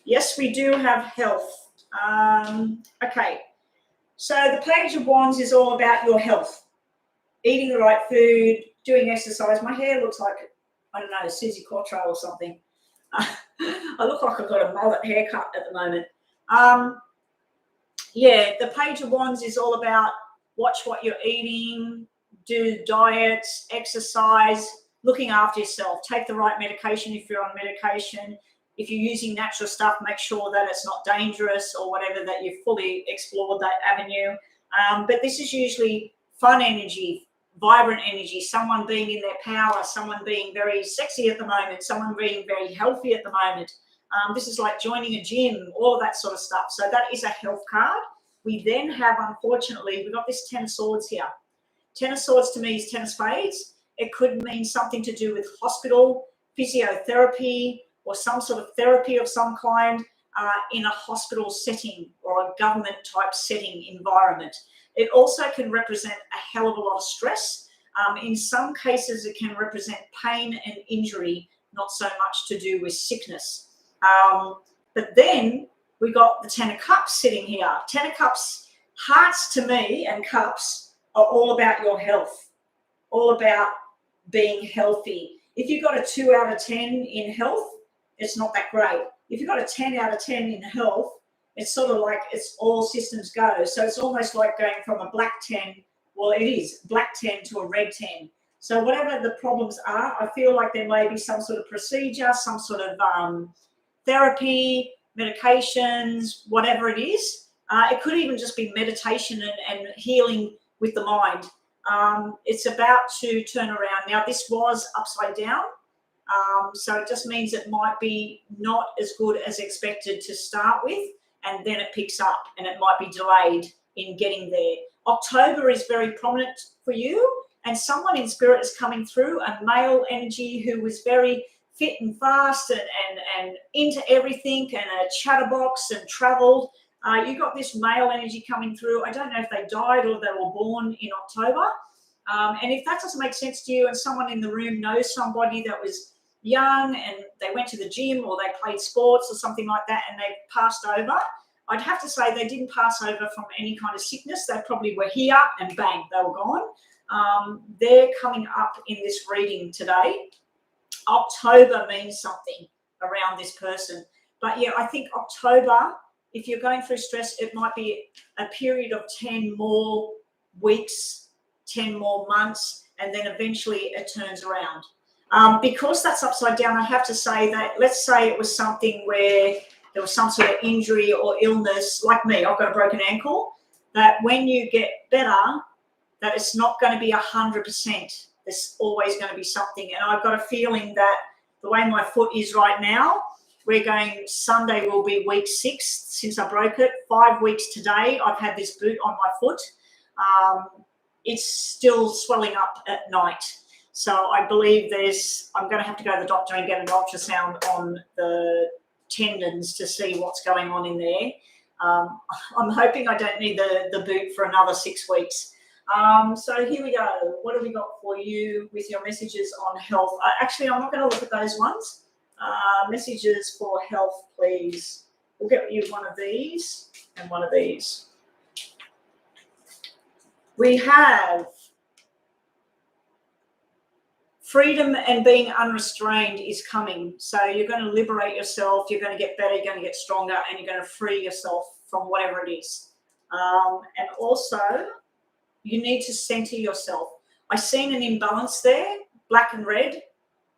Yes, we do have health. Okay, so the Page of Wands is all about your health. Eating the right food, doing exercise. My hair looks like, I don't know, Susie Quattro or something. I look like I've got a mullet haircut at the moment. Yeah, the Page of Wands is all about watch what you're eating, do diets, exercise, looking after yourself. Take the right medication if you're on medication. If you're using natural stuff, make sure that it's not dangerous or whatever, that you've fully explored that avenue. But this is usually fun energy, vibrant energy, someone being in their power, someone being very sexy at the moment, someone being very healthy at the moment. This is like joining a gym, all of that sort of stuff. So that is a health card. We then have, unfortunately, we've got this 10 of Swords here. 10 of Swords to me is 10 of Spades. It could mean something to do with hospital, physiotherapy, or some sort of therapy of some kind in a hospital setting or a government type setting environment. It also can represent a hell of a lot of stress. In some cases, it can represent pain and injury, not so much to do with sickness. But then we got the 10 of Cups sitting here. 10 of Cups, hearts to me and cups are all about your health, all about being healthy. If you've got a 2 out of 10 in health, it's not that great. If you've got a 10 out of 10 in health, it's sort of like it's all systems go. So it's almost like going from a black 10, well, it is black 10 to a red 10. So whatever the problems are, I feel like there may be some sort of procedure, some sort of therapy, medications, whatever it is. It could even just be meditation and healing with the mind. It's about to turn around. Now, this was upside down. So it just means it might be not as good as expected to start with, and then it picks up and it might be delayed in getting there. October is very prominent for you, and someone in spirit is coming through, a male energy who was very fit and fast and into everything and a chatterbox and traveled. You got this male energy coming through. I don't know if they died or they were born in October. And if that doesn't make sense to you and someone in the room knows somebody that was young and they went to the gym or they played sports or something like that and they passed over, I'd have to say they didn't pass over from any kind of sickness. They probably were here and bang, they were gone. They're coming up in this reading today. October means something around this person. But yeah, I think October, if you're going through stress, it might be a period of 10 more weeks, 10 more months, and then eventually it turns around. Because that's upside down, I have to say that, let's say it was something where there was some sort of injury or illness, like me, I've got a broken ankle, that when you get better, that it's not going to be 100%. There's always going to be something. And I've got a feeling that the way my foot is right now, we're going, Sunday will be week 6 since I broke it. 5 weeks today, I've had this boot on my foot. It's still swelling up at night. So I believe I'm going to have to go to the doctor and get an ultrasound on the tendons to see what's going on in there. I'm hoping I don't need the boot for another 6 weeks. So here we go. What have we got for you with your messages on health? Actually, I'm not going to look at those ones. Messages for health, please. We'll get you one of these and one of these. We have freedom and being unrestrained is coming. So you're going to liberate yourself. You're going to get better. You're going to get stronger, and you're going to free yourself from whatever it is. And also, you need to center yourself. I seen an imbalance there, black and red,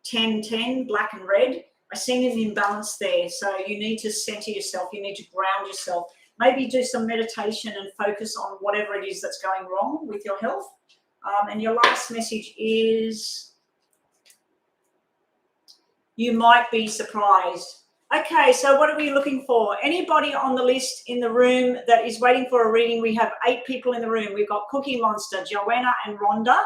10-10, black and red. I seen an imbalance there. So you need to center yourself. You need to ground yourself. Maybe do some meditation and focus on whatever it is that's going wrong with your health. And your last message is, you might be surprised. Okay, so what are we looking for? Anybody on the list in the room that is waiting for a reading? We have 8 people in the room. We've got Cookie Monster, Joanna and Rhonda.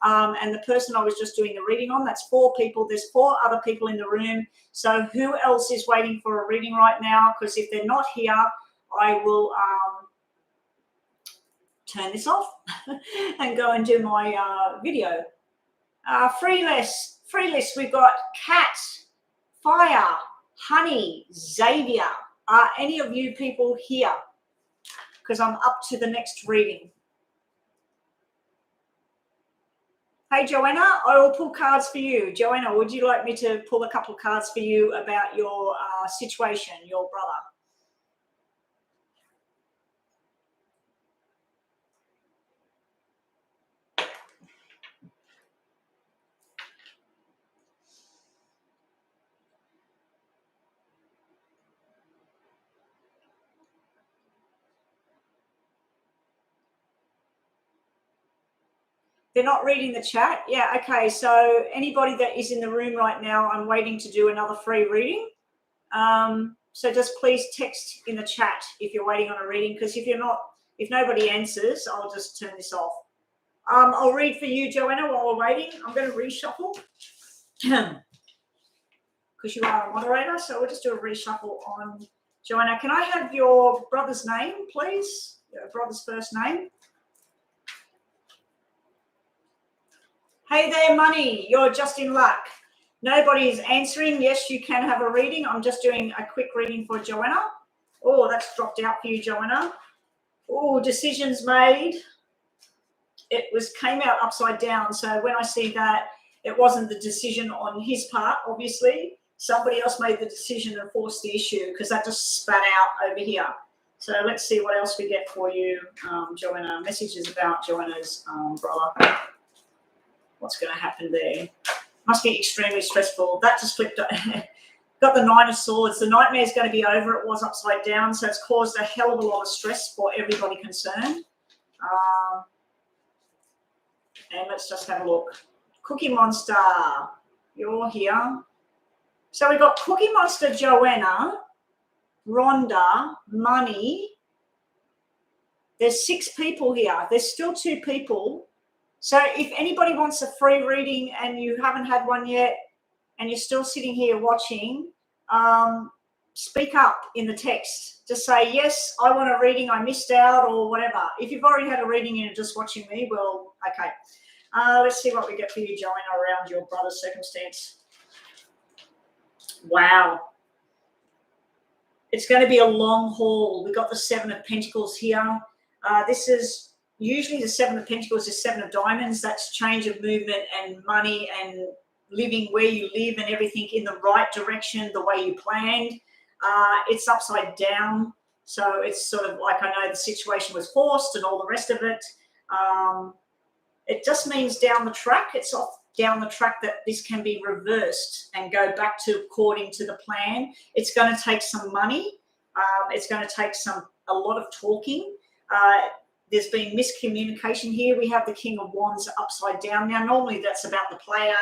And the person I was just doing the reading on, that's 4 people. There's 4 other people in the room. So who else is waiting for a reading right now? Because if they're not here, I will turn this off and go and do my video. Free list. We've got Cat, Fire, Honey, Xavier. Are any of you people here? Because I'm up to the next reading. Hey, Joanna, I will pull cards for you. Joanna, would you like me to pull a couple of cards for you about your situation, your brother? They're not reading the chat. Yeah, okay. So anybody that is in the room right now, I'm waiting to do another free reading. So just please text in the chat if you're waiting on a reading, because if nobody answers, I'll just turn this off. I'll read for you, Joanna, while we're waiting. I'm going to reshuffle because you are a moderator. So we'll just do a reshuffle on Joanna. Can I have your brother's name, please? Your brother's first name. Hey there, Money. You're just in luck. Nobody is answering. Yes, you can have a reading. I'm just doing a quick reading for Joanna. Oh, that's dropped out for you, Joanna. Oh, decisions made. It came out upside down. So when I see that, it wasn't the decision on his part, obviously. Somebody else made the decision and forced the issue, because that just spat out over here. So let's see what else we get for you, Joanna. Messages about Joanna's brother. What's going to happen there? Must be extremely stressful. That just flipped. Got the 9 of Swords. The nightmare is going to be over. It was upside down, so it's caused a hell of a lot of stress for everybody concerned. And let's just have a look. Cookie Monster, you're here. So we've got Cookie Monster, Joanna, Rhonda, Money. There's 6 people here. There's still 2 people. So if anybody wants a free reading and you haven't had one yet, and you're still sitting here watching, speak up in the text. Just say, yes, I want a reading, I missed out, or whatever. If you've already had a reading and you're just watching me, well, okay. Let's see what we get for you, Joanna, around your brother's circumstance. Wow. It's going to be a long haul. We've got the Seven of Pentacles here. This is usually the Seven of Pentacles is Seven of Diamonds. That's change of movement and money and living where you live and everything in the right direction, the way you planned. It's upside down. So it's sort of like, I know the situation was forced and all the rest of it. It just means down the track, it's off down the track that this can be reversed and go back to according to the plan. It's going to take some money. It's going to take a lot of talking. There's been miscommunication here. We have the King of Wands upside down. Now, normally that's about the player,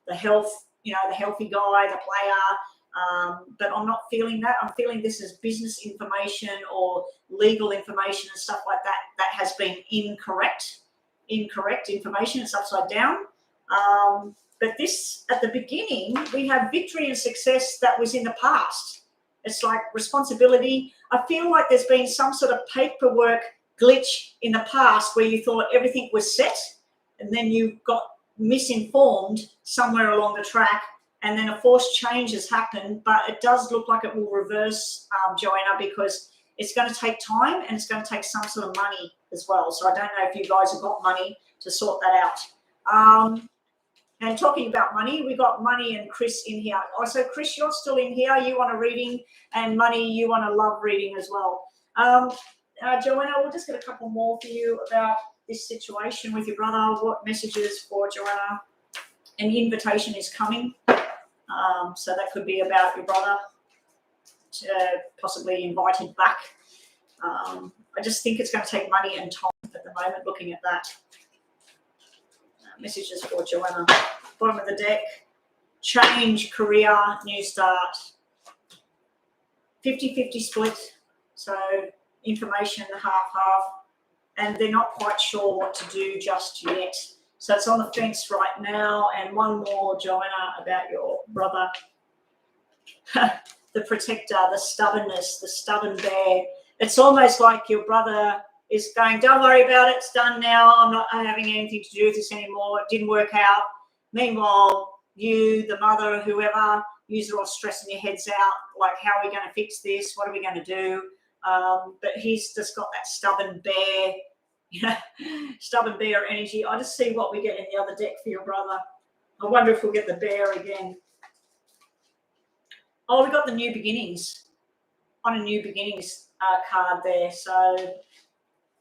the health, the healthy guy, the player. But I'm not feeling that. I'm feeling this is business information or legal information and stuff like that that has been incorrect information. It's upside down. But this, at the beginning, we have victory and success that was in the past. It's like responsibility. I feel like there's been some sort of paperwork glitch in the past where you thought everything was set and then you got misinformed somewhere along the track and then a forced change has happened. But it does look like it will reverse, Joanna, because it's going to take time and it's going to take some sort of money as well. So I don't know if you guys have got money to sort that out. And talking about money, we got Money and Chris in here. Also, Chris, you're still in here. You want a reading, and Money, you want a love reading as well. Joanna, we'll just get a couple more for you about this situation with your brother. What messages for Joanna? An invitation is coming. So that could be about your brother, possibly invited back. I just think it's going to take money and time at the moment, looking at that. Messages for Joanna. Bottom of the deck. Change, career, new start. 50-50 split. So information half-half. And they're not quite sure what to do just yet. So it's on the fence right now. And one more, Joanna, about your brother. The protector, the stubbornness, the stubborn bear. It's almost like your brother is going, don't worry about it, it's done now, I'm not having anything to do with this anymore, it didn't work out. Meanwhile, you, the mother, whoever, you're all stressing your heads out, like, how are we going to fix this? What are we going to do? But he's just got that stubborn bear, stubborn bear energy. I just see what we get in the other deck for your brother. I wonder if we'll get the bear again. Oh, we got the new beginnings on a new beginnings card there. So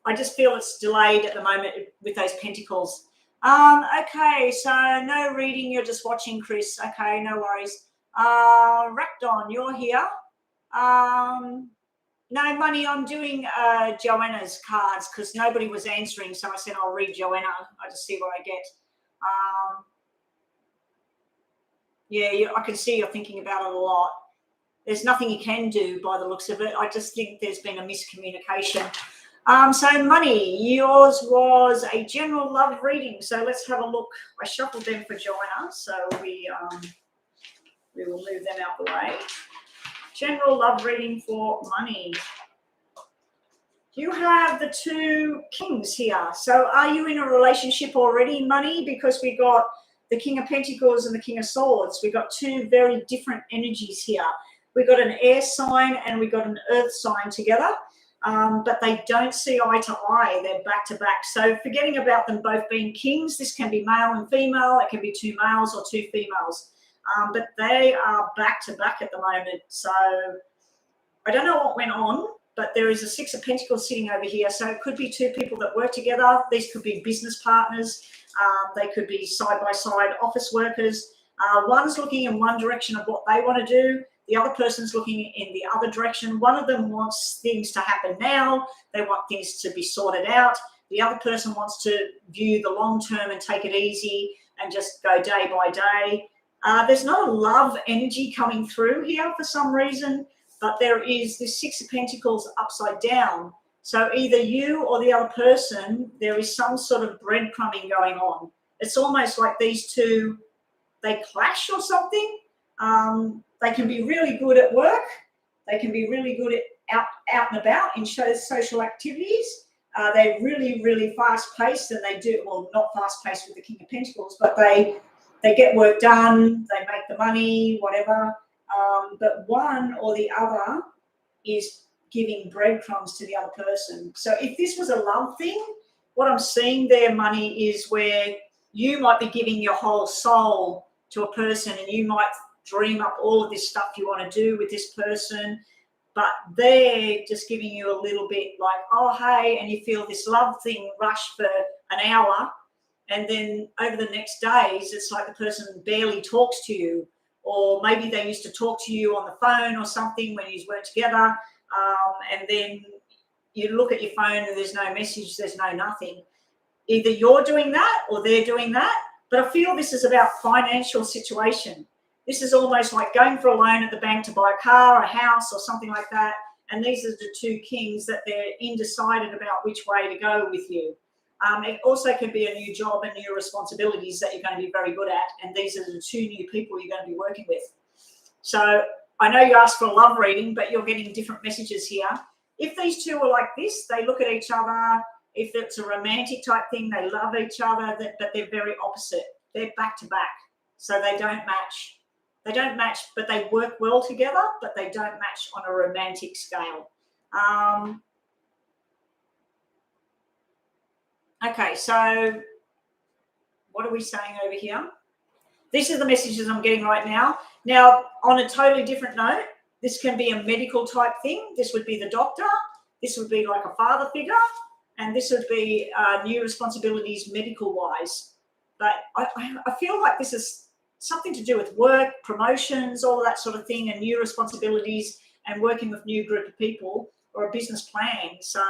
I just feel it's delayed at the moment with those pentacles. Okay, so no reading, you're just watching, Chris. Okay, no worries. Rakdon, you're here. No, Money, I'm doing Joanna's cards because nobody was answering, so I said I'll read Joanna. I just see what I get. Yeah, I can see you're thinking about it a lot. There's nothing you can do by the looks of it. I just think there's been a miscommunication. So Money, yours was a general love reading. So let's have a look. I shuffled them for Joanna, so we will move them out the way. General love reading for Money. You have the two kings here. So are you in a relationship already, Money? Because we got the King of Pentacles and the King of Swords. We got two very different energies here. We got an air sign and we got an earth sign together. But they don't see eye to eye. They're back to back. So forgetting about them both being kings, this can be male and female. It can be two males or two females. But they are back to back at the moment. So I don't know what went on, but there is a Six of Pentacles sitting over here. So it could be two people that work together. These could be business partners. They could be side-by-side office workers. One's looking in one direction of what they want to do. The other person's looking in the other direction. One of them wants things to happen now. They want things to be sorted out. The other person wants to view the long term and take it easy and just go day by day. There's not a love energy coming through here for some reason, but there is this Six of Pentacles upside down. So either you or the other person, there is some sort of breadcrumbing going on. It's almost like these two, they clash or something. They can be really good at work. They can be really good at out and about in social activities. They're really, really fast-paced, and they do, well, not fast-paced with the King of Pentacles, but they get work done, they make the money, whatever. But one or the other is giving breadcrumbs to the other person. So if this was a love thing, what I'm seeing there, money, is where you might be giving your whole soul to a person, and you might dream up all of this stuff you want to do with this person, but they're just giving you a little bit like, oh, hey, and you feel this love thing rush for an hour, and then over the next days, it's like the person barely talks to you, or maybe they used to talk to you on the phone or something when you weren't together, and then you look at your phone and there's no message, there's no nothing. Either you're doing that or they're doing that, but I feel this is about financial situation. This is almost like going for a loan at the bank to buy a car, a house, or something like that. And these are the two kings that they're undecided about which way to go with you. It also could be a new job and new responsibilities that you're going to be very good at. And these are the two new people you're going to be working with. So I know you asked for a love reading, but you're getting different messages here. If these two are like this, they look at each other. If it's a romantic type thing, they love each other, but they're very opposite. They're back to back. So they don't match. They don't match, but they work well together, but they don't match on a romantic scale. Okay, so what are we saying over here? These are the messages I'm getting right now. Now, on a totally different note, this can be a medical type thing. This would be the doctor. This would be like a father figure. And this would be new responsibilities medical-wise. But I feel like this is something to do with work, promotions, all of that sort of thing, and new responsibilities and working with new group of people or a business plan. So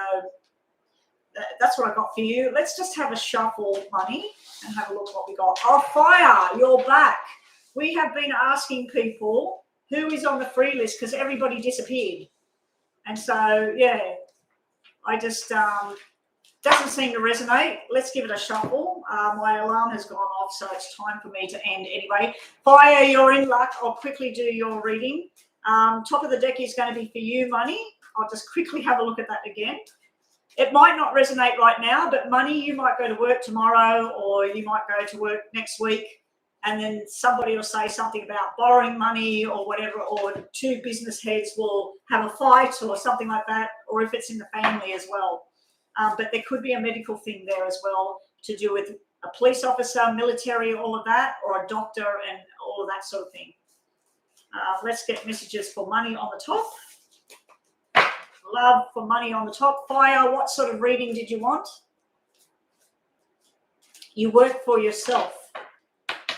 that's what I got for you. Let's just have a shuffle, money, and have a look at what we got. Oh, fire, you're back. We have been asking people who is on the free list because everybody disappeared. And so, yeah, I just... doesn't seem to resonate. Let's give it a shuffle. My alarm has gone off, so it's time for me to end anyway. Fire, you're in luck. I'll quickly do your reading. Top of the deck is going to be for you, money. I'll just quickly have a look at that again. It might not resonate right now, but money, you might go to work tomorrow, or you might go to work next week, and then somebody will say something about borrowing money or whatever, or two business heads will have a fight or something like that, or if it's in the family as well. But there could be a medical thing there as well to do with a police officer, military, all of that, or a doctor and all of that sort of thing. Let's get messages for money on the top. Love for money on the top. Fire, what sort of reading did you want? You work for yourself,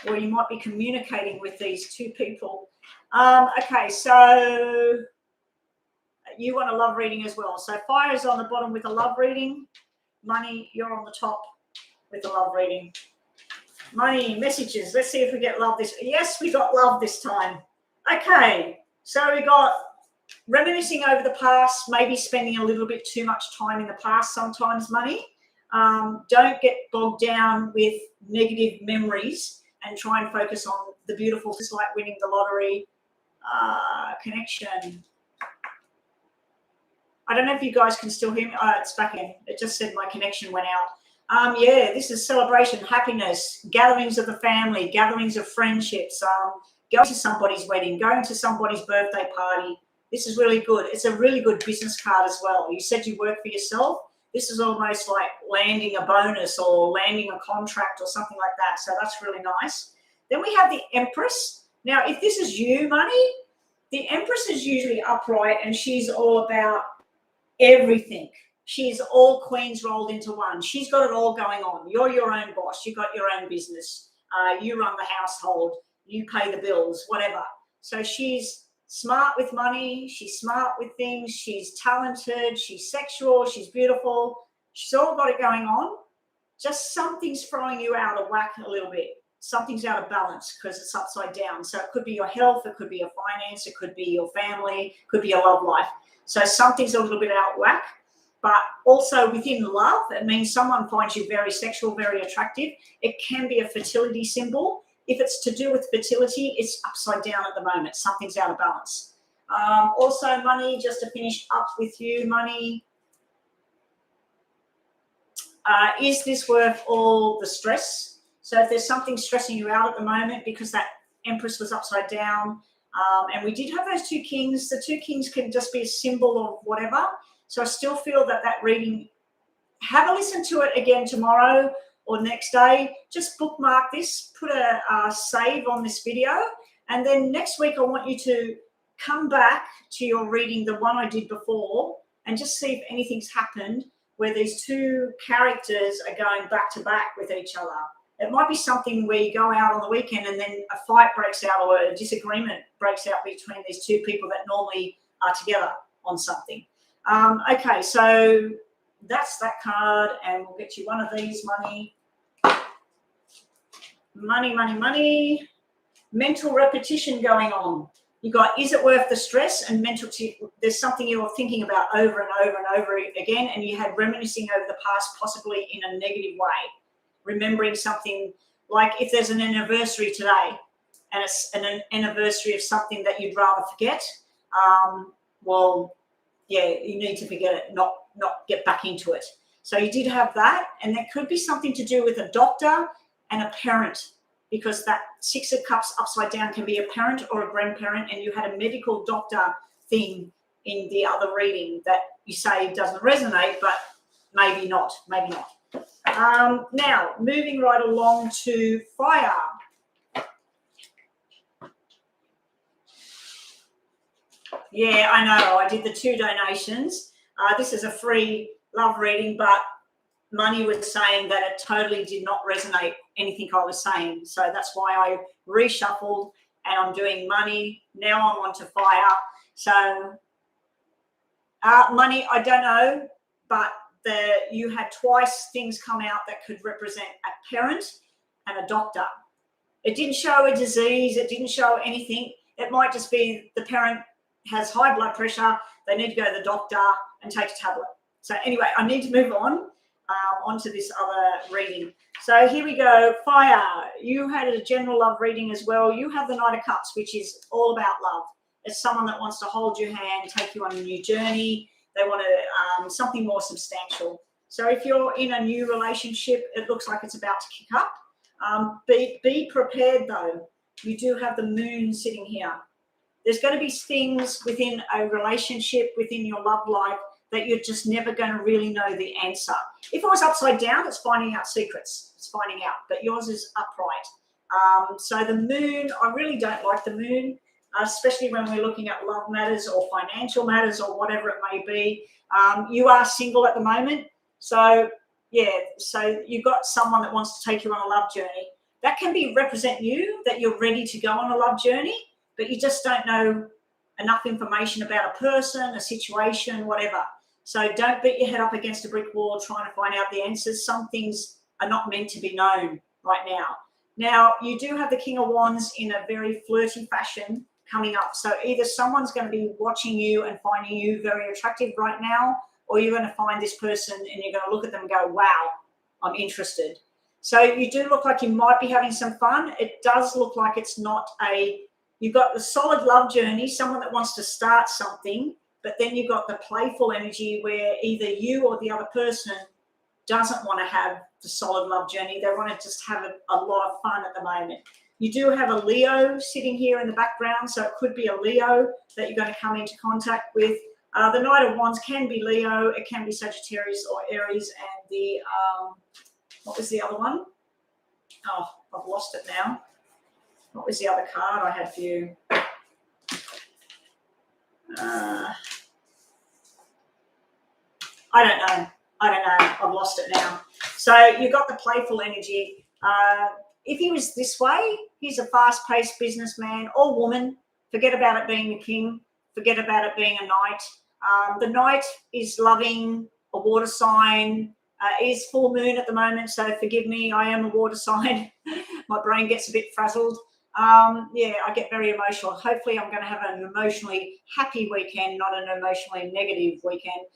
or you might be communicating with these two people. Okay, so... you want a love reading as well. So fire is on the bottom with a love reading. Money, you're on the top with a love reading. Money, messages. Let's see if we get love this. Yes, we got love this time. Okay, so we got reminiscing over the past, maybe spending a little bit too much time in the past sometimes, money. Don't get bogged down with negative memories and try and focus on the beautiful, just like winning the lottery. Connection. I don't know if you guys can still hear me. Oh, it's back in. It just said my connection went out. Yeah, this is celebration, happiness, gatherings of the family, gatherings of friendships, going to somebody's wedding, going to somebody's birthday party. This is really good. It's a really good business card as well. You said you work for yourself. This is almost like landing a bonus or landing a contract or something like that. So that's really nice. Then we have the Empress. Now, if this is you, money, the Empress is usually upright and she's all about everything. She's all queens rolled into one. She's got it all going on. You're your own boss. You got your own business. You run the household. You pay the bills, whatever. So she's smart with money. She's smart with things. She's talented. She's sexual. She's beautiful. She's all got it going on. Just something's throwing you out of whack a little bit. Something's out of balance because it's upside down. So it could be your health. It could be your finance. It could be your family. It could be your love life. So something's a little bit out of whack, but also within love, it means someone finds you very sexual, very attractive. It can be a fertility symbol. If it's to do with fertility, it's upside down at the moment. Something's out of balance. Also, money, just to finish up with you, money. Is this worth all the stress? So if there's something stressing you out at the moment because that Empress was upside down, and we did have those two kings. The two kings can just be a symbol of whatever. So I still feel that reading, have a listen to it again tomorrow or next day. Just bookmark this, put a save on this video, and then next week I want you to come back to your reading, the one I did before, and just see if anything's happened where these two characters are going back to back with each other. It might be something where you go out on the weekend and then a fight breaks out or a disagreement breaks out between these two people that normally are together on something. Okay, so that's that card, and we'll get you one of these. Money. Money, money, money. Mental repetition going on. You got, is it worth the stress? And there's something you're thinking about over and over and over again, and you had reminiscing over the past, possibly in a negative way. Remembering something, like if there's an anniversary today and it's an anniversary of something that you'd rather forget, well, yeah, you need to forget it, not get back into it. So you did have that, and that could be something to do with a doctor and a parent, because that Six of Cups upside down can be a parent or a grandparent, and you had a medical doctor thing in the other reading that you say doesn't resonate, but maybe not, maybe not. Now, moving right along to fire. Yeah, I know, I did the 2 donations. This is a free love reading, but money was saying that it totally did not resonate anything I was saying. So that's why I reshuffled, and I'm doing money. Now I'm on to fire. So money, I don't know, but you had twice things come out that could represent a parent and a doctor. It didn't show a disease. It didn't show anything. It might just be the parent has high blood pressure. They need to go to the doctor and take a tablet. So anyway, I need to move on to this other reading. So here we go. Fire. You had a general love reading as well. You have the Knight of Cups, which is all about love. It's someone that wants to hold your hand, take you on a new journey. They want to something more substantial. So if you're in a new relationship, it looks like it's about to kick up. Be prepared though. You do have the moon sitting here. There's going to be things within a relationship, within your love life, that you're just never going to really know the answer. If it was upside down, it's finding out secrets. It's finding out. But yours is upright. So the moon, I really don't like the moon, especially when we're looking at love matters or financial matters or whatever it may be. You are single at the moment. So, yeah, so you've got someone that wants to take you on a love journey. That can represent you, that you're ready to go on a love journey, but you just don't know enough information about a person, a situation, whatever. So don't beat your head up against a brick wall trying to find out the answers. Some things are not meant to be known right now. Now, you do have the King of Wands in a very flirty fashion coming up. So either someone's going to be watching you and finding you very attractive right now, or you're going to find this person and you're going to look at them and go, wow, I'm interested. So you do look like you might be having some fun. It does look like it's not you've got the solid love journey, someone that wants to start something, but then you've got the playful energy where either you or the other person doesn't want to have the solid love journey. They want to just have a lot of fun at the moment. You do have a Leo sitting here in the background, so it could be a Leo that you're going to come into contact with. The Knight of Wands can be Leo, it can be Sagittarius or Aries, and the, what was the other one? Oh, I've lost it now. What was the other card I had for you? I don't know. I've lost it now. So you've got the playful energy. If he was this way, he's a fast-paced businessman or woman. Forget about it being a king. Forget about it being a knight. The knight is loving, a water sign. It is full moon at the moment, so forgive me. I am a water sign. My brain gets a bit frazzled. Yeah, I get very emotional. Hopefully I'm going to have an emotionally happy weekend, not an emotionally negative weekend.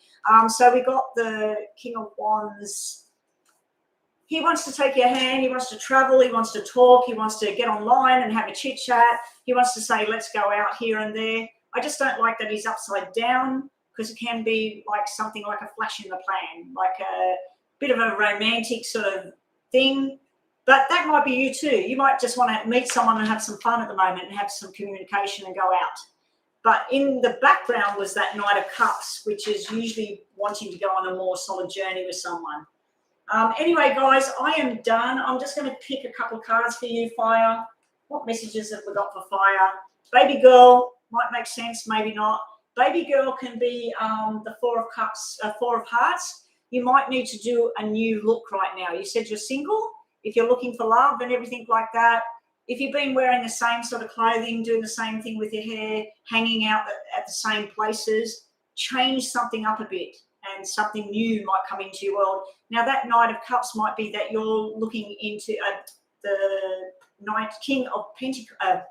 So we got the King of Wands he wants to take your hand, he wants to travel, he wants to talk, he wants to get online and have a chit chat. He wants to say, let's go out here and there. I just don't like that he's upside down, because it can be like something like a flash in the pan, like a bit of a romantic sort of thing. But that might be you too. You might just want to meet someone and have some fun at the moment and have some communication and go out. But in the background was that Knight of Cups, which is usually wanting to go on a more solid journey with someone. Anyway, guys, I am done. I'm just going to pick a couple of cards for you, Fire. What messages have we got for Fire? Baby girl might make sense, maybe not. Baby girl can be the Four of Cups, Four of Hearts. You might need to do a new look right now. You said you're single. If you're looking for love and everything like that, if you've been wearing the same sort of clothing, doing the same thing with your hair, hanging out at the same places, change something up a bit and something new might come into your world. Now, that Knight of Cups might be that you're looking into the King of Pentacles.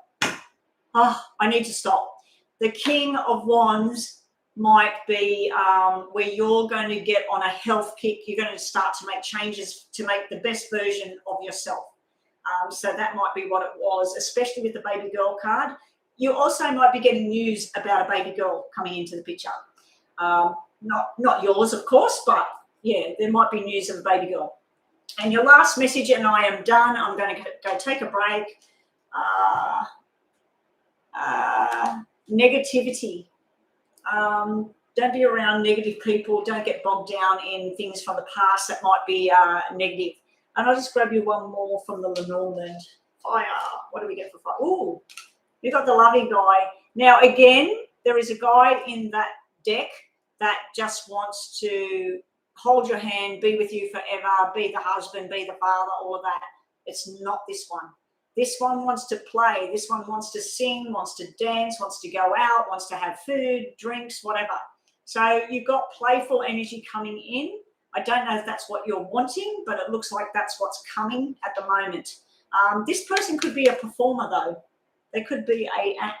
I need to stop. The King of Wands might be where you're going to get on a health kick. You're going to start to make changes to make the best version of yourself. So that might be what it was, especially with the baby girl card. You also might be getting news about a baby girl coming into the picture. Not yours, of course, but yeah, there might be news of a baby girl. And your last message, and I am done. I'm going to go take a break. Negativity. Don't be around negative people. Don't get bogged down in things from the past that might be negative. And I'll just grab you one more from the Lenormand. Fire. What do we get for fire? Ooh, you got the loving guy. Now, again, there is a guy in that deck that just wants to hold your hand, be with you forever, be the husband, be the father, all of that. It's not this one. This one wants to play. This one wants to sing, wants to dance, wants to go out, wants to have food, drinks, whatever. So you've got playful energy coming in. I don't know if that's what you're wanting, but it looks like that's what's coming at the moment. This person could be a performer, though. They could be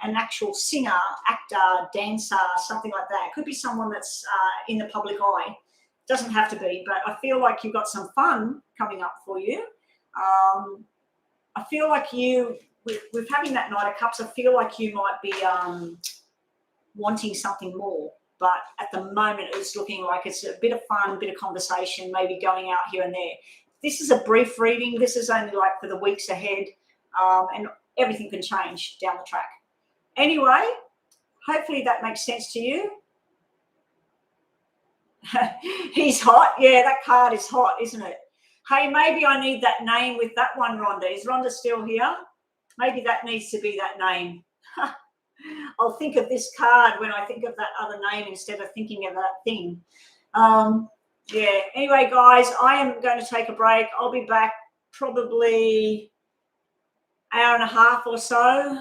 an actual singer, actor, dancer, something like that. It could be someone that's in the public eye. Doesn't have to be, but I feel like you've got some fun coming up for you. I feel like with having that Knight of Cups, I feel like you might be wanting something more. But at the moment, it's looking like it's a bit of fun, a bit of conversation, maybe going out here and there. This is a brief reading. This is only like for the weeks ahead, and everything can change down the track. Anyway, hopefully that makes sense to you. He's hot. Yeah, that card is hot, isn't it? Hey, maybe I need that name with that one, Rhonda. Is Rhonda still here? Maybe that needs to be that name. I'll think of this card when I think of that other name instead of thinking of that thing. Yeah, anyway, guys, I am going to take a break. I'll be back probably an hour and a half or so.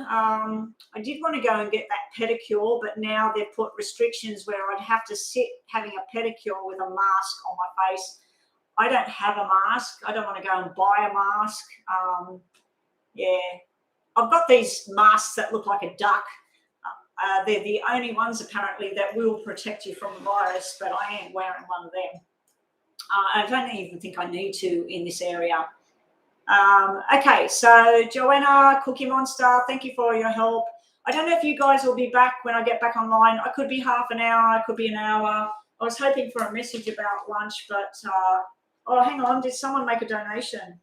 I did want to go and get that pedicure, but now they've put restrictions where I'd have to sit having a pedicure with a mask on my face. I don't have a mask. I don't want to go and buy a mask. Yeah, I've got these masks that look like a duck. They're the only ones apparently that will protect you from the virus, but I ain't wearing one of them. I don't even think I need to in this area. Okay, so Joanna, Cookie Monster, thank you for your help. I don't know if you guys will be back when I get back online. I could be half an hour, I could be an hour. I was hoping for a message about lunch, but oh, hang on, did someone make a donation?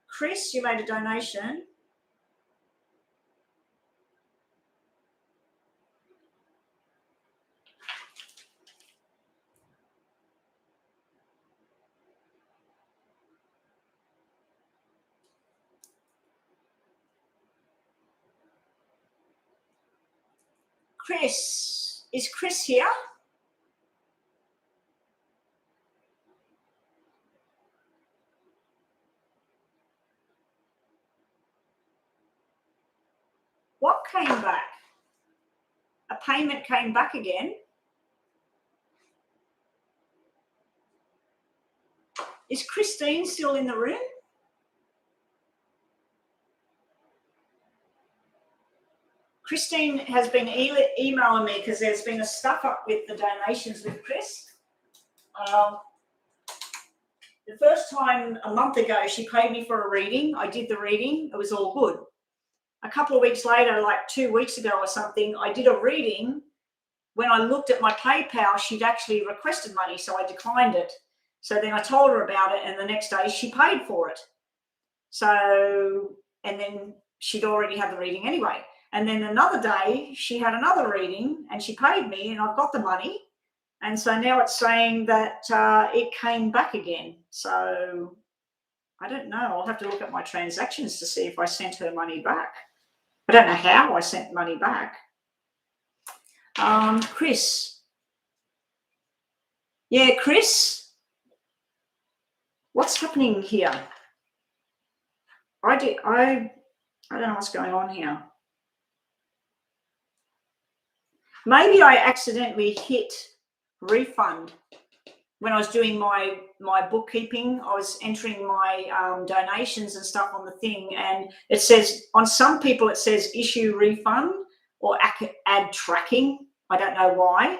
Chris, you made a donation. Chris, is Chris here? What came back? A payment came back again. Is Christine still in the room? Christine has been emailing me because there's been a stuff up with the donations with Chris. The first time a month ago, she paid me for a reading. I did the reading. It was all good. A couple of weeks later, like 2 weeks ago or something, I did a reading. When I looked at my PayPal, she'd actually requested money, so I declined it. So then I told her about it, and the next day she paid for it. So, and then she'd already had the reading anyway. And then another day, she had another reading, and she paid me, and I've got the money. And so now it's saying that it came back again. So I don't know. I'll have to look at my transactions to see if I sent her money back. I don't know how I sent money back. Chris. Yeah, Chris. What's happening here? I don't know what's going on here. Maybe I accidentally hit refund when I was doing my bookkeeping. I was entering my donations and stuff on the thing, and it says, on some people it says issue refund or add tracking. I don't know why.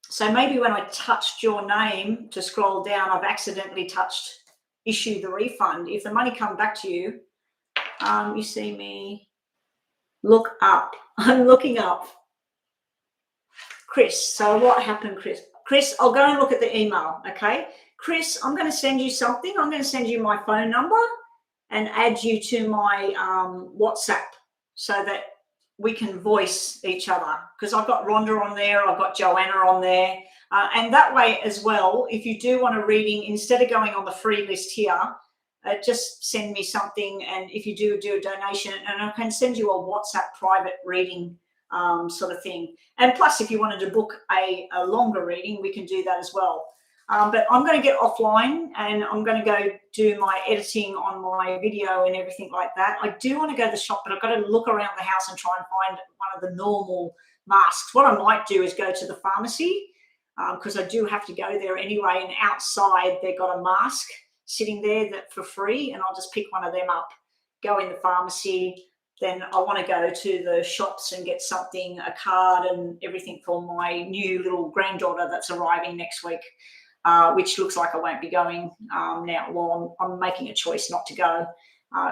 So maybe when I touched your name to scroll down, I've accidentally touched issue the refund. If the money come back to you, you see me look up. I'm looking up. Chris, so what happened, Chris? Chris, I'll go and look at the email, okay? Chris, I'm going to send you something. I'm going to send you my phone number and add you to my WhatsApp so that we can voice each other, because I've got Rhonda on there, I've got Joanna on there. And that way as well, if you do want a reading, instead of going on the free list here, just send me something. And if you do a donation, and I can send you a WhatsApp private reading sort of thing. And plus, if you wanted to book a longer reading, we can do that as well. But I'm going to get offline and I'm going to go do my editing on my video and everything like that. I do want to go to the shop, but I've got to look around the house and try and find one of the normal masks. What I might do is go to the pharmacy, because I do have to go there anyway. And outside, they've got a mask sitting there that for free, and I'll just pick one of them up, go in the pharmacy. Then I want to go to the shops and get something, a card and everything for my new little granddaughter that's arriving next week. Which looks like I won't be going now. Well, I'm making a choice not to go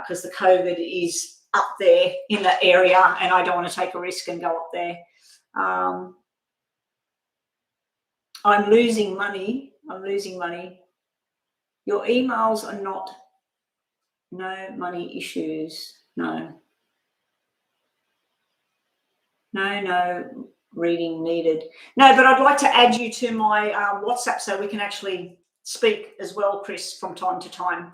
because the COVID is up there in that area and I don't want to take a risk and go up there. I'm losing money. Your emails are not, no money issues. No reading needed. No, but I'd like to add you to my WhatsApp so we can actually speak as well, Chris, from time to time.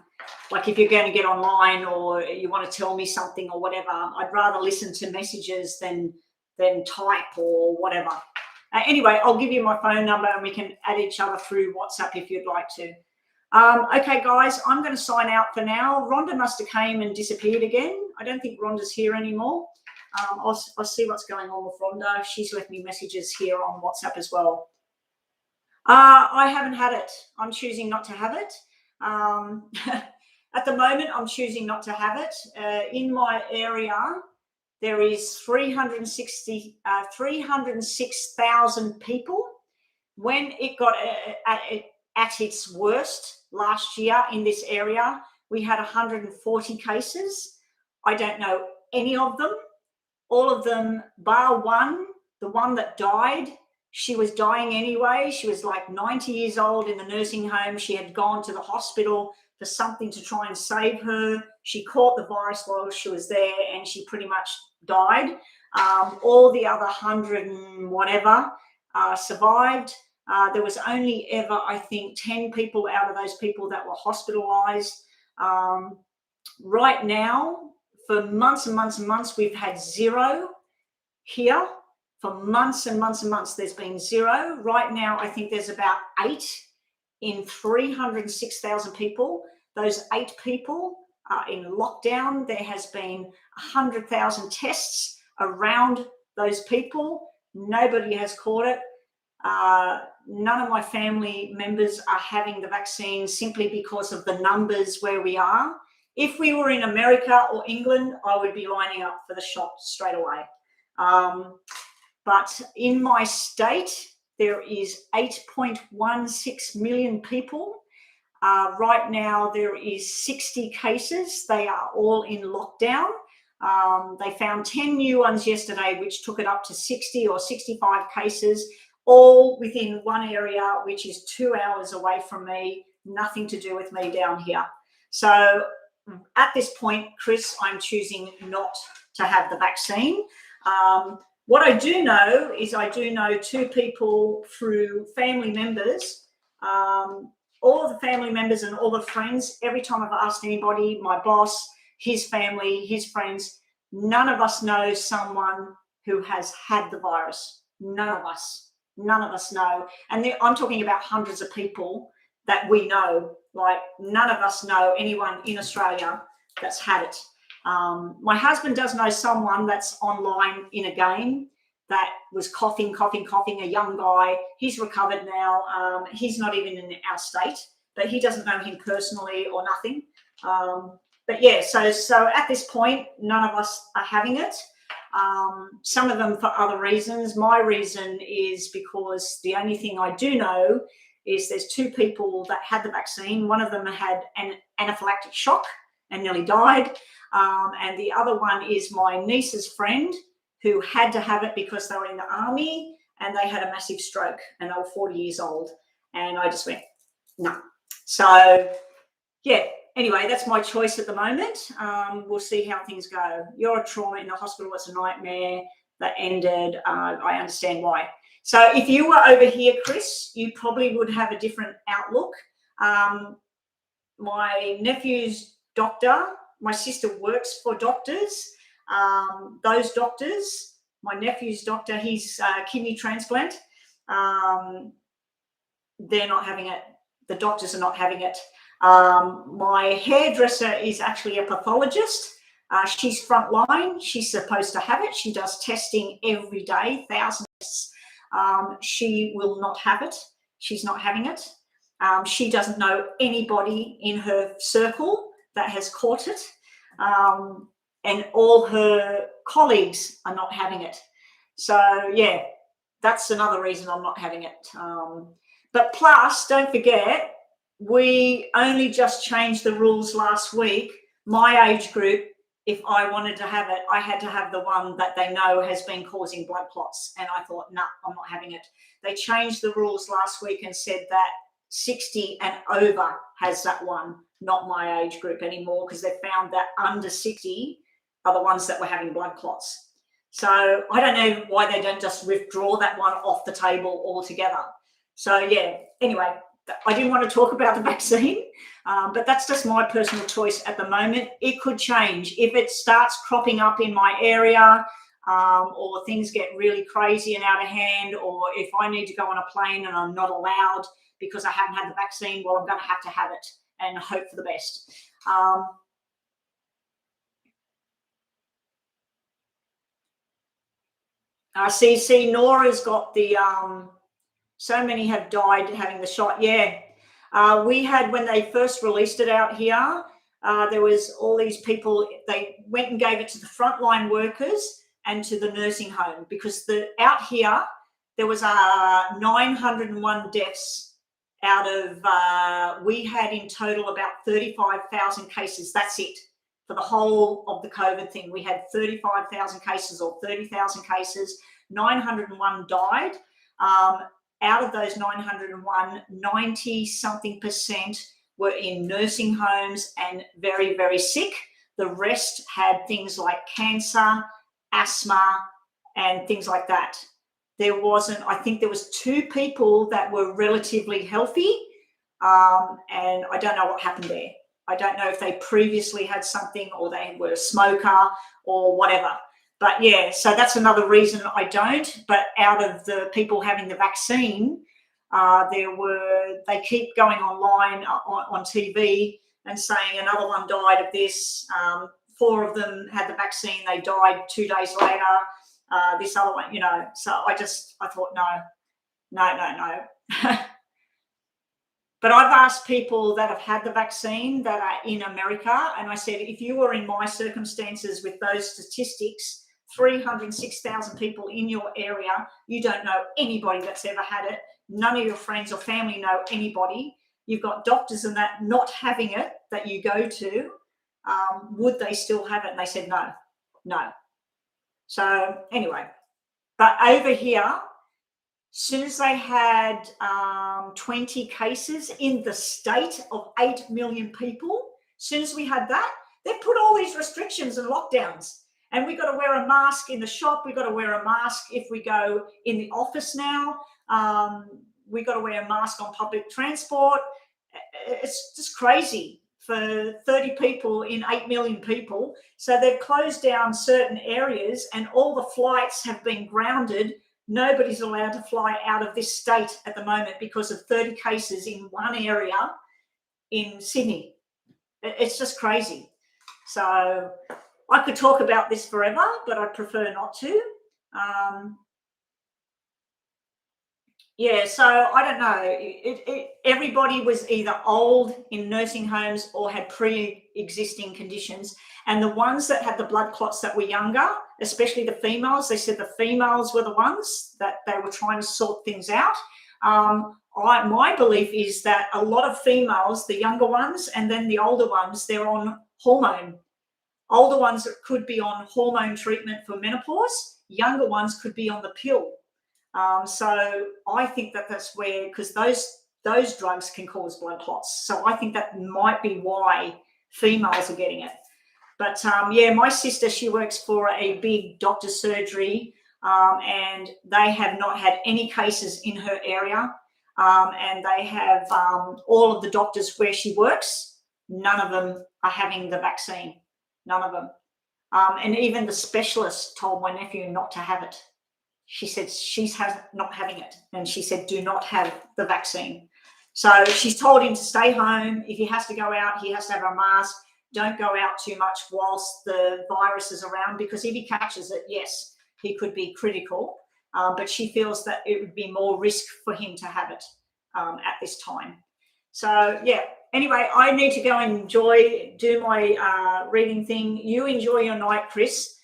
Like if you're going to get online or you want to tell me something or whatever, I'd rather listen to messages than type or whatever. Anyway, I'll give you my phone number and we can add each other through WhatsApp if you'd like to. Okay, guys, I'm going to sign out for now. Rhonda must have came and disappeared again. I don't think Rhonda's here anymore. I'll see what's going on with Rhonda. She's left me messages here on WhatsApp as well. I haven't had it. I'm choosing not to have it. At the moment, I'm choosing not to have it. In my area, there is 306,000 people. When it got at its worst last year in this area, we had 140 cases. I don't know any of them. All of them, bar one, the one that died, she was dying anyway. She was like 90 years old in the nursing home. She had gone to the hospital for something to try and save her. She caught the virus while she was there and she pretty much died. All the other 100 and whatever survived. There was only ever, I think, 10 people out of those people that were hospitalized. Right now, for months and months and months, we've had zero here. For months and months and months, there's been zero. Right now, I think there's about 8 in 306,000 people. Those 8 people are in lockdown. There has been 100,000 tests around those people. Nobody has caught it. None of my family members are having the vaccine simply because of the numbers where we are. If we were in America or England, I would be lining up for the shot straight away. But in my state, there is 8.16 million people Right now, there is 60 cases. They are all in lockdown. They found 10 new ones yesterday, which took it up to 60 or 65 cases, all within one area, which is 2 hours away from me, nothing to do with me down here. So at this point, Chris, I'm choosing not to have the vaccine. What I do know is I do know 2 people through family members, all of the family members and all the friends. Every time I've asked anybody, my boss, his family, his friends, none of us know someone who has had the virus. None of us know. And I'm talking about hundreds of people that we know. Like, none of us know anyone in Australia that's had it. My husband does know someone that's online in a game that was coughing, a young guy. He's recovered now. He's not even in our state, but he doesn't know him personally or nothing. But yeah, so at this point, none of us are having it. Some of them for other reasons. My reason is because the only thing I do know is there's 2 people that had the vaccine. One of them had an anaphylactic shock and nearly died. And the other one is my niece's friend who had to have it because they were in the army and they had a massive stroke and they were 40 years old. And I just went, no. So, yeah, anyway, that's my choice at the moment. We'll see how things go. Your trauma in the hospital was a nightmare that ended. I understand why. So if you were over here, Chris, you probably would have a different outlook. My nephew's doctor, my sister works for doctors. Those doctors, my nephew's doctor, he's kidney transplant. They're not having it. The doctors are not having it. My hairdresser is actually a pathologist. She's frontline. She's supposed to have it. She does testing every day, thousands of tests. She will not have it. She's not having it. She doesn't know anybody in her circle that has caught it. And all her colleagues are not having it. So, yeah, that's another reason I'm not having it. But plus, don't forget, we only just changed the rules last week. My age group, if I wanted to have it, I had to have the one that they know has been causing blood clots. And I thought, no, I'm not having it. They changed the rules last week and said that 60 and over has that one, not my age group anymore, because they found that under 60 are the ones that were having blood clots. So I don't know why they don't just withdraw that one off the table altogether. So, yeah, anyway, I didn't want to talk about the vaccine, but that's just my personal choice at the moment. It could change. If it starts cropping up in my area, or things get really crazy and out of hand, or if I need to go on a plane and I'm not allowed because I haven't had the vaccine, well, I'm going to have it and hope for the best. See, Nora's got the, so many have died having the shot. Yeah. We had, when they first released it out here, there was all these people, they went and gave it to the frontline workers and to the nursing home, because out here, there was 901 deaths out of, we had in total about 35,000 cases. That's it. For the whole of the COVID thing, we had 35,000 cases or 30,000 cases. 901 died. Out of those 901, 90-something% were in nursing homes and very, very sick. The rest had things like cancer, asthma, and things like that. There wasn't, I think there was 2 people that were relatively healthy, and I don't know what happened there. I don't know if they previously had something or they were a smoker or whatever. But yeah, so that's another reason I don't. But out of the people having the vaccine, they keep going online on TV and saying another one died of this. 4 of them had the vaccine, they died 2 days later. This other one, so I thought, no. But I've asked people that have had the vaccine that are in America, and I said, if you were in my circumstances with those statistics, 306,000 people in your area, you don't know anybody that's ever had it. None of your friends or family know anybody. you've got doctors and that not having it that you go to, would they still have it? And they said no. So anyway, but over here, soon as they had 20 cases in the state of 8 million people, as soon as we had that, they put all these restrictions and lockdowns. And we've got to wear a mask in the shop. We've got to wear a mask if we go in the office now. We've got to wear a mask on public transport. It's just crazy for 30 people in 8 million people. So they've closed down certain areas and all the flights have been grounded. Nobody's allowed to fly out of this state at the moment because of 30 cases in one area in Sydney. It's just crazy. So I could talk about this forever, but I prefer not to. Yeah, so I don't know. Everybody was either old in nursing homes or had pre-existing conditions. And the ones that had the blood clots that were younger, especially the females, they said the females were the ones that they were trying to sort things out. My belief is that a lot of females, the younger ones and then the older ones, they're on hormone. Older ones could be on hormone treatment for menopause. Younger ones could be on the pill. So I think that that's where, because those drugs can cause blood clots. So I think that might be why females are getting it. But yeah, my sister, she works for a big doctor's surgery, and they have not had any cases in her area. And they have all of the doctors where she works, none of them are having the vaccine. None of them. And even the specialist told my nephew not to have it. She said she's not having it. And she said, do not have the vaccine. So she's told him to stay home. If he has to go out, he has to have a mask. Don't go out too much whilst the virus is around, because if he catches it, yes, he could be critical. But she feels that it would be more risk for him to have it at this time. So, yeah. Anyway, I need to go and do my reading thing. You enjoy your night, Chris.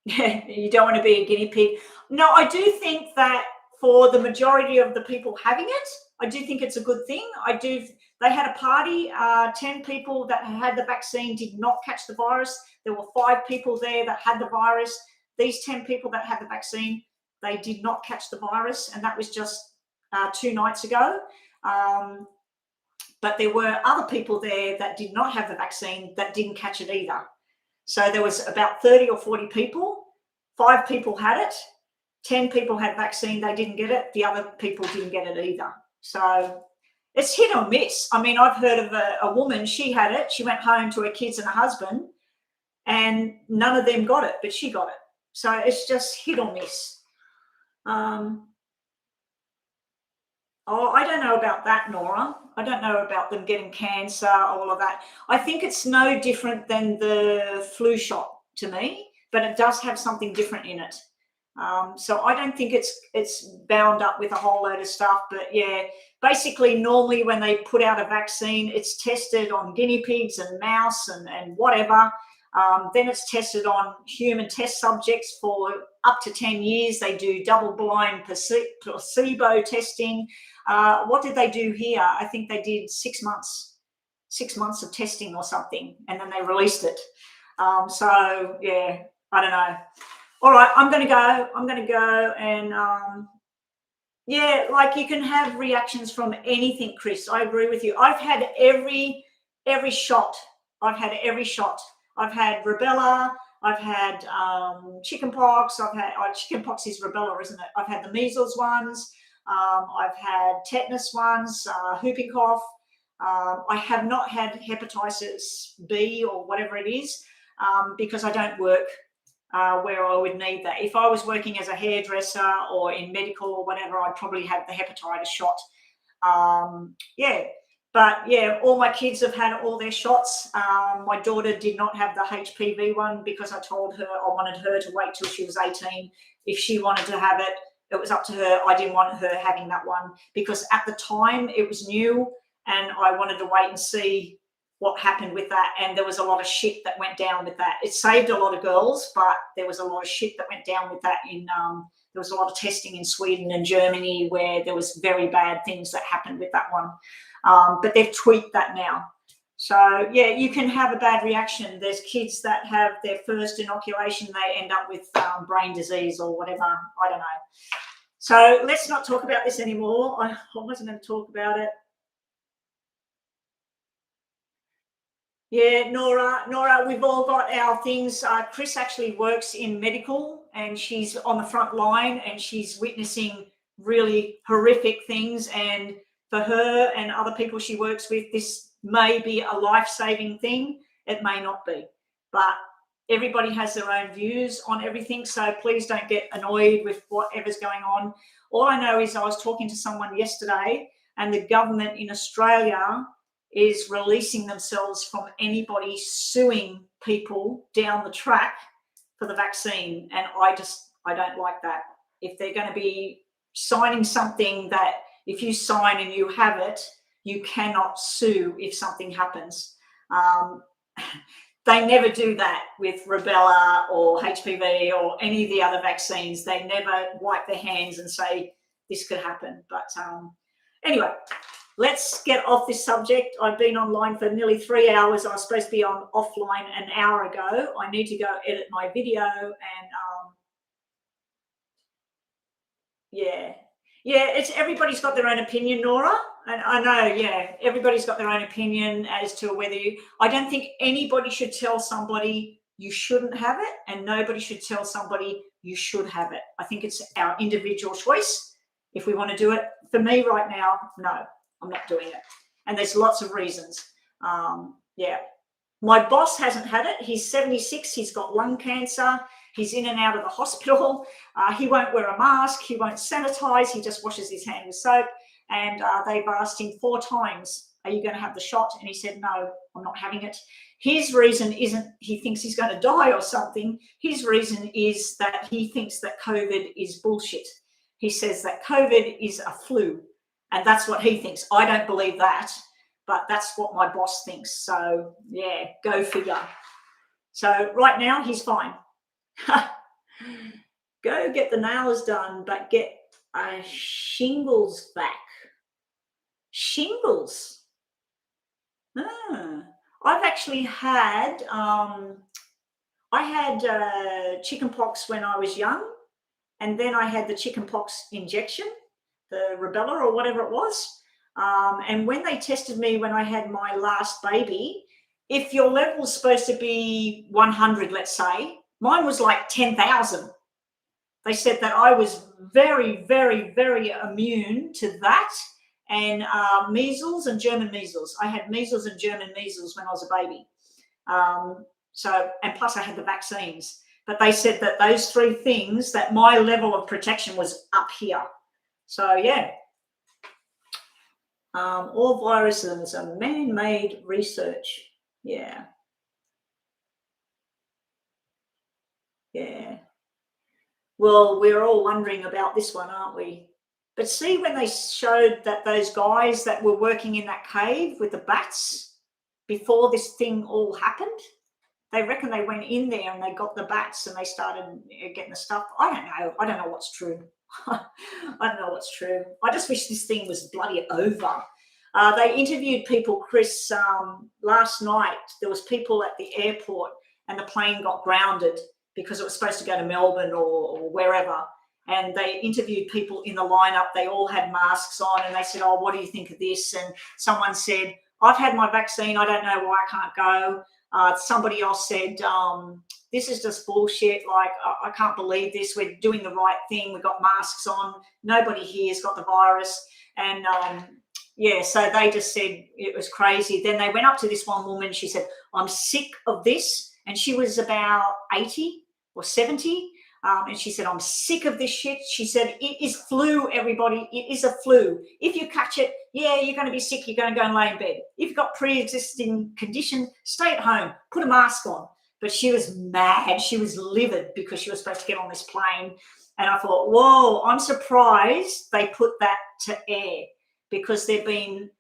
You don't want to be a guinea pig. No, I do think that for the majority of the people having it, I do think it's a good thing. They had a party, 10 people that had the vaccine did not catch the virus. There were 5 people there that had the virus. These 10 people that had the vaccine, they did not catch the virus. And that was just 2 nights ago. But there were other people there that did not have the vaccine that didn't catch it either. So there was about 30 or 40 people. 5 people had it. 10 people had vaccine. They didn't get it. The other people didn't get it either. So it's hit or miss. I mean, I've heard of a woman, she had it. She went home to her kids and her husband, and none of them got it, but she got it. So it's just hit or miss. I don't know about that, Nora. I don't know about them getting cancer, all of that. I think it's no different than the flu shot to me, but it does have something different in it. So I don't think it's bound up with a whole load of stuff. But yeah, basically normally when they put out a vaccine, it's tested on guinea pigs and mouse and whatever. Then it's tested on human test subjects for up to 10 years. They do double-blind placebo testing. What did they do here? I think they did 6 months of testing or something, and then they released it. So yeah, I don't know. All right, I'm going to go and yeah, like you can have reactions from anything, Chris. I agree with you. I've had every shot. I've had every shot. I've had rubella. I've had chickenpox. Chickenpox is rubella, isn't it? I've had the measles ones. I've had tetanus ones, whooping cough. I have not had hepatitis B or whatever it is because I don't work where I would need that. If I was working as a hairdresser or in medical or whatever, I'd probably have the hepatitis shot. Yeah. But yeah, all my kids have had all their shots. My daughter did not have the HPV one because I told her I wanted her to wait till she was 18. If she wanted to have it, it was up to her. I didn't want her having that one because at the time it was new and I wanted to wait and see what happened with that. And there was a lot of shit that went down with that. It saved a lot of girls, but there was a lot of shit that went down with that in there was a lot of testing in Sweden and Germany where there was very bad things that happened with that one. But they've tweaked that now. So, yeah, you can have a bad reaction. There's kids that have their first inoculation, they end up with brain disease or whatever. I don't know. So let's not talk about this anymore. I wasn't going to talk about it. Yeah, Nora, we've all got our things. Chris actually works in medical and she's on the front line and she's witnessing really horrific things. And for her and other people she works with, this may be a life-saving thing. It may not be. But everybody has their own views on everything. So please don't get annoyed with whatever's going on. All I know is I was talking to someone yesterday and the government in Australia is releasing themselves from anybody suing people down the track for the vaccine. And I don't like that. If they're going to be signing something that if you sign and you have it, you cannot sue if something happens. They never do that with rubella or HPV or any of the other vaccines. They never wipe their hands and say this could happen. But anyway, let's get off this subject. I've been online for nearly 3 hours. I was supposed to be on offline an hour ago. I need to go edit my video and it's everybody's got their own opinion, Nora. And I know, yeah, everybody's got their own opinion as to whether I don't think anybody should tell somebody you shouldn't have it, and nobody should tell somebody you should have it. I think it's our individual choice. If we want to do it, for me right now, no, I'm not doing it. And there's lots of reasons. My boss hasn't had it. He's 76. He's got lung cancer. He's in and out of the hospital. He won't wear a mask. He won't sanitize. He just washes his hand with soap. And they've asked him 4 times, are you going to have the shot? And he said, no, I'm not having it. His reason isn't he thinks he's going to die or something. His reason is that he thinks that COVID is bullshit. He says that COVID is a flu. And that's what he thinks. I don't believe that. But that's what my boss thinks. So, yeah, go figure. So right now, he's fine. Go get the nails done, but get shingles back. Shingles. I've actually had, I had chickenpox when I was young, and then I had the chickenpox injection, the rubella or whatever it was. And when they tested me when I had my last baby, if your level's supposed to be 100, let's say, mine was like 10,000. They said that I was very, very, very immune to that. And measles and German measles. I had measles and German measles when I was a baby. And plus I had the vaccines. But they said that those 3 things, that my level of protection was up here. So, yeah. All viruses are man-made research. Yeah. Yeah. Well, we're all wondering about this one, aren't we? But see, when they showed that those guys that were working in that cave with the bats before this thing all happened, they reckon they went in there and they got the bats and they started getting the stuff. I don't know. I don't know what's true. I don't know what's true. I just wish this thing was bloody over. They interviewed people, Chris, last night. There was people at the airport and the plane got grounded because it was supposed to go to Melbourne or wherever. And they interviewed people in the lineup. They all had masks on and they said, oh, what do you think of this? And someone said, I've had my vaccine. I don't know why I can't go. Somebody else said, this is just bullshit. Like, I can't believe this. We're doing the right thing. We've got masks on. Nobody here's got the virus. And so they just said it was crazy. Then they went up to this one woman. She said, I'm sick of this. And she was about 80 or 70. And she said, I'm sick of this shit. She said, it is flu, everybody. It is a flu. If you catch it, yeah, you're going to be sick. You're going to go and lay in bed. If you've got pre-existing condition, stay at home. Put a mask on. But she was mad. She was livid because she was supposed to get on this plane. And I thought, whoa, I'm surprised they put that to air because the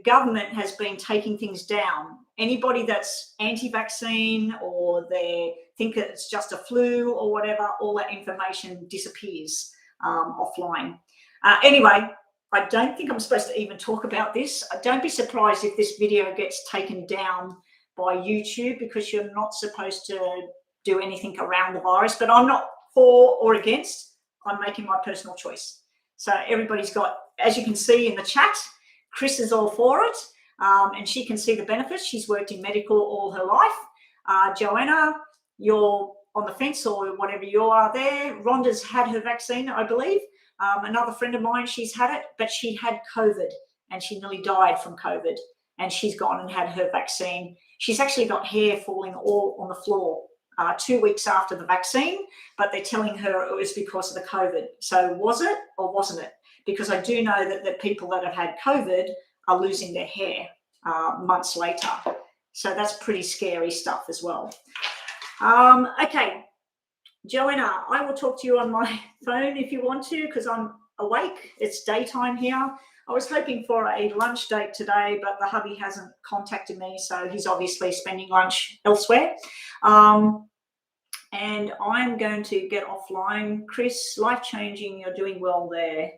government has been taking things down. Anybody that's anti-vaccine or they think it's just a flu or whatever, all that information disappears. offline. Anyway, I don't think I'm supposed to even talk about this. Don't be surprised if this video gets taken down by YouTube, because you're not supposed to do anything around the virus. But I'm not for or against. I'm making my personal choice. So everybody's got, as you can see in the chat, Chris is all for it, and she can see the benefits. She's worked in medical all her life. Joanna, you're on the fence or whatever you are there. Rhonda's had her vaccine, I believe. Another friend of mine, she's had it, but she had COVID and she nearly died from COVID, and she's gone and had her vaccine. She's actually got hair falling all on the floor 2 weeks after the vaccine, but they're telling her it was because of the COVID. So was it or wasn't it? Because I do know that the people that have had COVID are losing their hair months later. So that's pretty scary stuff as well. Okay. Joanna, I will talk to you on my phone if you want to, because I'm awake. It's daytime here. I was hoping for a lunch date today, but the hubby hasn't contacted me, so he's obviously spending lunch elsewhere. And I'm going to get offline. Chris, life-changing, you're doing well there.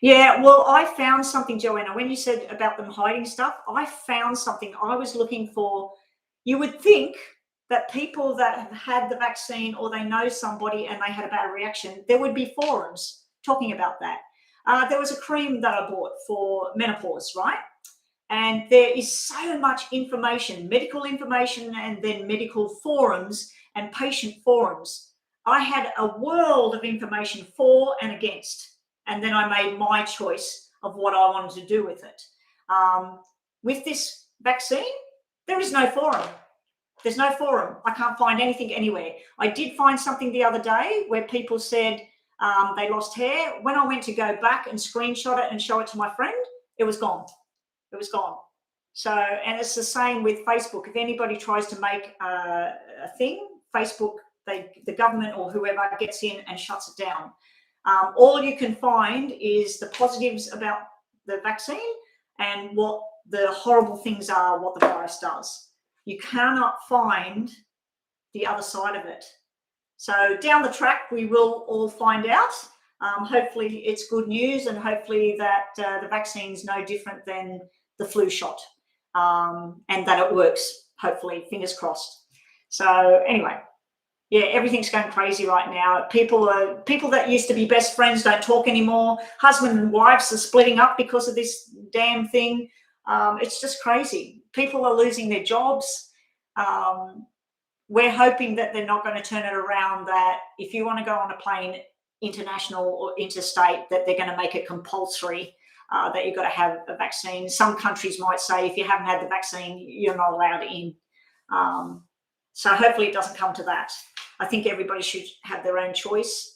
Yeah, well, I found something, Joanna. When you said about them hiding stuff, I found something. I was looking for, you would think that people that have had the vaccine or they know somebody and they had a bad reaction, there would be forums talking about that. There was a cream that I bought for menopause, right? And there is so much information, medical information, and then medical forums and patient forums. I had a world of information for and against, and then I made my choice of what I wanted to do with it. With this vaccine, there is no forum. There's no forum. I can't find anything anywhere. I did find something the other day where people said they lost hair. When I went to go back and screenshot it and show it to my friend, it was gone. It was gone. So, and it's the same with Facebook. If anybody tries to make a thing, Facebook, the government or whoever gets in and shuts it down. All you can find is the positives about the vaccine and what the horrible things are, what the virus does. You cannot find the other side of it. So down the track, we will all find out. Hopefully it's good news, and hopefully that the vaccine is no different than the flu shot, and that it works, hopefully, fingers crossed. So anyway, yeah, everything's going crazy right now. People that used to be best friends don't talk anymore. Husband and wives are splitting up because of this damn thing. It's just crazy. People are losing their jobs. We're hoping that they're not going to turn it around, that if you want to go on a plane, international or interstate, that they're going to make it compulsory, that you've got to have a vaccine. Some countries might say if you haven't had the vaccine, you're not allowed in. So hopefully it doesn't come to that. I think everybody should have their own choice.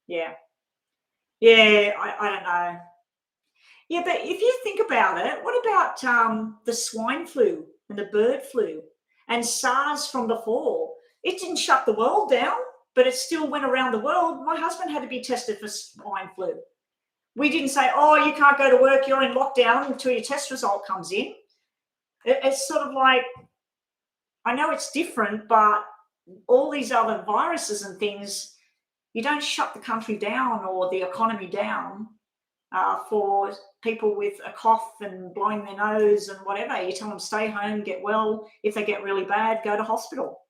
Yeah, I don't know. Yeah, but if you think about it, what about the swine flu and the bird flu and SARS from before? It didn't shut the world down, but it still went around the world. My husband had to be tested for swine flu. We didn't say, oh, you can't go to work, you're in lockdown until your test result comes in. It's sort of like, I know it's different, but all these other viruses and things, you don't shut the country down or the economy down for people with a cough and blowing their nose and whatever. You tell them stay home, get well. If they get really bad, go to hospital.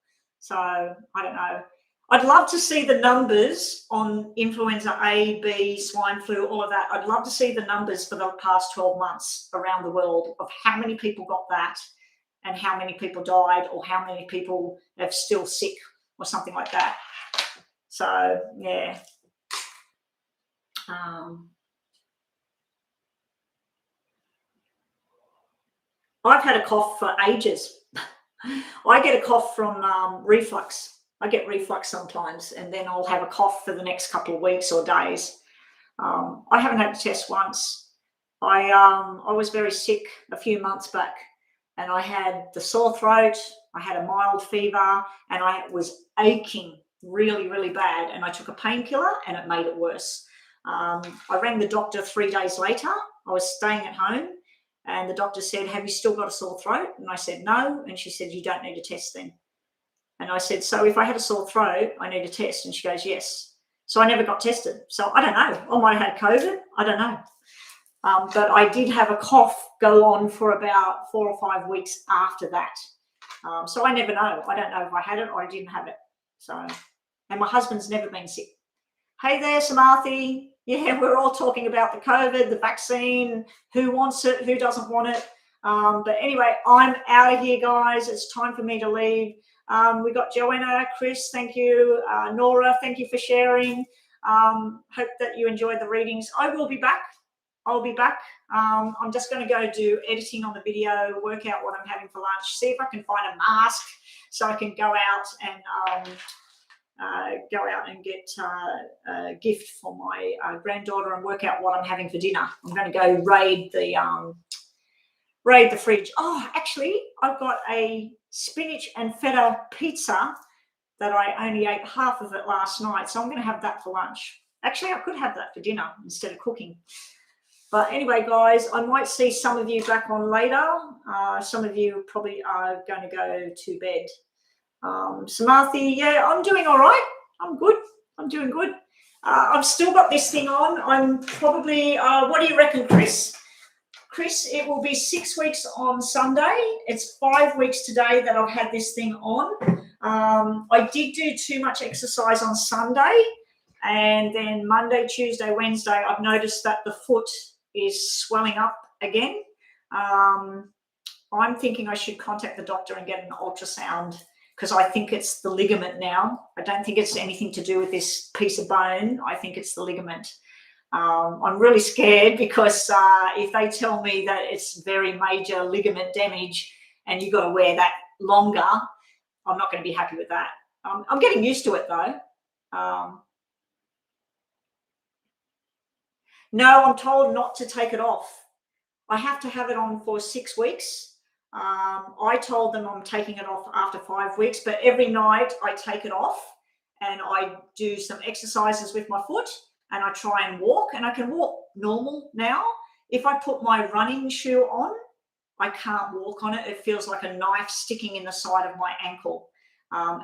So I don't know. I'd love to see the numbers on influenza A, B, swine flu, all of that. I'd love to see the numbers for the past 12 months around the world of how many people got that and how many people died, or how many people are still sick or something like that. So, yeah. I've had a cough for ages. I get a cough from reflux. I get reflux sometimes, and then I'll have a cough for the next couple of weeks or days. I haven't had a test once. I was very sick a few months back, and I had the sore throat. I had a mild fever, and I was aching really, really bad. And I took a painkiller, and it made it worse. I rang the doctor 3 days later. I was staying at home, and the doctor said, "Have you still got a sore throat?" And I said, "No." And she said, "You don't need a test then." And I said, so if I had a sore throat, I need a test. And she goes, yes. So I never got tested. So I don't know. I might have had COVID. I don't know. But I did have a cough go on for about 4 or 5 weeks after that. So I never know. I don't know if I had it or I didn't have it. So, and my husband's never been sick. Hey there, Samarthi. Yeah, we're all talking about the COVID, the vaccine, who wants it, who doesn't want it. But anyway, I'm out of here, guys. It's time for me to leave. We got Joanna, Chris, thank you. Nora, thank you for sharing. Hope that you enjoyed the readings. I will be back. I'll be back. I'm just going to go do editing on the video, work out what I'm having for lunch, see if I can find a mask so I can go out and get a gift for my granddaughter and work out what I'm having for dinner. I'm going to go raid the fridge. Oh, actually, I've got a spinach and feta pizza that I only ate half of it last night, so I'm going to have that for lunch. Actually, I could have that for dinner instead of cooking. But anyway, guys, I might see some of you back on later. Some of you probably are going to go to bed. Samarthi, yeah, I'm doing all right. I'm good. I'm doing good. I've still got this thing on. I'm probably, what do you reckon, Chris? Chris, it will be 6 weeks on Sunday. It's 5 weeks today that I've had this thing on. I did do too much exercise on Sunday. And then Monday, Tuesday, Wednesday, I've noticed that the foot is swelling up again. I'm thinking I should contact the doctor and get an ultrasound because I think it's the ligament now. I don't think it's anything to do with this piece of bone. I think it's the ligament. I'm really scared because if they tell me that it's very major ligament damage and you've got to wear that longer, I'm not going to be happy with that. I'm getting used to it though. No, I'm told not to take it off. I have to have it on for 6 weeks. I told them I'm taking it off after 5 weeks, but every night I take it off and I do some exercises with my foot and I try and walk, and I can walk normal now. If I put my running shoe on, I can't walk on it. It feels like a knife sticking in the side of my ankle.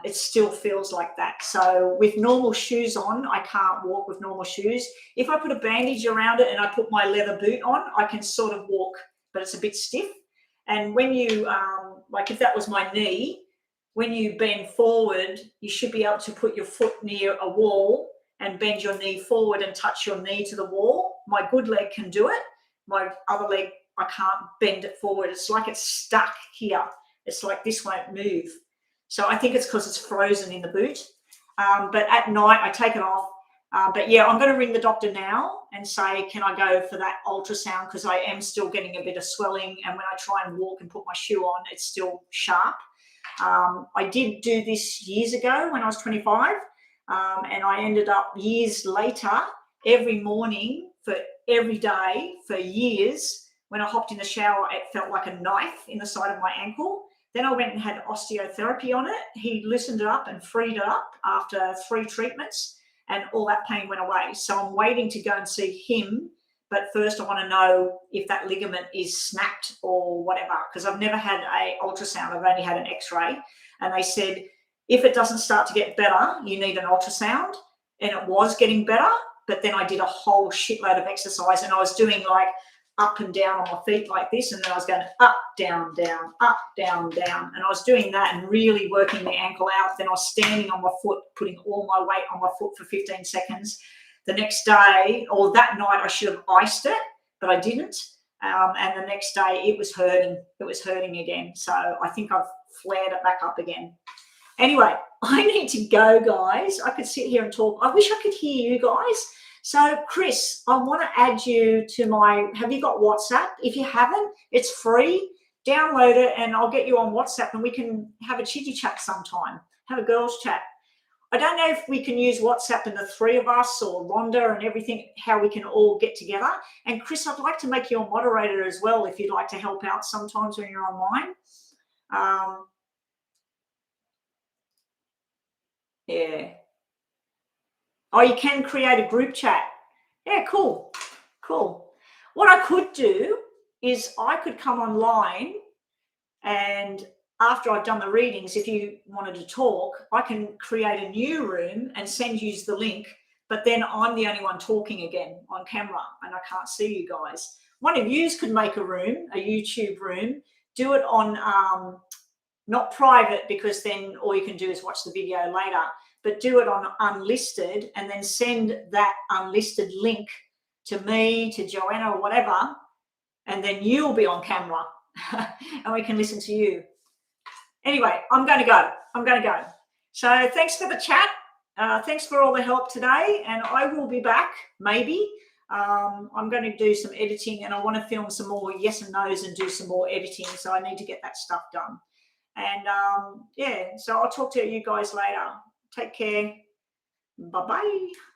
It still feels like that. So with normal shoes on, I can't walk with normal shoes. If I put a bandage around it and I put my leather boot on, I can sort of walk, but it's a bit stiff. And when you, like if that was my knee, when you bend forward, you should be able to put your foot near a wall and bend your knee forward and touch your knee to the wall. My good leg can do it. My other leg, I can't bend it forward. It's like it's stuck here. It's like this won't move. So I think it's because it's frozen in the boot. But at night, I take it off. But yeah, I'm going to ring the doctor now and say, can I go for that ultrasound? Because I am still getting a bit of swelling. And when I try and walk and put my shoe on, it's still sharp. I did do this years ago when I was 25. And I ended up years later, every morning for every day for years, when I hopped in the shower, it felt like a knife in the side of my ankle. Then I went and had osteotherapy on it. He loosened it up and freed it up after 3 treatments, and all that pain went away. So I'm waiting to go and see him. But first I want to know if that ligament is snapped or whatever, because I've never had an ultrasound. I've only had an x-ray. And they said, if it doesn't start to get better, you need an ultrasound. And it was getting better. But then I did a whole shitload of exercise, and I was doing like up and down on my feet like this, and then I was going up, down, down, up, down, down, and I was doing that and really working the ankle out. Then I was standing on my foot, putting all my weight on my foot for 15 seconds. The next day, or that night, I should have iced it, but I didn't. And the next day, it was hurting. It was hurting again. So I think I've flared it back up again. Anyway, I need to go, guys. I could sit here and talk. I wish I could hear you guys. So, Chris, I want to add you to my, have you got WhatsApp? If you haven't, it's free. Download it and I'll get you on WhatsApp and we can have a chitty chat sometime, have a girls chat. I don't know if we can use WhatsApp and the 3 of us or Rhonda and everything, how we can all get together. And Chris, I'd like to make you a moderator as well if you'd like to help out sometimes when you're online. Yeah. Oh, you can create a group chat. Yeah, cool. Cool. What I could do is I could come online and after I've done the readings, if you wanted to talk, I can create a new room and send you the link, but then I'm the only one talking again on camera and I can't see you guys. One of you could make a room, a YouTube room, do it on not private, because then all you can do is watch the video later, but do it on unlisted and then send that unlisted link to me, to Joanna or whatever, and then you'll be on camera and we can listen to you. Anyway, I'm going to go. So thanks for the chat. Thanks for all the help today. And I will be back, maybe. I'm going to do some editing and I want to film some more yes and no's and do some more editing. So I need to get that stuff done. And yeah, so I'll talk to you guys later. Take care. Bye-bye.